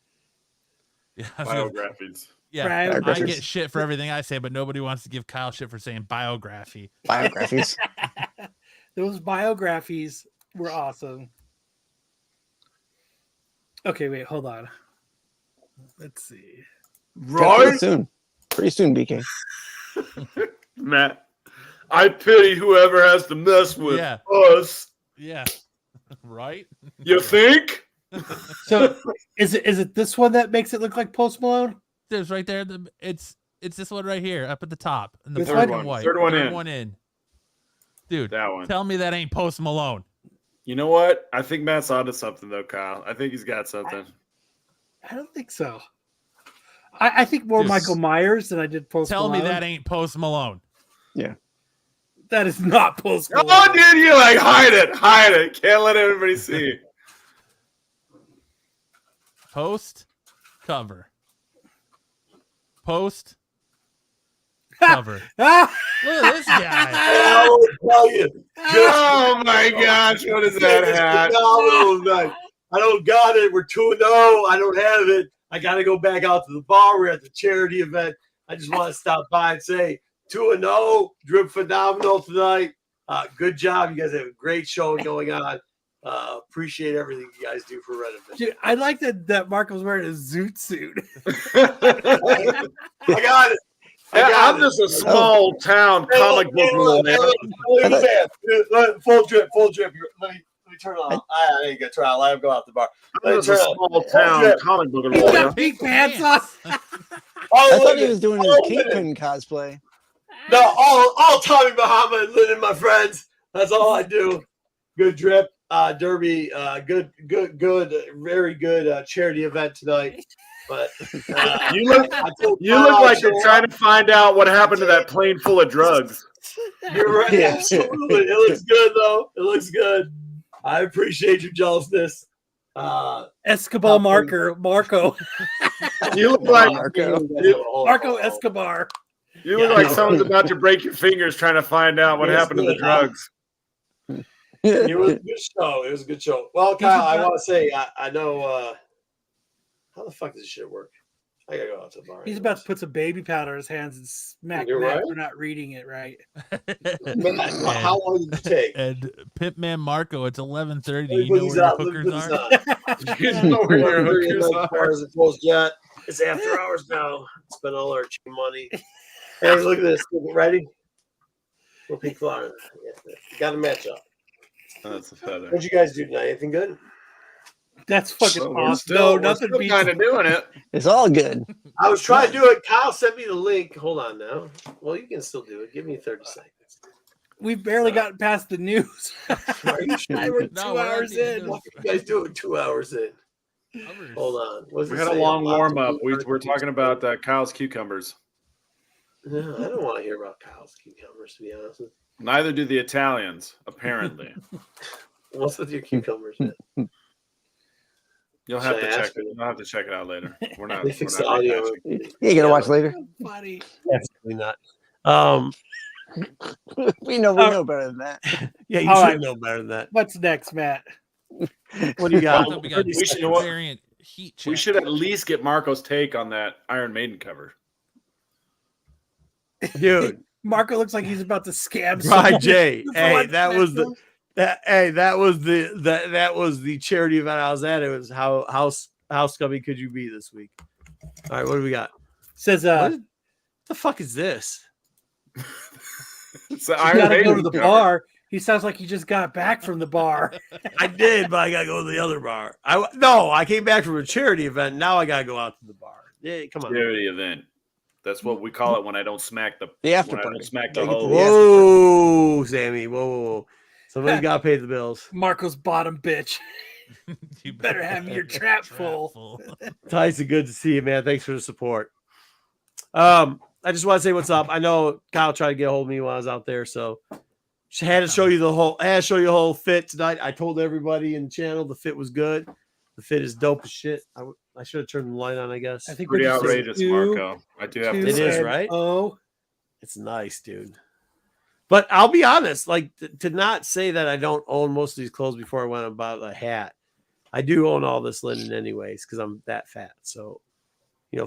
Yeah, I was gonna- Biographies. yeah. Right. I Biographies. get shit for everything I say, but nobody wants to give Kyle shit for saying biography. Biographies. Those biographies were awesome. Okay, wait, hold on. Let's see. Pretty soon. Pretty soon, BK. Matt, I pity whoever has to mess with Yeah. us. Yeah. Right? You think? So is it this one that makes it look like Post Malone? There's right there. It's this one right here up at the top. In the This black one? and white. Third one in. one in. Dude, That one. tell me that ain't Post Malone. You know what? I think Matt's onto something though, Kyle. I think he's got something. I don't think so. I think more Just Michael Myers than I did Post Tell Malone. me that ain't Post Malone. That is not Post Malone. Oh, dude, you like hide it. Can't let everybody see. Post cover. Post cover. Ah! Look at this guy. I will tell you. Oh my gosh, what is that It's hat? phenomenal night. I don't got it. We're 2-0. I don't have it. I got to go back out to the bar. We're at the charity event. I just want to stop by and say 2-0. Drip phenomenal tonight. Good job. You guys have a great show going on. Appreciate everything you guys do for Renovision. Dude, I like that Mark was wearing a zoot suit. I got it. I'm just a small town comic book man. Full drip. Let me turn it on. I ain't gonna turn it on. Let him go out the bar. I'm just a small town comic book He's lawyer. got pink pants on. I thought he was doing his Kingpin cosplay. No, all Tommy Muhammad, Lynn, and my friends. That's all I do. Good drip, Derby. Good, very good charity event tonight. But You look like you're trying to find out what happened to that plane full of drugs. You're right. Yeah. Absolutely. It looks good though. It looks good. I appreciate your jealousness. Escobar Marco You look like Marco Escobar. you look like someone's about to break your fingers trying to find out what Yes, happened to the yeah. drugs. It was a good show. It was a good show. Well, Kyle, I want to say I know how the fuck does this shit work? I gotta go out to the bar. He's about to put some baby powder in his hands and smack You're Matt right. for not reading it right. How long did it take? And Pitman Marco, it's 11:30. Let me You put know these where your out. Let me hookers put are? these on. You know where your hookers are. As it goes yet. It's after hours now. Spend all our cheap money. Hey, look at this. Ready? We'll pick Florida. Yeah, got to match up. That's a feather. What'd you guys do tonight? Anything good? That's fucking Well, awesome. we're Nothing still beats kind of doing it. It's all good. I was trying to do it. Kyle sent me the link. Hold on now. Well, you can still do it. Give me 30 seconds. We've barely gotten past the news. Are you sure? We're No, 2 we're at hours the in. What are you guys doing 2 hours in? Hold on. What's We it had a say? long Lots warm of up. We're talking about Kyle's cucumbers. No, I don't want to hear about Kyle's cucumbers, to be honest with Neither do the Italians, apparently. you. What's with your cucumbers, man? You'll have Should to I check ask it. you? You'll have to check it out later. We're not. They fix we're the not audio. rehashing. You ain't gonna watch later. Funny. Absolutely not. We know better than that. Yeah, you All should right. know better than that. What's next, Matt? What do you got? We got We should- you know what? variant heat check. We should at least get Marco's take on that Iron Maiden cover. Dude, Marco looks like he's about to scam Right, someone. Jay. For Hey, one that was special. that was the charity event I was at. It was how scummy could you be this week? All right, what do we got? Says What the fuck is this? It's the you Iron gotta Maiden go to the cover. bar. He sounds like he just got back from the bar. I did, but I gotta go to the other bar. I came back from a charity event. Now I gotta go out to the bar. Yeah, come on. Charity event. That's what we call it when I don't smack the after when I party. don't smack the Gotta get to hose. the after Whoa, Sammy. Whoa. Somebody's gotta pay the bills. Marco's bottom bitch. You better have your trap full. Tyson, good to see you, man. Thanks for the support. I just want to say what's up. I know Kyle tried to get a hold of me while I was out there, so I had to show you the whole fit tonight. I told everybody in the channel the fit was good. The fit is dope as shit. I should have turned the light on, I guess. I think Pretty what you said, outrageous, 2, Marco. I do have 2, to It say. is, and right? Oh, It's nice, dude. But I'll be honest, like to not say that I don't own most of these clothes before I went and bought a hat. I do own all this linen anyways because I'm that fat. So,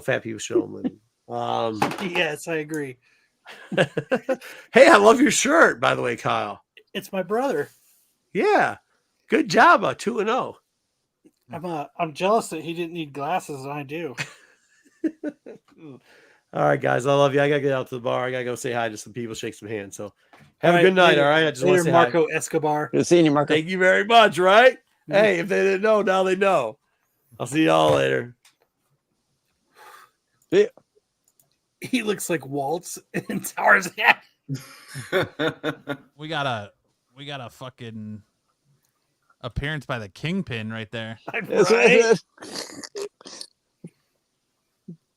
fat people should own linen. yes, I agree. Hey, I love your shirt, by the way, Kyle. It's my brother. Yeah, good job, 2-0. I'm jealous that he didn't need glasses and I do. All right, guys, I love you. I gotta get out to the bar. I gotta go say hi to some people, shake some hands. So, have All a right, good night. later- All right, I just want to later, say Marco Escobar. Good seeing you, Marco. Thank you very much. Right? Hey, if they didn't know, now they know. I'll see y'all later. He looks like Waltz in Tarzan. We got a fucking appearance by the Kingpin right there. That's Right? right.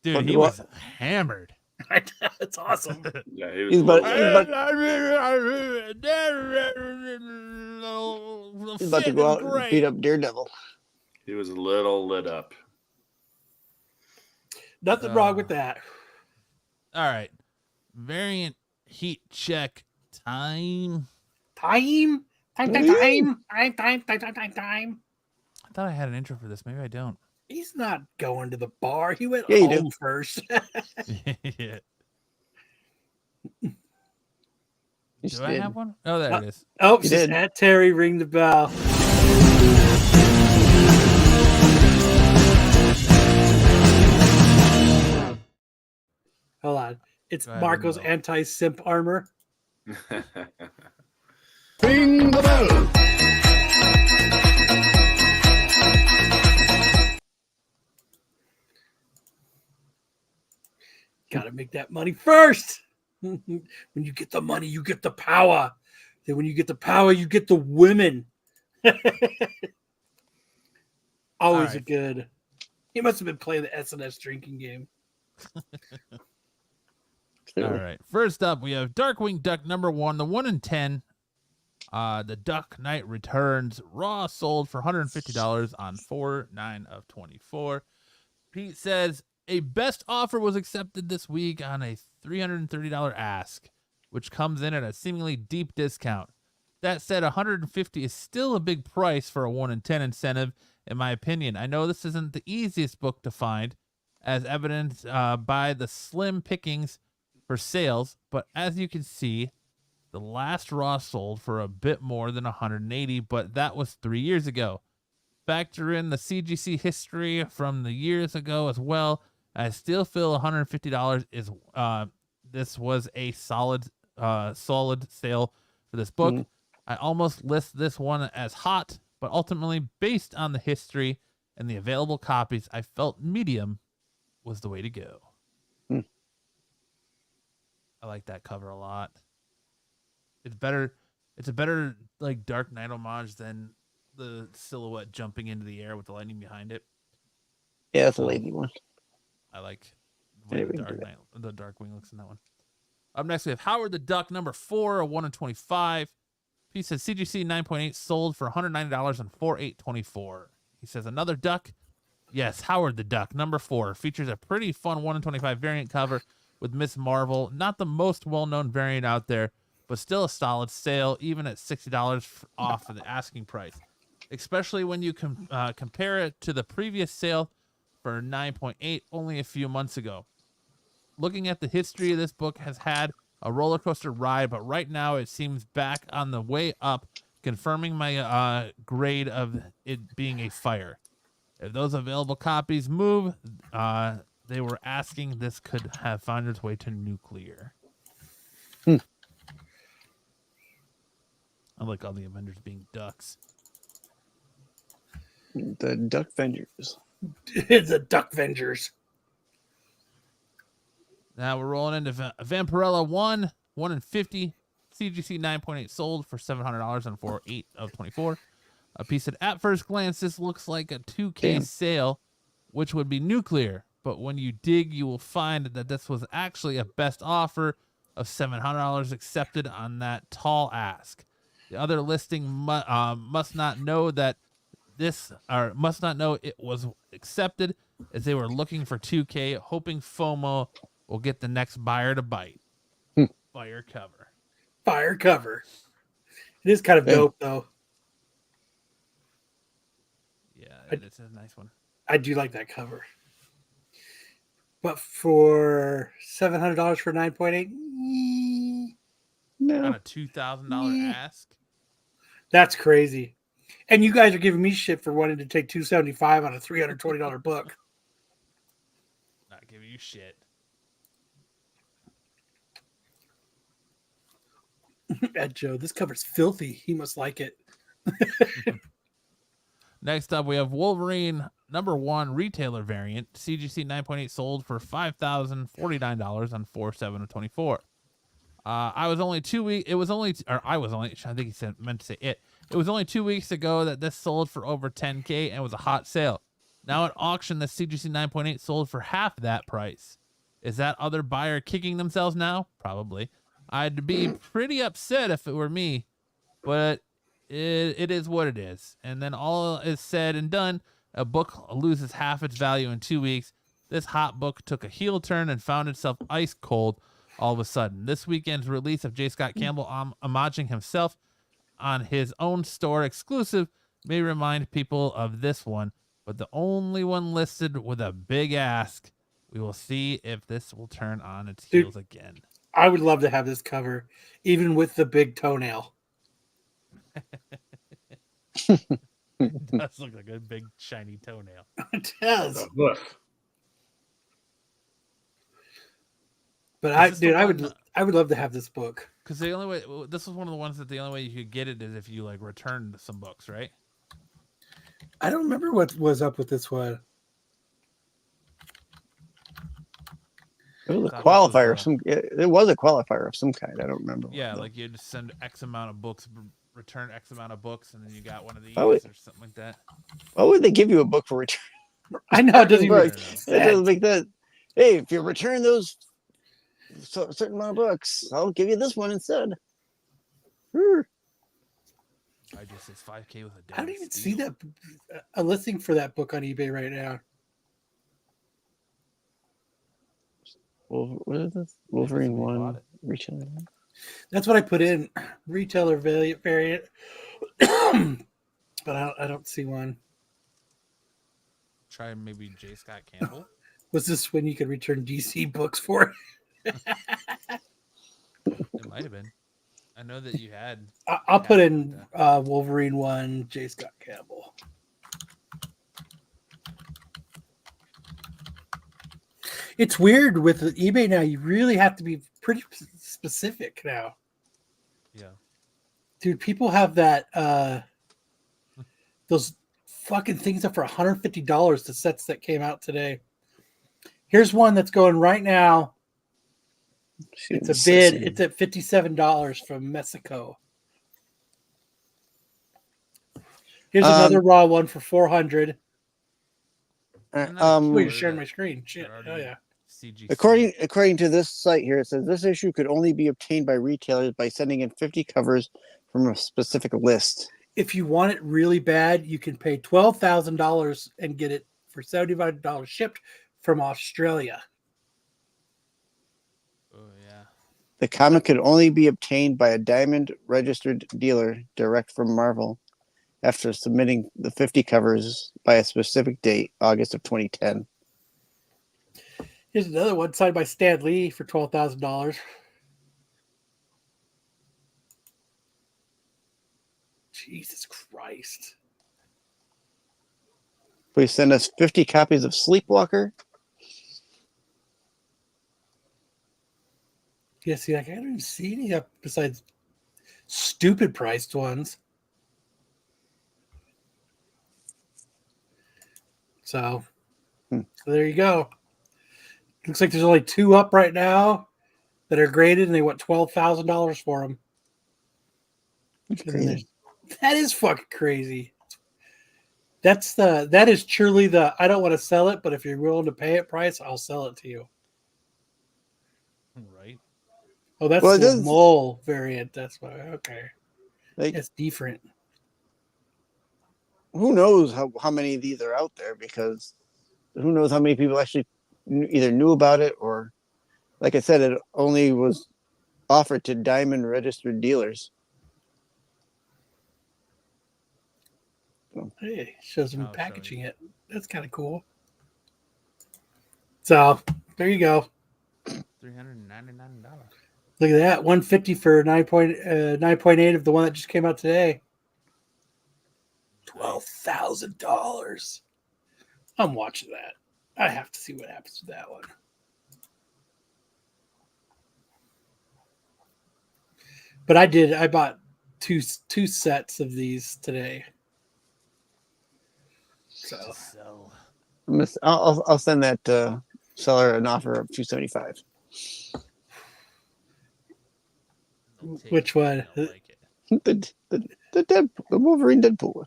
Dude, Fucking he what? was hammered. That's awesome. Yeah, he was. He's a about, little- he's about to go out and beat up Daredevil. he was a little lit up. Nothing wrong with that. All right. Variant heat check time. Time. I thought I had an intro for this. Maybe I don't. He's not going to the bar. He went Yeah, you home do. first. Yeah. You Do just I did. have one? Oh, there it is. Oh, You just did. at Terry, ring the bell. Hold on. It's Go ahead, Marco's ring the bell. anti-simp armor. Ring the bell. Got to make that money first. When you get the money, you get the power. Then when you get the power, you get the women. Always right. a good. He must have been playing the SNS drinking game. All right. First up, we have Darkwing Duck number 1, the 1 in 10. The Duck Knight returns raw, sold for $150 on 4/9 of 24. Pete says a best offer was accepted this week on a $330 ask, which comes in at a seemingly deep discount. That said, $150 is still a big price for a 1 in 10 incentive, in my opinion. I know this isn't the easiest book to find, as evidenced by the slim pickings for sales, but as you can see, the last raw sold for a bit more than 180, but that was 3 years ago. Factor in the CGC history from the years ago as well. I still feel $150 is this was a solid sale for this book. Mhm. I almost list this one as hot, but ultimately, based on the history and the available copies, I felt medium was the way to go. Hmm. I like that cover a lot. It's better. It's a better like Dark Knight homage than the silhouette jumping into the air with the lightning behind it. Yeah, that's a lazy one. I like the way Yeah, the we can do the Darkwing looks in that one. Up next, we have Howard the Duck, number 4, a 1 in 25. He says CGC 9.8 sold for $190 on 4/8/24. He says another duck. Yes, Howard the Duck, number 4, features a pretty fun 1 in 25 variant cover with Miss Marvel. Not the most well-known variant out there, but still a solid sale, even at $60 off of the asking price. Especially when you compare it to the previous sale for 9.8 only a few months ago. Looking at the history of this book has had a roller coaster ride, but right now it seems back on the way up, confirming my grade of it being a fire. If those available copies move, they were asking this could have found its way to nuclear. Hmm. I like all the Avengers being ducks. The Duck Vengers. It's a Duck Vengers. Now we're rolling into Vampirella 1 in 50. CGC 9.8 sold for $700 on 4/8/24. A piece that at first glance, this looks like a 2K Damn. sale, which would be nuclear. But when you dig, you will find that this was actually a best offer of $700 accepted on that tall ask. The other listing must not know that must not know it was accepted, as they were looking for 2K, hoping FOMO will get the next buyer to bite. Fire cover. Fire cover. It is kind of Yeah. dope, though. Yeah, it's a nice one. I do like that cover. But for $700 for 9.8, On No. a $2,000 ask. that's crazy. And you guys are giving me shit for wanting to take $275 on a $320 book. Not giving you shit. Ed Joe, this cover's filthy. He must like it. Next up, we have Wolverine number 1 retailer variant. CGC 9.8 sold for $5,049 on 4/7/24. I was only 2 weeks. It was only, or I was only. I think he said meant to say it. It was only 2 weeks ago that this sold for over 10K and was a hot sale. Now at auction, the CGC 9.8 sold for half that price. Is that other buyer kicking themselves now? Probably. I'd be pretty upset if it were me, but it is what it is. And then all is said and done, a book loses half its value in 2 weeks. This hot book took a heel turn and found itself ice cold all of a sudden. This weekend's release of J. Scott Campbell homaging himself on his own store exclusive may remind people of this one, but the only one listed with a big ask. We will see if this will turn on its heels again. I would love to have this cover, even with the big toenail. It does look like a big shiny toenail. It does. Woof. But Is this the I one- would love to have this book. Because the only way, this was one of the ones that the only way you could get it is if you like returned some books, right? I don't remember what was up with this one. It was a Thought this was qualifier of some. It was a qualifier of some kind. I don't remember. what, Yeah, though. like you had to send X amount of books, return X amount of books, and then you got one of these Oh, or something like that. Why would they give you a book for return? I know it doesn't even Book. make It sense. doesn't make that. Hey, if you return those certain amount of books, I'll give you this one instead. I just says 5K with a I don't even see that a listing for that book on eBay right now. Well, what is this? Wolverine 1 retailer. That's what I put in retailer variant, but I don't see one. Try maybe J. Scott Campbell. Was this when you could return DC books for? It might have been. I know that you had. I'll put in Wolverine 1, J. Scott Campbell. It's weird with eBay now. You really have to be pretty specific now. Yeah. Dude, people have that those fucking things up for $150, the sets that came out today. Here's one that's going right now. It's a bid. It's at $57 from Mexico. Here's another raw one for $400. Oh, you're sharing my screen. Shit. Oh yeah. CGC. According to this site here, it says this issue could only be obtained by retailers by sending in 50 covers from a specific list. If you want it really bad, you can pay $12,000 and get it for $75 shipped from Australia. Oh yeah. The comic could only be obtained by a diamond registered dealer direct from Marvel after submitting the 50 covers by a specific date, August of 2010. Here's another one signed by Stan Lee for $12,000. Jesus Christ. Please send us 50 copies of Sleepwalker. Yeah, see, like, I don't even see any up besides stupid priced ones. So there you go. Looks like there's only 2 up right now that are graded, and they want $12,000 for them. That's crazy. That is fucking crazy. That is truly the I don't want to sell it, but if you're willing to pay it price, I'll sell it to you. Right. Oh, that's the mole variant. That's why. Okay, it's different. Who knows how many of these are out there, because who knows how many people actually either knew about it, or, like I said, it only was offered to diamond registered dealers. Hey, shows them packaging it. That's kind of cool. So there you go. $399. Look at that. $150 for 9.8 of the one that just came out today. $12,000. I'm watching that. I have to see what happens to that one. But I bought two sets of these today. So I'll send that seller an offer of $275. Which one? The Wolverine Deadpool.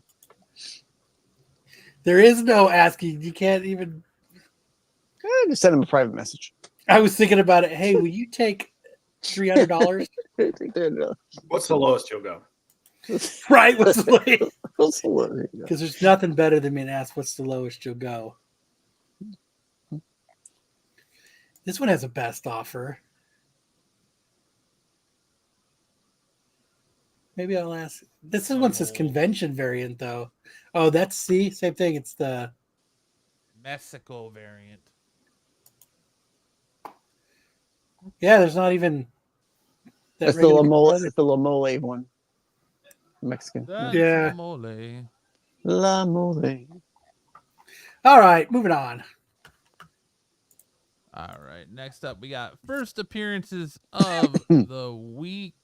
There is no asking. You can't even. Just send him a private message. I was thinking about it. Hey, will you take $300? What's the lowest you'll go? Right. What's the lowest? Because there's nothing better than being asked what's the lowest you'll go. This one has a best offer. Maybe I'll ask. This one says convention variant, though. Oh, same thing. It's the Mexico variant. Yeah, there's not even. That's the La Mole. It's the La Mole one. Mexican. Yeah. La Mole. All right, moving on. All right. Next up, we got first appearances of the week.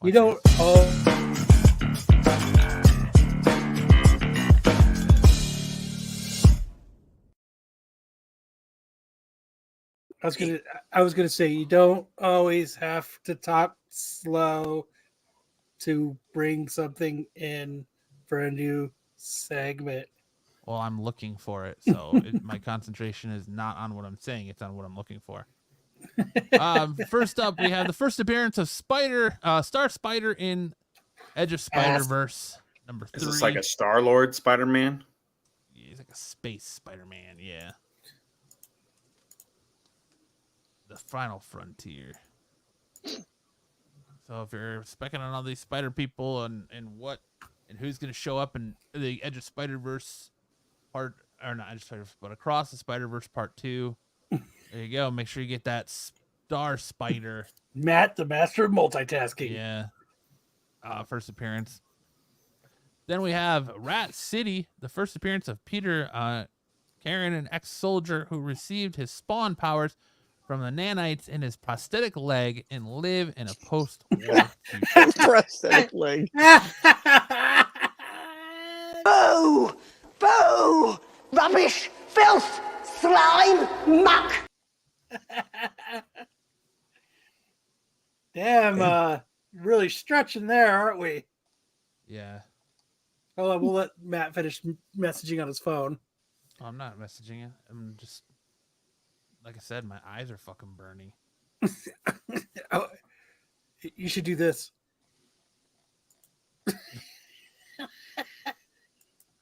You don't. I was gonna say you don't always have to talk slow to bring something in for a new segment. Well, I'm looking for it, so my concentration is not on what I'm saying; it's on what I'm looking for. First up, we have the first appearance of Star Spider in Edge of Spider-Verse number 3. Is this like a Star-Lord Spider-Man? Yeah, he's like a space Spider-Man. Yeah. The final frontier. So if you're specking on all these spider people and who's going to show up in the Edge of Spider-Verse part, or not Edge of Spider-Verse, but Across the Spider-Verse part 2, there you go. Make sure you get that Star Spider. Matt, the master of multitasking. Yeah. First appearance. Then we have Rat City, the first appearance of Peter Karen, an ex-soldier who received his spawn powers from the nanites in his prosthetic leg and live in a post-war future. Prosthetic leg. Boo! Boo! Rubbish! Filth! Slime! Muck! Damn, really stretching there, aren't we? Yeah. Hold on, we'll let Matt finish messaging on his phone. I'm not messaging it. I'm just, like I said, my eyes are fucking burning. Oh, you should do this.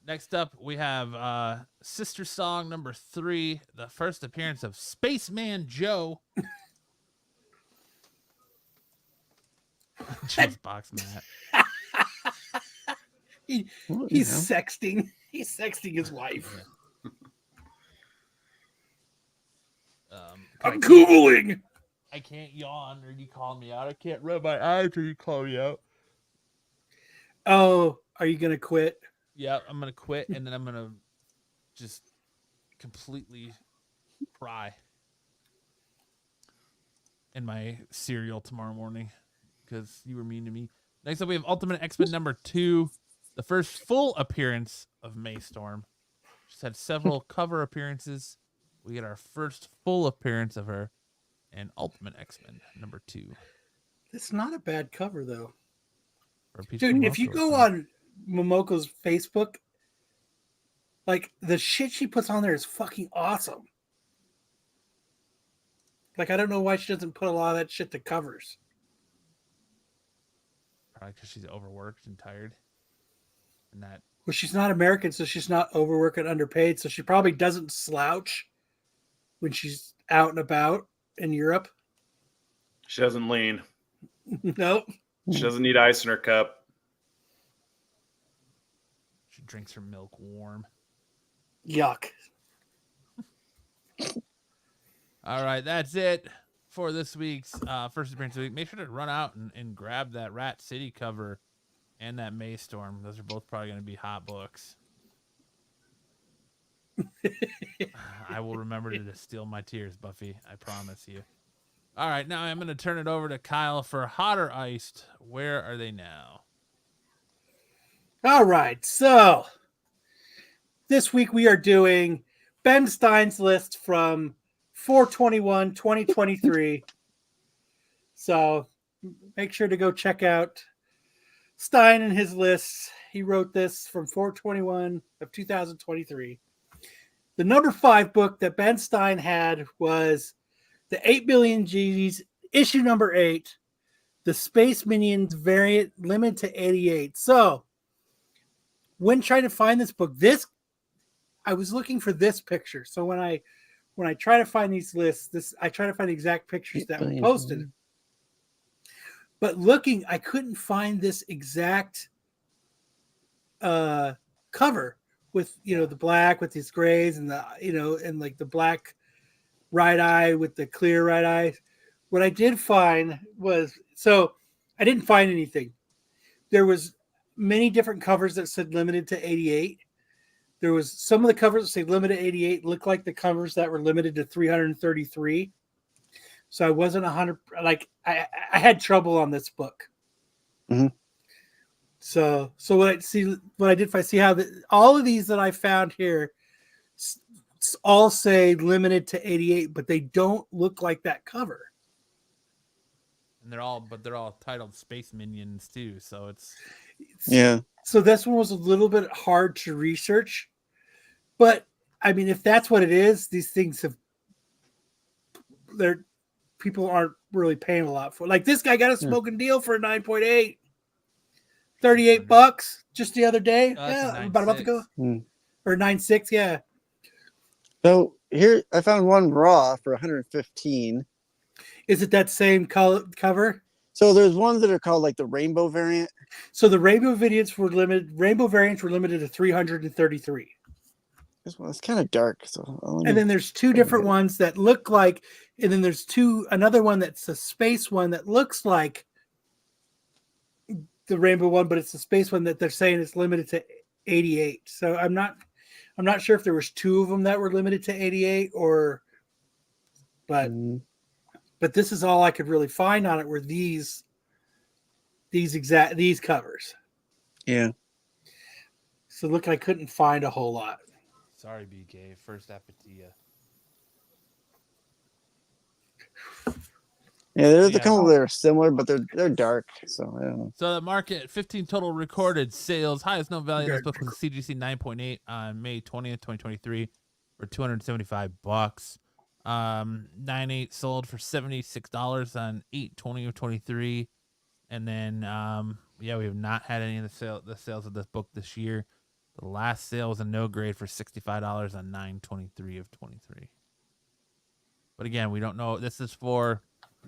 Next up, we have Sister Song number 3, the first appearance of Spaceman Joe. Just box Matt. He's sexting. He's sexting his wife. I'm Googling. I can't yawn or you call me out. I can't rub my eyes or you call me out. Oh, are you gonna quit? Yeah, I'm gonna quit and then I'm gonna just completely cry in my cereal tomorrow morning because you were mean to me. Next up, we have Ultimate X-Men number 2, the first full appearance of Maystorm. She's had several cover appearances. We get our first full appearance of her in Ultimate X-Men number 2. It's not a bad cover though. Dude, Dude, if you go on Momoko's Facebook, like the shit she puts on there is fucking awesome. Like, I don't know why she doesn't put a lot of that shit to covers. Probably because she's overworked and tired. And that. Well, she's not American, so she's not overworked and underpaid, so she probably doesn't slouch when she's out and about in Europe. She doesn't lean. Nope. She doesn't need ice in her cup. She drinks her milk warm. Yuck. All right, that's it for this week's first appearance of the week. Make sure to run out and grab that Rat City cover and that Maystorm. Those are both probably going to be hot books. I will remember to steal my tears, Buffy. I promise you. All right, now I'm going to turn it over to Kyle for Hot or Iced. Where are they now? All right, so this week we are doing Ben Stein's list from 4/21/2023. So make sure to go check out Stein and his lists. He wrote this from 4/21 of 2023. The number 5 book that Ben Stein had was the 8 Billion G's, issue number 8, the Space Minions variant, limited to 88. So when trying to find this book, I was were for this picture. So when I try to find these lists, I try to find the exact pictures that were posted. But looking, I couldn't find this exact cover with, the black with these grays and and like the black right eye with the clear right eye. What I did find was, so I didn't find anything. There was many different covers that said limited to 88. There was some of the covers that say limited 88 look like the covers that were limited to 333. So I wasn't 100. Like I had trouble on this book. Mm-hmm. So what I did find, see how all of these that I found here all say limited to 88, but they don't look like that cover. And they're all titled Space Minions too. So it's Yeah. So this one was a little bit hard to research, but I mean, if that's what it is, these things people aren't really paying a lot for. Like this guy got a smoking deal for a 9.8, $38 just the other day. Yeah, about a month ago, or 9.6. Yeah. So here I found one raw for 115. Is it that same cover? So there's ones that are called like the rainbow variant. So the rainbow variants were limited to 333. This one is kind of dark. And then there's two different ones that look like, and then there's another one that's a space one that looks like the rainbow one, but it's a space one that they're saying is limited to 88. So I'm not sure if there was two of them that were limited to 88 but but this is all I could really find on it were these covers. Yeah. So look, I couldn't find a whole lot. Sorry, BK. First appetia. Yeah, there's Yeah. a couple that are similar, but they're dark. So I don't know. So the market 15 total recorded sales. Highest known value in this book was CGC 9.8 on May 20th, 2023 for $275. 9.8 sold for $76 on 8/20 of 23. And then we have not had any of the sales of this book this year. The last sale was a no grade for $65 on 9/23 of 23. But again, we don't know. This is for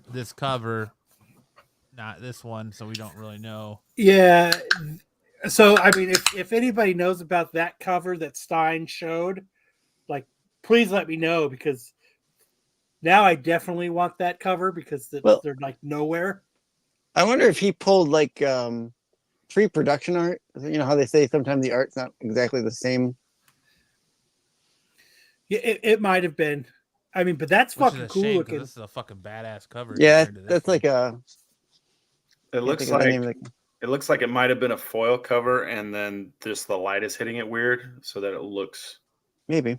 this cover, not this one, so we don't really know. Yeah. So I mean, if anybody knows about that cover that Stein showed, like, please let me know, because now I definitely want that cover because they're like nowhere. I wonder if he pulled like pre-production art. You know how they say sometimes the art's not exactly the same. Yeah, it might have been. I mean, but that's Which fucking is a cool shame, 'cause looking. this is a fucking badass cover. Yeah, compared to this that's one. like a. It looks think of the name of like it looks like it might have been a foil cover, and then just the light is hitting it weird, so that it looks Maybe.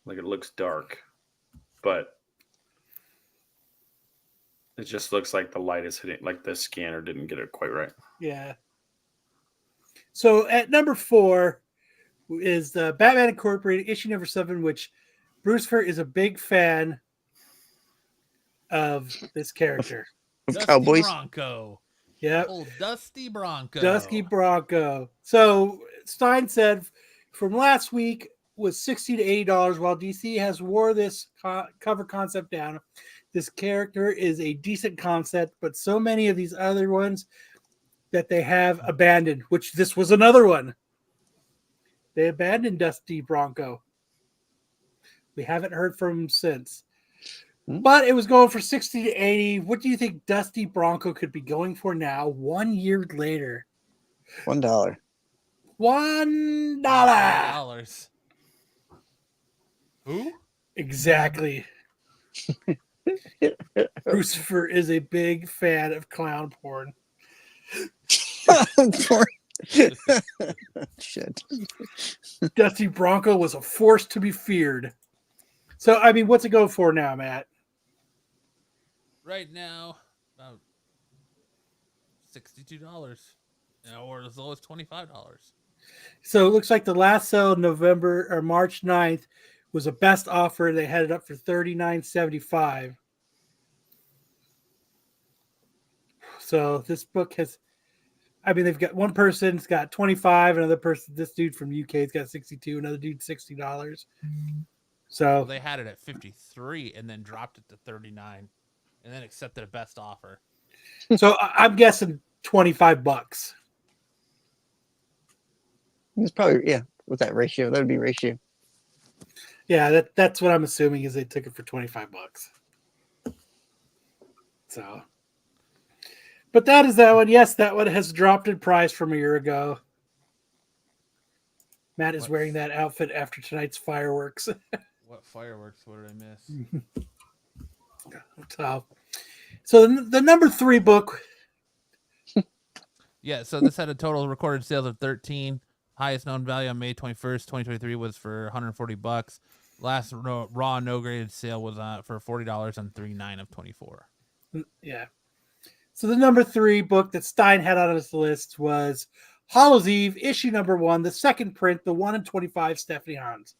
like it looks dark, but it just looks like the light is hitting, like the scanner didn't get it quite right. Yeah. So at number 4 is the Batman Incorporated issue number 7, which Brucifer is a big fan of this character. Of Dusty Cowboys. Bronco. Yep. Old Dusty Bronco. Dusty Bronco. So Stein said from last week was $60 to $80, while DC has wore this cover concept down. This character is a decent concept, but so many of these other ones that they have abandoned, which this was another one. They abandoned Dusty Bronco. We haven't heard from him since. But it was going for 60 to 80. What do you think Dusty Bronco could be going for now, 1 year later? $1. $1. Who? Exactly. Brucifer is a big fan of clown porn. Shit. Dusty Bronco was a force to be feared. So, I mean, what's it go for now, Matt? Right now, about $62. Or as low as $25. So it looks like the last sale November or March 9th was a best offer. They had it up for $39.75. So this book has, I mean, they've got one person's got 25, another person, this dude from UK's got 62, another dude $60. So Well, they had it at 53 and then dropped it to 39 and then accepted a best offer. So I'm guessing $25. It's probably, yeah. What's that ratio? That would be ratio. Yeah, that's what I'm assuming is they took it for $25. So, but that is that one. Yes, that one has dropped in price from a year ago. Matt is wearing that outfit after tonight's fireworks. What fireworks? What did I miss? So the number 3 book. Yeah, so this had a total recorded sales of 13. Highest known value on May 21st, 2023 was for $140. Last raw no graded sale was for $40 on 3/9 of 24. Yeah. So the number 3 book that Stein had on his list was Hallows Eve, issue number 1, the second print, the 1 in 25 Stephanie Hans.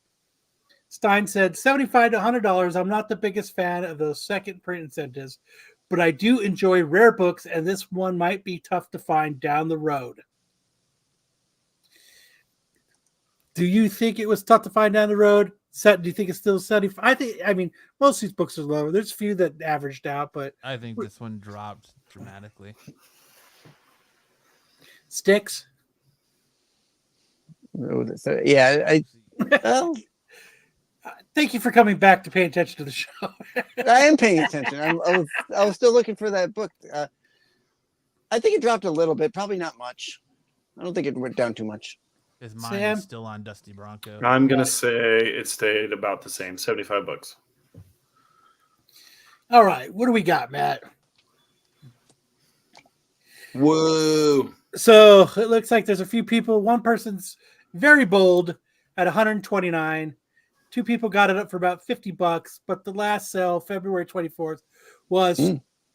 Stein said $75 to $100. I'm not the biggest fan of those second print incentives, but I do enjoy rare books, and this one might be tough to find down the road. Do you think it was tough to find down the road? Do you think it's still 75? I mean, most of these books are lower. There's a few that averaged out, but I think this one dropped dramatically. Sticks. Yeah, Thank you for coming back to pay attention to the show. I am paying attention. I was still looking for that book. I think it dropped a little bit, probably not much. I don't think it went down too much. His mind Sam? is still on Dusty Bronco. I'm gonna say it stayed about the same, $75. All right, what do we got, Matt? Whoa. So it looks like there's a few people. One person's very bold at 129. Two people got it up for about $50, but the last sale, February 24th, was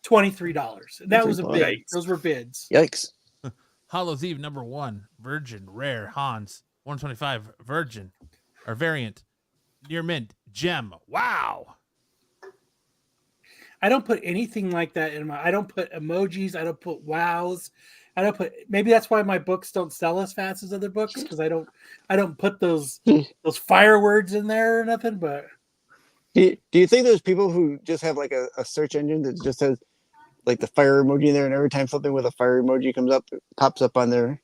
$23. And that was a bid. Yikes. Those were bids. Yikes. Hallows Eve #1, Virgin, Rare, Hans, 125, Virgin, or Variant, Near Mint, Gem. Wow. I don't put anything like that in my. I don't put emojis. I don't put wows. I don't put. Maybe that's why my books don't sell as fast as other books, because I don't put those fire words in there or nothing. But Do you think there's people who just have like a search engine that just has like the fire emoji in there, and every time something with a fire emoji comes up, it pops up on their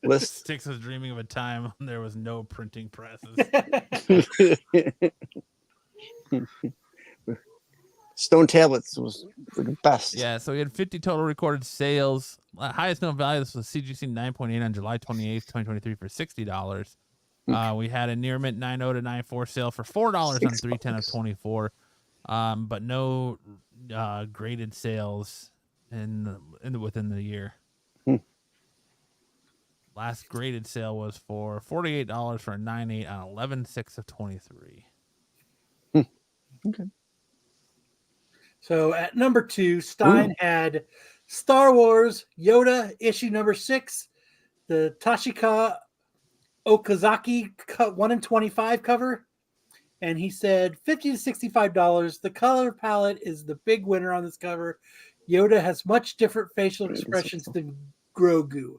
list? Sticks was dreaming of a time when there was no printing presses. Stone tablets was the best. Yeah, so we had 50 total recorded sales. Highest known value, this was CGC 9.8 on July 28th, 2023 for $60. We had a near mint 9.0 to 9.4 sale for $4 on 310 of 24. But no graded sales within the year. Last graded sale was for $48 for a 9.8 on 11.6 of 23. Okay. so at number 2, Stein had Star Wars Yoda issue number 6, the Tashika Okazaki 1 in 25 cover. And he said $50 to $65. The color palette is the big winner on this cover. Yoda has much different facial expressions than Grogu.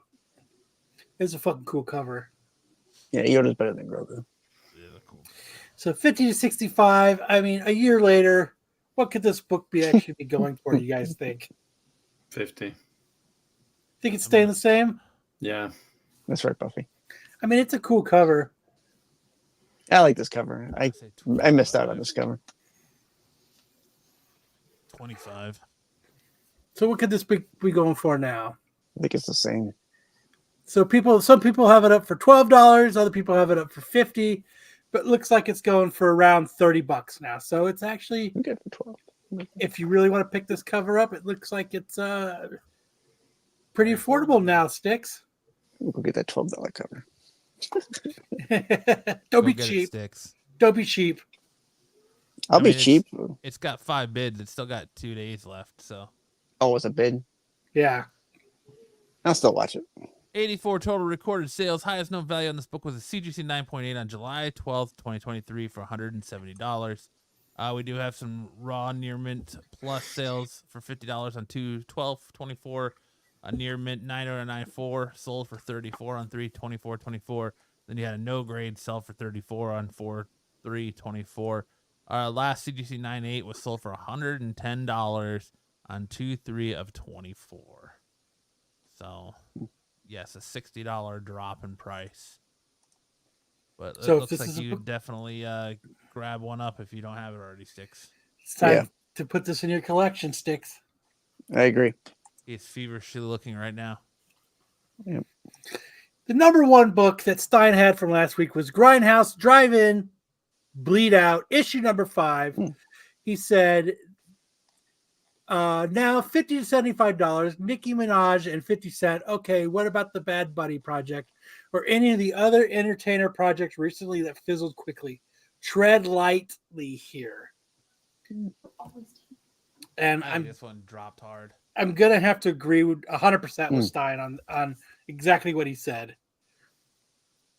It's a fucking cool cover. Yeah, Yoda's better than Grogu. Yeah, cool. So 50 to 65. I mean, a year later, what could this book be actually be going for? Do you guys think? 50. Think it's staying the same? Yeah. That's right, Buffy. I mean, it's a cool cover. I like this cover. I missed out on this cover. 25. So what could this be going for now? I think it's the same. So some people have it up for $12, other people have it up for $50, but it looks like it's going for around $30 now. So it's actually Okay for 12. If you really want to pick this cover up, it looks like it's pretty affordable now, Sticks. We'll get that $12 cover. Don't be Go get it, cheap. Sticks. Don't be cheap. I'll I be mean, cheap. It's got 5 bids. It's still got 2 days left. So Oh, it's a bid. Yeah. I'll still watch it. 84 total recorded sales. Highest known value on this book was a CGC 9.8 on July 12th, 2023 for $170. We do have some raw near mint plus sales for $50 on 2/12/24. A near mint 9.94 sold for $34 on 3/24/24. Then you had a no grade sell for $34 on 4/3/24. Last CGC 9.8 was sold for $110 on 2/3 of 24. So, yes, a $60 drop in price. But it So if looks this like is a you book- definitely grab one up if you don't have it already, Sticks. It's time Yeah. to put this in your collection, Sticks. I agree. He's feverishly looking right now. The number 1 book that Stein had from last week was Grindhouse Drive-In Bleed Out, issue number 5. He said, now $50 to $75, Nicki Minaj and 50 Cent. Okay, what about the Bad Buddy Project or any of the other entertainer projects recently that fizzled quickly? Tread lightly here. And I think this one dropped hard. I'm gonna have to agree with 100% with Stein on exactly what he said.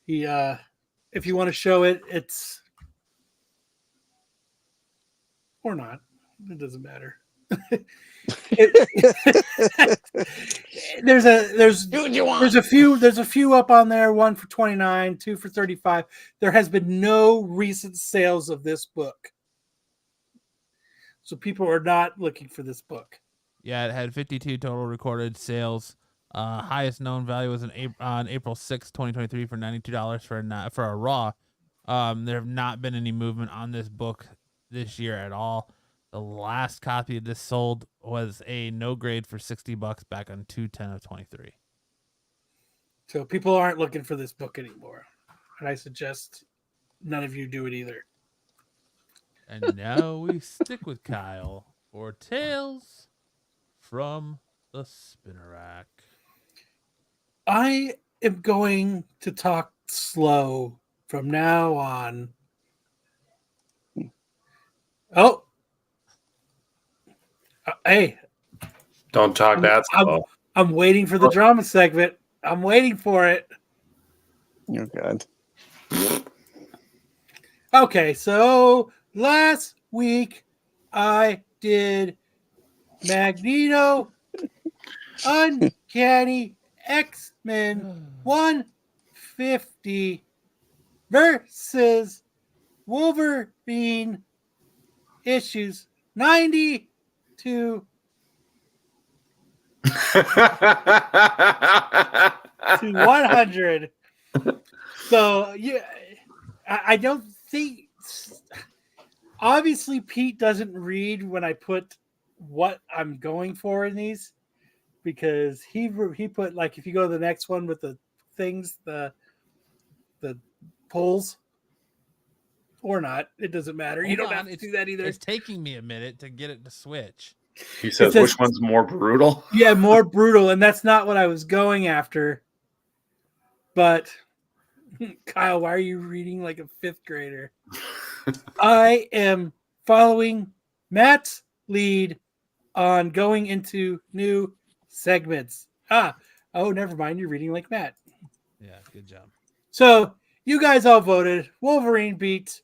He, if you want to show it, it's or not. It doesn't matter. There's a few up on there. One for 29, 2 for 35. There has been no recent sales of this book, so people are not looking for this book. Yeah, it had 52 total recorded sales. Highest known value was on April 6th, 2023 for $92 for a raw. There have not been any movement on this book this year at all. The last copy of this sold was a no grade for $60 back on 2/10 of 23. So people aren't looking for this book anymore, and I suggest none of you do it either. And now we stick with Kyle. for Tales from the Spinner Rack. I am going to talk slow from now on. Oh, hey, Don't talk that slow. I'm waiting for the drama segment. I'm waiting for it. Oh God. Okay, so last week I did Magneto, Uncanny X-Men 150 versus Wolverine issues 90 to 100. So yeah, I don't think. Obviously, Pete doesn't read when I put what I'm going for in these, because he put, like, if you go to the next one with the things, the polls, or not, it doesn't matter. You don't have to do that either. It's taking me a minute to get it to switch. He says, which one's more brutal? Yeah, more brutal, and that's not what I was going after. But Kyle, why are you reading like a fifth grader? I am following Matt's lead on going into new segments. Oh, never mind. You're reading like Matt. Yeah, good job. So you guys all voted. Wolverine beat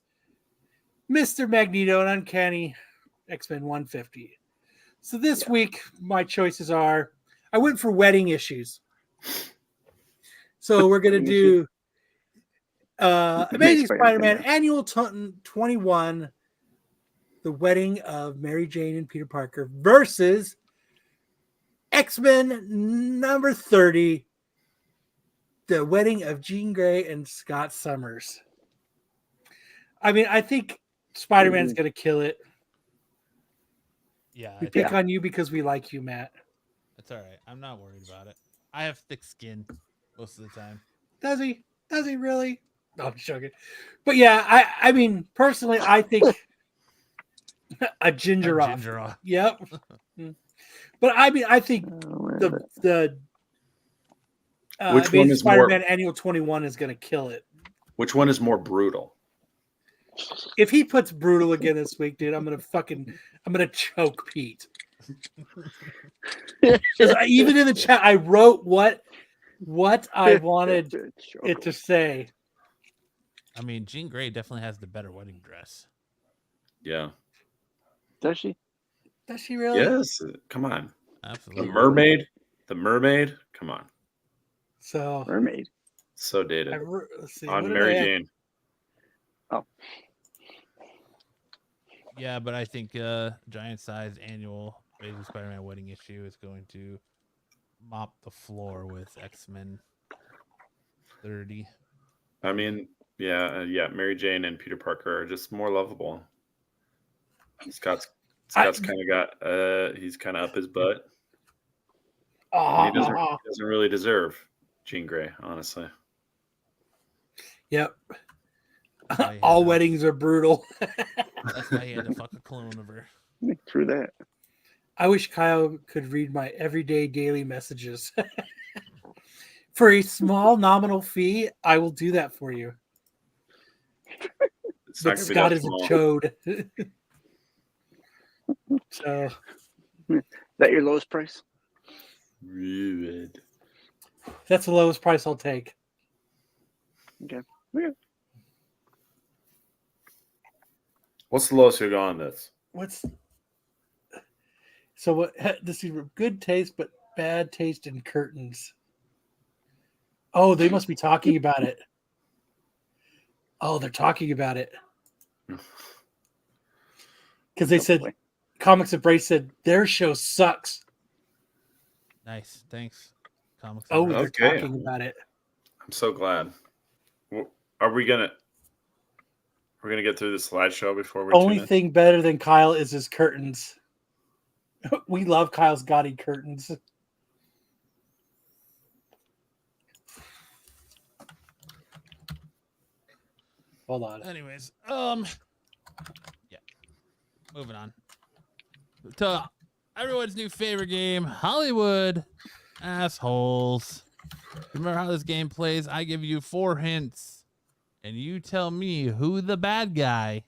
Mr. Magneto and Uncanny X-Men 150. So this week, my choices are, I went for wedding issues. So we're going to do Amazing Spider-Man Annual 21, The Wedding of Mary Jane and Peter Parker versus X-Men number 30, The Wedding of Jean Grey and Scott Summers. I mean, I think Spider-Man's going to kill it. Yeah. We pick on you because we like you, Matt. That's all right. I'm not worried about it. I have thick skin most of the time. Does he? Does he really? No, I'm joking. But yeah, I mean, personally, I think a ginger off. Yep. But I mean, I think the which one is Spider-Man more, Annual 21 is going to kill it. Which one is more brutal? If he puts brutal again this week, dude, I'm gonna choke Pete. Even in the chat, I wrote what I wanted it to say. I mean, Jean Grey definitely has the better wedding dress. Yeah. Does she? Does she really? Yes. Come on. Absolutely. The mermaid. Come on. So mermaid. So dated. Let's see, on Mary Jane. Oh. Yeah, but I think giant size annual Amazing Spider-Man wedding issue is going to mop the floor with X-Men 30. I mean, yeah. Mary Jane and Peter Parker are just more lovable. Scott's kind of got he's kind of up his butt. He doesn't really deserve Jean Grey, honestly. Yep. All weddings are brutal. That's why he had to fuck a clone of her. True that. I wish Kyle could read my everyday daily messages. For a small nominal fee, I will do that for you. But Scott is a chode. So, is that your lowest price? That's the lowest price I'll take. Okay. Yeah. What's the lowest you go on this? So this is good taste but bad taste in curtains. Oh, they must be talking about it. Oh, they're talking about it. Because they said Comics Embrace said their show sucks. Nice. Thanks. Comics Embrace. They're talking about it. I'm so glad. Are we gonna get through the slideshow before we only thing better than Kyle is his curtains. We love Kyle's gaudy curtains. Hold on. Anyways, yeah. Moving on. to everyone's new favorite game, Hollywood Assholes. Remember how this game plays? I give you 4 hints, and you tell me who the bad guy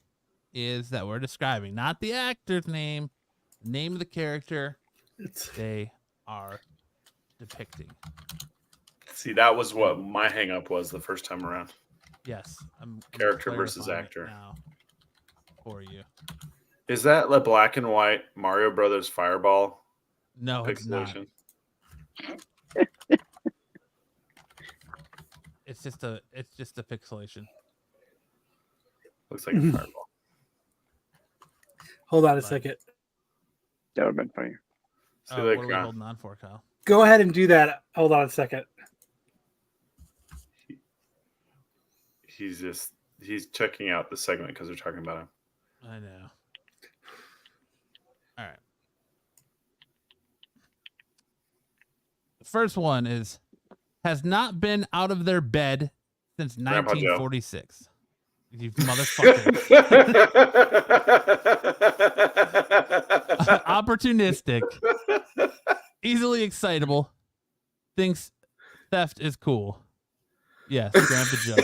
is that we're describing. Not the actor's name, name of the character they are depicting. See, that was what my hang up was the first time around. Yes. I'm Character versus clarifying it actor. now for you. Is that the black and white Mario Brothers Fireball No, it's not. pixelation? It's just a pixelation. Looks like a fireball. Hold on a second. That would have been funny. See, What like, are we holding on for, Kyle? Go ahead and do that. Hold on a second. He's checking out the segment because they're talking about him. I know. All right. The first one has not been out of their bed since Grandpa Joe. 1946. You motherfucker. Opportunistic. Easily excitable. Thinks theft is cool. Yes, Grandpa Joe.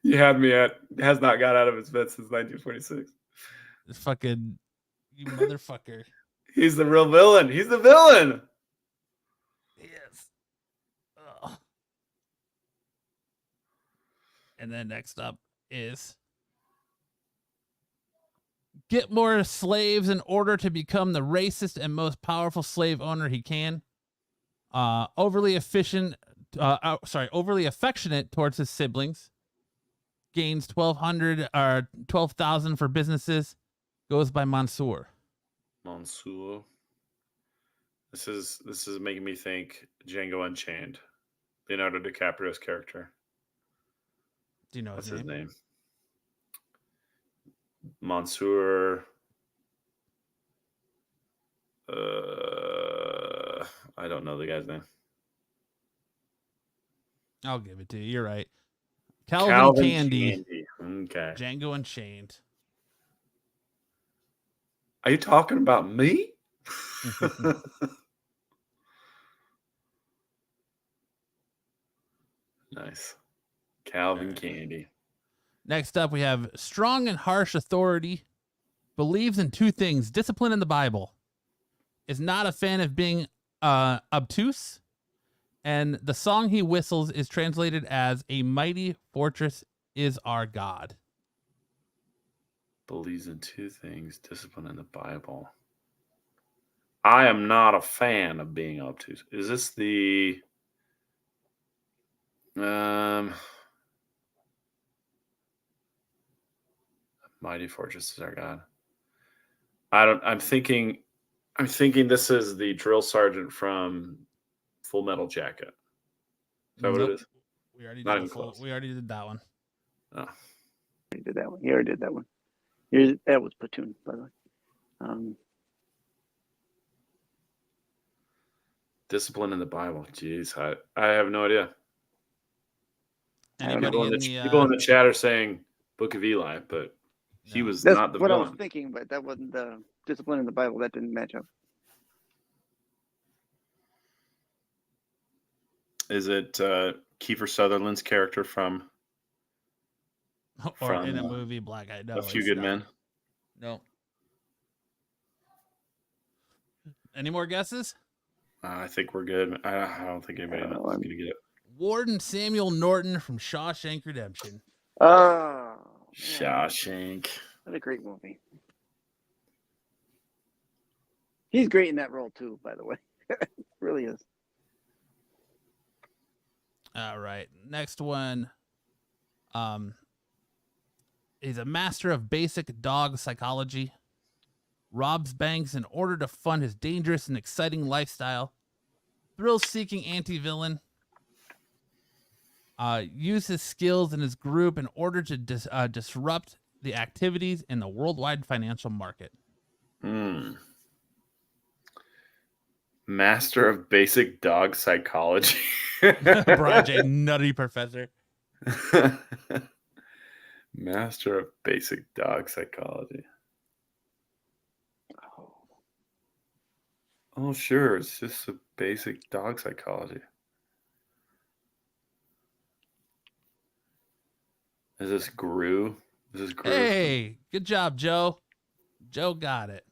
You had me at has not got out of his bed since 1946. Fucking you motherfucker. He's the real villain. He's the villain. Yes. Ugh. And then next up is get more slaves in order to become the racist and most powerful slave owner he can. Overly affectionate towards his siblings. Gains 1,200 or 12,000 for businesses. Goes by Mansoor. Mansoor. This is making me think Django Unchained. Leonardo DiCaprio's character. Do you know What's his his name? name? Mansoor. I don't know the guy's name. I'll give it to you. You're right. Calvin Candy. Okay. Django Unchained. Are you talking about me? Nice. Calvin Candy. Next up, we have strong and harsh authority. Believes in 2 things: discipline and the Bible. Is not a fan of being obtuse. And the song he whistles is translated as "A mighty fortress is our God." Believes in 2 things: discipline and the Bible. I am not a fan of being obtuse. Is this the mighty fortress is our God? I'm thinking this is the drill sergeant from Full Metal Jacket. Is that what it is? We already Not did even close. We already did that one. Oh. You did that one. You already did that one. That was Platoon, by the way. Discipline in the Bible. Jeez, I have no idea. Anybody People in the chat are saying Book of Eli, but he was That's not the what villain. I was thinking, but that wasn't the discipline in the Bible. That didn't match up. Is it Kiefer Sutherland's character from or in a movie Black Eyed? No, A Few it's Good not. Men? No. Any more guesses? I think we're good. I don't think anybody else is going to get it. Warden Samuel Norton from Shawshank Redemption. Oh, Shawshank. what a great movie. He's great in that role too, by the way. Really is. All right. Next one. He's a master of basic dog psychology. Robs banks in order to fund his dangerous and exciting lifestyle. Thrill-seeking anti-villain. Use his skills in his group in order to disrupt the activities in the worldwide financial market. Master of basic dog psychology. Brian J. Nutty Professor. Master of basic dog psychology. Oh, sure. It's just a basic dog psychology. Is this Gru? Is this Gru? Hey, good job, Joe. Joe got it.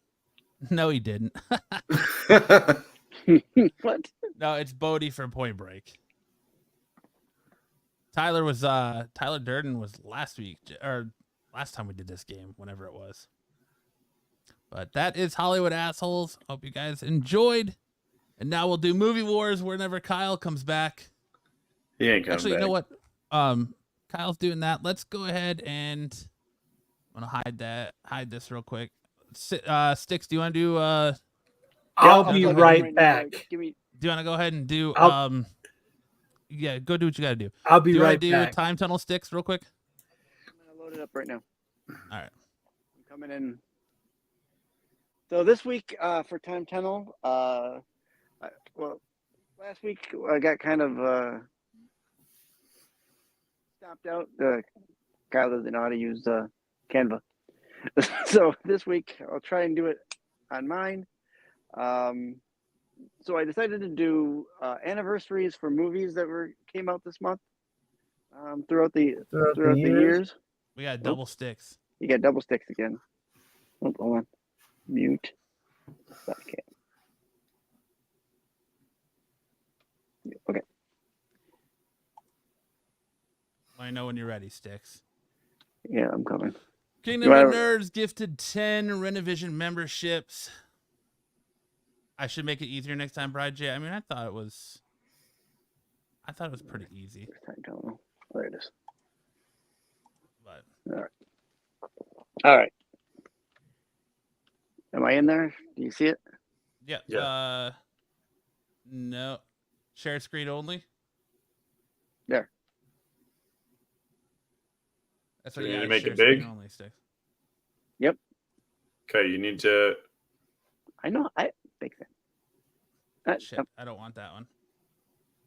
No, he didn't. What? No, it's Bodie from Point Break. Tyler Durden was last week, or last time we did this game, whenever it was. But that is Hollywood Assholes. Hope you guys enjoyed. And now we'll do Movie Wars whenever Kyle comes back. He ain't coming Actually, back. you know what? Kyle's doing that. Let's go ahead and I'm gonna hide this real quick. Sticks, do you want to do I'll be plug it in right now. back. Give me. do you want to go ahead and do yeah, go do what you gotta do. I'll be Do you right want to do back. Time Tunnel Sticks real quick? I'm gonna load it up right now. All right. I'm coming in. So this week for Time Tunnel, well, last week I got kind of stopped out. Kyle doesn't know how to use Canva. So this week I'll try and do it on mine. So I decided to do anniversaries for movies that came out this month throughout the years. We got double sticks. You got double sticks again. Oh, hold on. Mute. Okay. Okay. I know when you're ready, Sticks. Yeah, I'm coming. Kingdom of Nerds gifted 10 Renovision memberships. I should make it easier next time, Bride J. I mean, I thought it was pretty easy. Time Tunnel. There it is. But All right. All right. Am I in there? Do you see it? yeah. No. Share screen only. There. That's So what you need to got, make share it big? screen only, Sticks. Yep. Okay, you need to. I know. I think that. Shit, I don't want that one.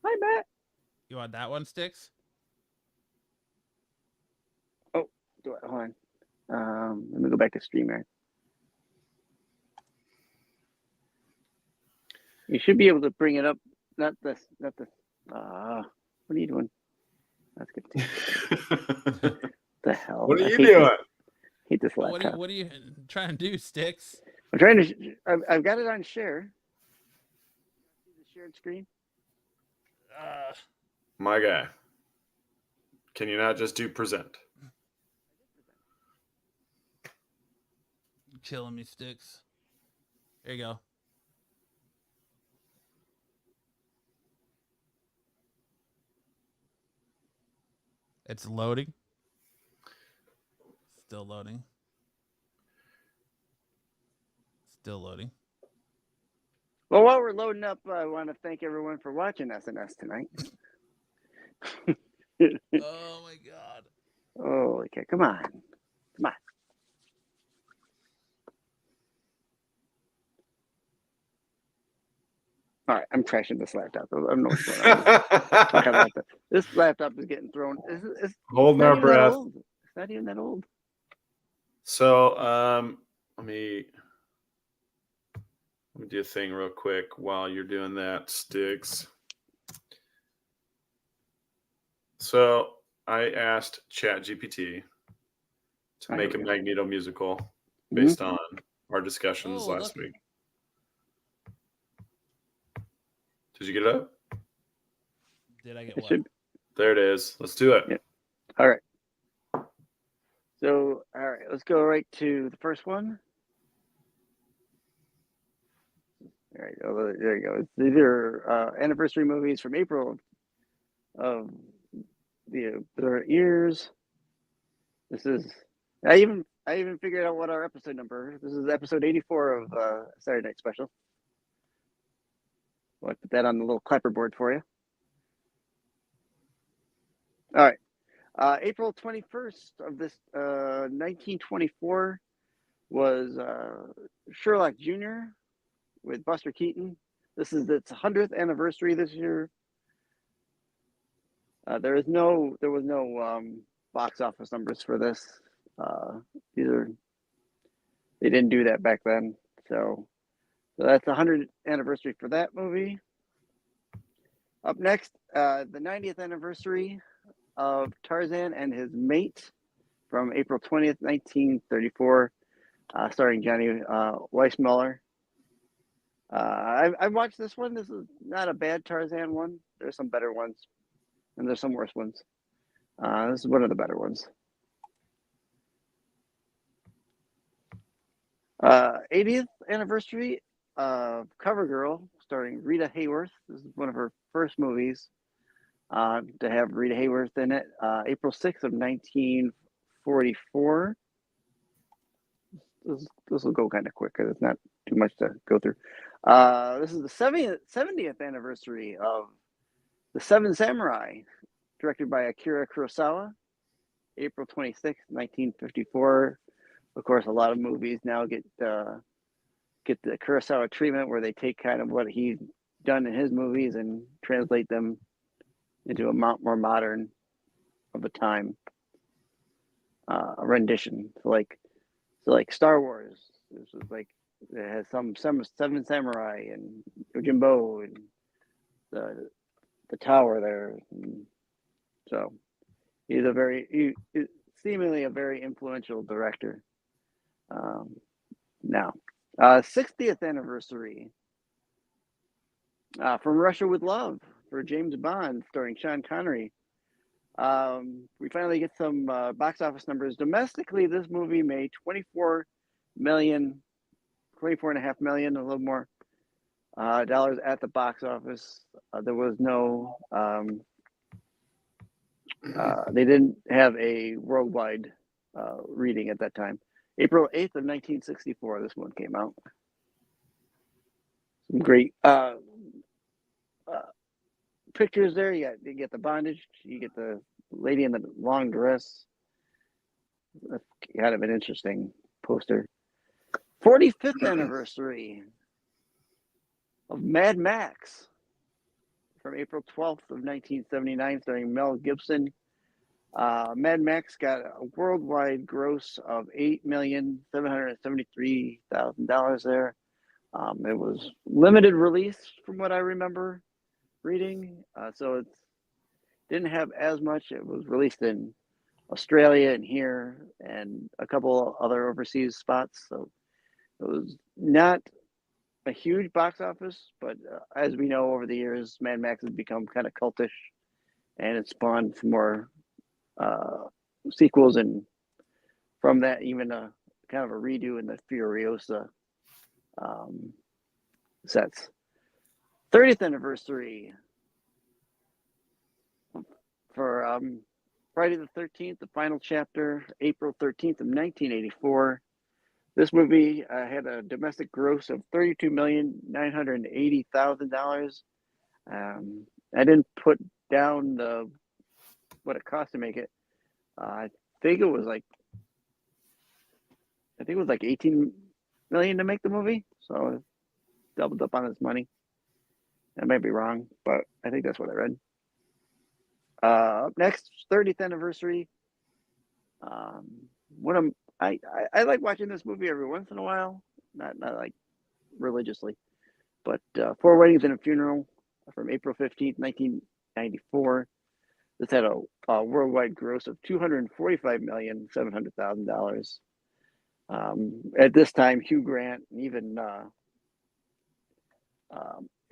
Hi, Matt. You want that one, Sticks? Oh, hold on. Let me go back to StreamYard. You should be able to bring it up. Not this. What are you doing? That's good. The hell? What are I you hate doing? hate this laptop. What are you trying to do, Sticks? I'm trying to. I've got it on share. See the shared screen? My guy. Can you not just do present? You're killing me, Sticks. There you go. It's loading. Still loading. Still loading. Well, while we're loading up, I want to thank everyone for watching SNS tonight. Oh my god. Oh, okay. Come on. All right, I'm trashing this laptop. I don't know what's going on. Fucking laptop. This laptop is getting thrown. It's Holding not our even that breath. old. It's not even that old. So, let me do a thing real quick while you're doing that, Sticks. So I asked ChatGPT to make a Magneto musical based on our discussions last week. Did you get it up? Did I get what? There it is. Let's do it. Yeah. All right. So, all right, let's go right to the first one. All right, there you go. These are anniversary movies from April of their years. This is I even figured out what our episode number. This is episode 84 of Saturday Night Special. I'll put that on the little clapperboard for you. All right. April 21st of this 1924 was Sherlock Jr. with Buster Keaton. This is its 100th anniversary this year. There was no box office numbers for this. They didn't do that back then. So So that's the 100th anniversary for that movie. Up next, the 90th anniversary of Tarzan and His Mate from April 20th, 1934, starring Johnny Weissmuller. I've watched this one. This is not a bad Tarzan one. There's some better ones, and there's some worse ones. This is one of the better ones. 80th anniversary of CoverGirl, starring Rita Hayworth. This is one of her first movies to have Rita Hayworth in it. April 6th of 1944. This will go kind of quick because it's not too much to go through. This is the 70th anniversary of The Seven Samurai, directed by Akira Kurosawa. April 26th, 1954. Of course, a lot of movies now get the Kurosawa treatment, where they take kind of what he's done in his movies and translate them into a more modern of the time rendition. So like Star Wars, this was like it has some Seven Samurai and Yojimbo and the tower there. And so he's seemingly a very influential director. Now, 60th anniversary From Russia with Love for James Bond, starring Sean Connery. We finally get some box office numbers. Domestically, this movie made $24.5 million, a little more dollars at the box office. There was no, they didn't have a worldwide reading at that time. April 8th of 1964, this one came out. Some great pictures there. You get the bondage, you get the lady in the long dress. That's kind of an interesting poster. 45th anniversary of Mad Max from April 12th of 1979, starring Mel Gibson. Mad Max got a worldwide gross of $8,773,000 there. It was limited release from what I remember reading, so it didn't have as much. It was released in Australia and here and a couple other overseas spots, so it was not a huge box office, but as we know over the years, Mad Max has become kind of cultish, and it spawned some more sequels, and from that even a kind of a redo in the Furiosa sets. 30th anniversary for Friday the 13th, the final chapter, April 13th of 1984. This movie had a domestic gross of $32,980,000. I didn't put down what it cost to make it. I think it was like 18 million to make the movie, so it doubled up on its money. I might be wrong, but I think that's what I read. Up next, 30th anniversary. I like watching this movie every once in a while, not like religiously, but Four Weddings and a Funeral from April 15th, 1994. This had a worldwide gross of $245,700,000. At this time, Hugh Grant and even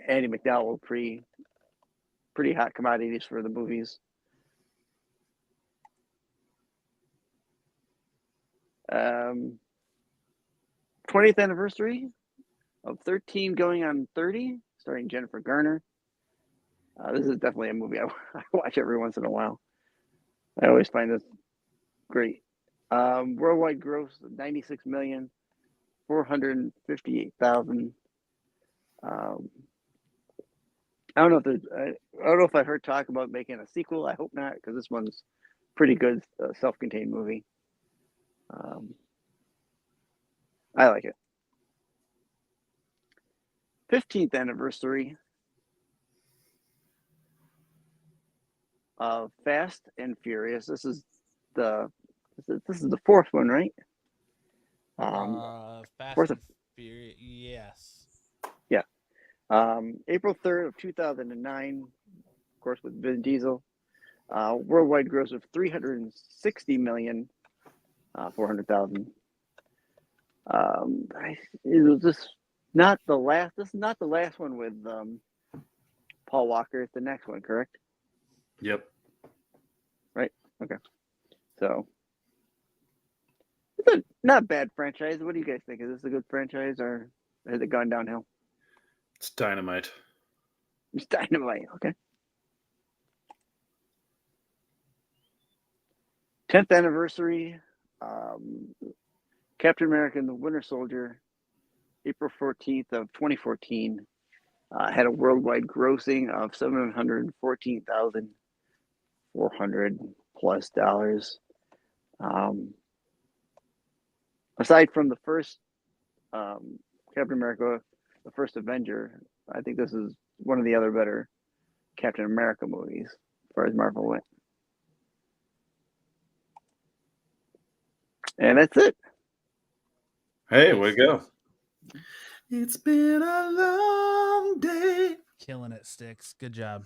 Andy McDowell were pretty hot commodities for the movies. 20th anniversary of 13 Going on 30, starring Jennifer Garner. This is definitely a movie I watch every once in a while. I always find this great. Worldwide gross of $96,458,000. I don't know if I've heard talk about making a sequel. I hope not, because this one's pretty good, self-contained movie. I like it. 15th anniversary of Fast and Furious. This is the fourth one, right? Fast fourth and Furious, yes. April 3rd of 2009, of course, with Vin Diesel. Worldwide gross of 360,400,000. It was just not the last. This is not the last one with Paul Walker. It's the next one, correct? Yep. Right. Okay. So it's a not bad franchise. What do you guys think? Is this a good franchise, or has it gone downhill? It's dynamite. It's dynamite. Okay. 10th anniversary. Captain America and the Winter Soldier, April 14th of 2014, had a worldwide grossing of $714,400 plus dollars. Aside from the first Captain America, the first Avenger, I think this is one of the other better Captain America movies as far as Marvel went. And that's it. Hey, way to go. It's been a long day. Killing it, Sticks. Good job.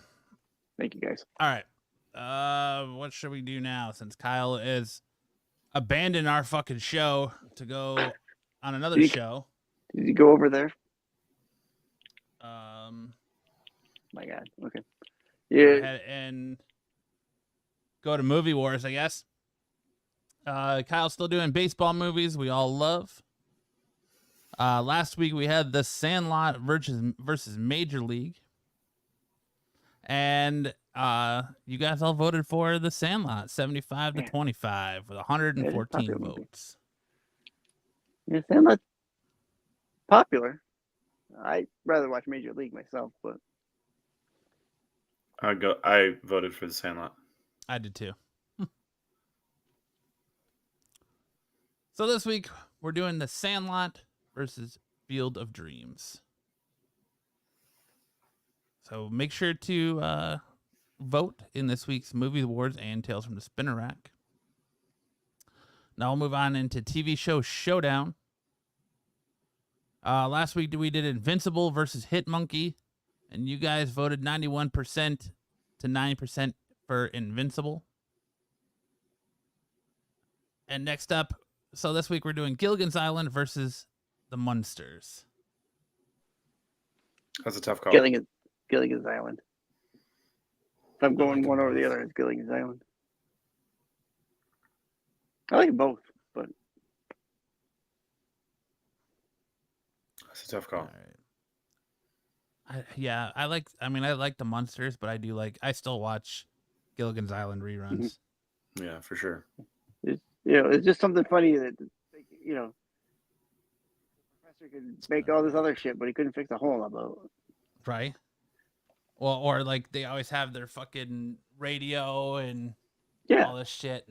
Thank you, guys. All right. What should we do now since Kyle is abandoned our fucking show to go on another show? Did you go over there? My God. Okay. Go Yeah. ahead and go to Movie Wars, I guess. Kyle's still doing baseball movies we all love. Last week we had The Sandlot versus Major League. And you guys all voted for The Sandlot, 75 to 25 with 114 votes. Yeah, Sandlot's popular. I'd rather watch Major League myself, but I voted for The Sandlot. I did too. So this week we're doing The Sandlot versus Field of Dreams. So make sure to vote in this week's Movie Awards and Tales from the Spinner Rack. Now we'll move on into TV show showdown. Last week we did Invincible versus Hit Monkey, and you guys voted 91% to 9% for Invincible. And next up, so this week we're doing Gilligan's Island versus the Munsters. That's a tough call. Gilligan's Island. If I'm going one over the other, it's Gilligan's Island. I like both, but that's a tough call. I like the Munsters, but I still watch Gilligan's Island reruns. Yeah, for sure. It's just something funny that, the professor could make all this other shit, but he couldn't fix a hole in the boat. Right. Well, or like they always have their fucking radio and all this shit,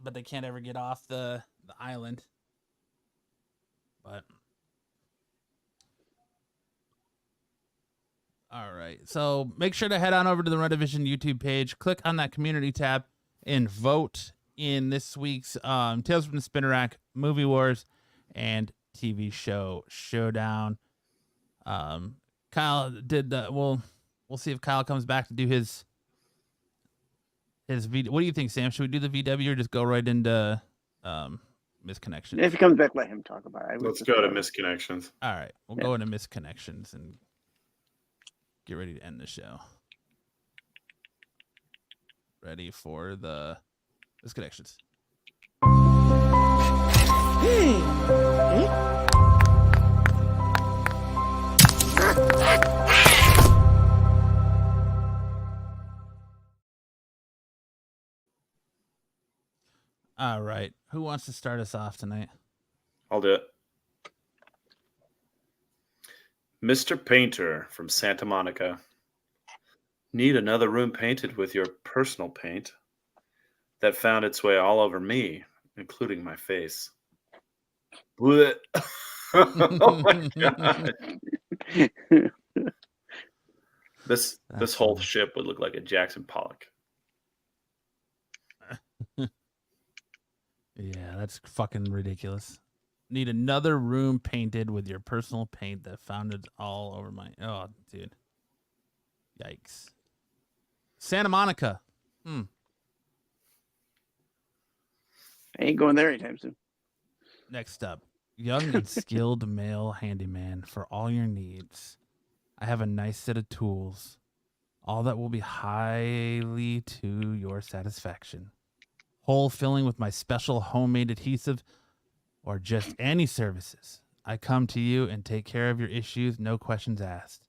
but they can't ever get off the island. But all right, so make sure to head on over to the Redivision YouTube page, click on that community tab, and vote in this week's Tales from the Spinner Rack, Movie Wars, and TV show showdown. Kyle did the we'll see if Kyle comes back to do his VW. What do you think, Sam? Should we do the VW or just go right into Misconnections? If he comes back, let him talk about it. Let's go to Misconnections. All right, we'll go into Misconnections and get ready to end the show. Ready for the Misconnections. All right. Who wants to start us off tonight? I'll do it. Mr. Painter from Santa Monica. Need another room painted with your personal paint that found its way all over me, including my face. Blech. Oh my God. This whole ship would look like a Jackson Pollock. Yeah, that's fucking ridiculous. Need another room painted with your personal paint that found it all over my. Oh, dude. Yikes. Santa Monica. I ain't going there anytime soon. Next up, young and skilled male handyman for all your needs. I have a nice set of tools, all that will be highly to your satisfaction. Hole filling with my special homemade adhesive, or just any services. I come to you and take care of your issues, no questions asked.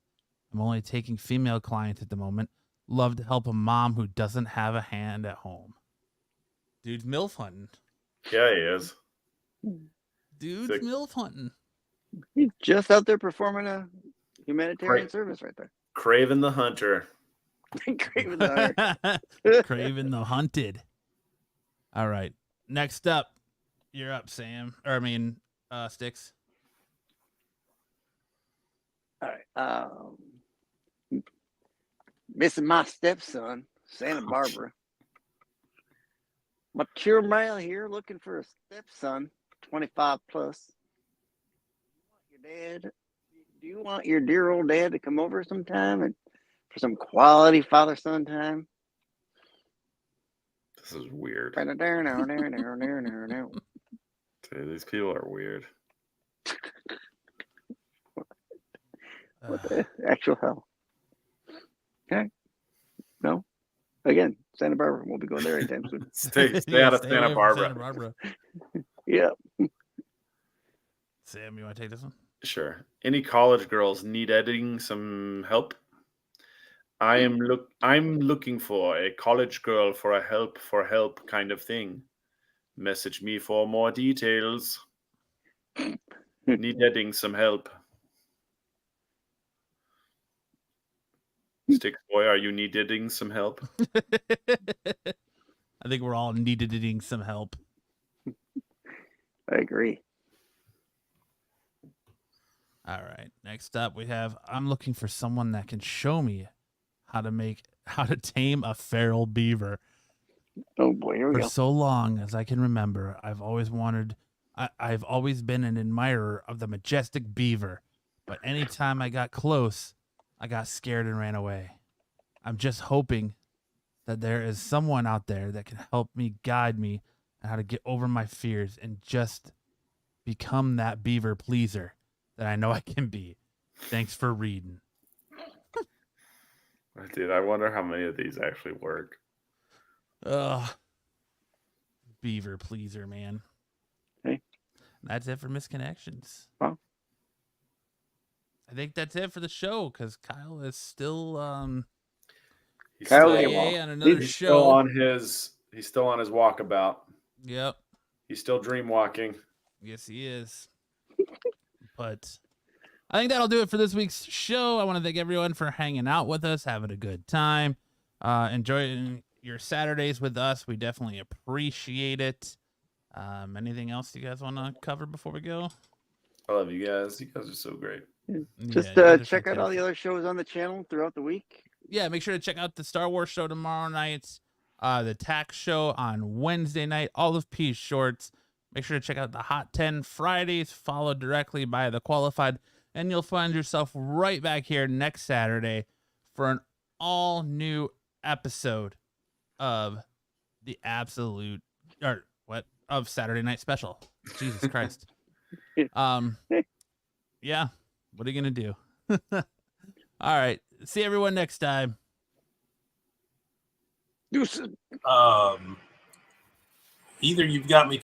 I'm only taking female clients at the moment. Love to help a mom who doesn't have a hand at home. Dude's MILF hunting. Yeah, he is. Dude's Sick. MILF hunting. He's just out there performing a humanitarian service right there. Craven the Hunter. Craven the Hunter. Craven the Hunted. All right. Next up, you're up, Sam. Or I mean, Sticks. All right. Missing my stepson, Santa Barbara. Mature male here looking for a stepson, 25 plus. Do you want your dear old dad to come over sometime and for some quality father-son time? This is weird. Dude, Dude, these people are weird. what the actual hell? Okay. No. Again, Santa Barbara. We'll be going there anytime soon. Stay out of Santa away from Barbara. Santa Barbara. Yeah. Sam, you want to take this one? Sure. Any college girls need editing some help? I'm looking for a college girl for a help kind of thing. Message me for more details. Need editing some help. Sticks boy, are you needing some help? I think we're all needing some help. I agree. All right. Next up, we have I'm looking for someone that can show me how to tame a feral beaver. Oh boy, here we For go. so long as I can remember, I've always been an admirer of the majestic beaver, but anytime I got close, I got scared and ran away. I'm just hoping that there is someone out there that can help me, guide me on how to get over my fears and just become that beaver pleaser that I know I can be. Thanks for reading. Dude, I wonder how many of these actually work. Ugh. Beaver pleaser, man. Hey. That's it for Misconnections. Wow. I think that's it for the show because Kyle is still He's Kyle, still, on another he's show. He's still on his walkabout. Yep. He's still dream walking. Yes, he is. But I think that'll do it for this week's show. I want to thank everyone for hanging out with us, having a good time, enjoying your Saturdays with us. We definitely appreciate it. Anything else you guys want to cover before we go? I love you guys. You guys are so great. Just you guys are check out all the fantastic. other shows on the channel throughout the week. Yeah, make sure to check out the Star Wars show tomorrow night, the tax show on Wednesday night, Olive Peace shorts. Make sure to check out the Hot 10 Fridays, followed directly by the Qualified, and you'll find yourself right back here next Saturday for an all-new episode of the of Saturday Night Special. Jesus Christ. Yeah, what are you going to do? All right. See everyone next time. Deuces. Either you've got me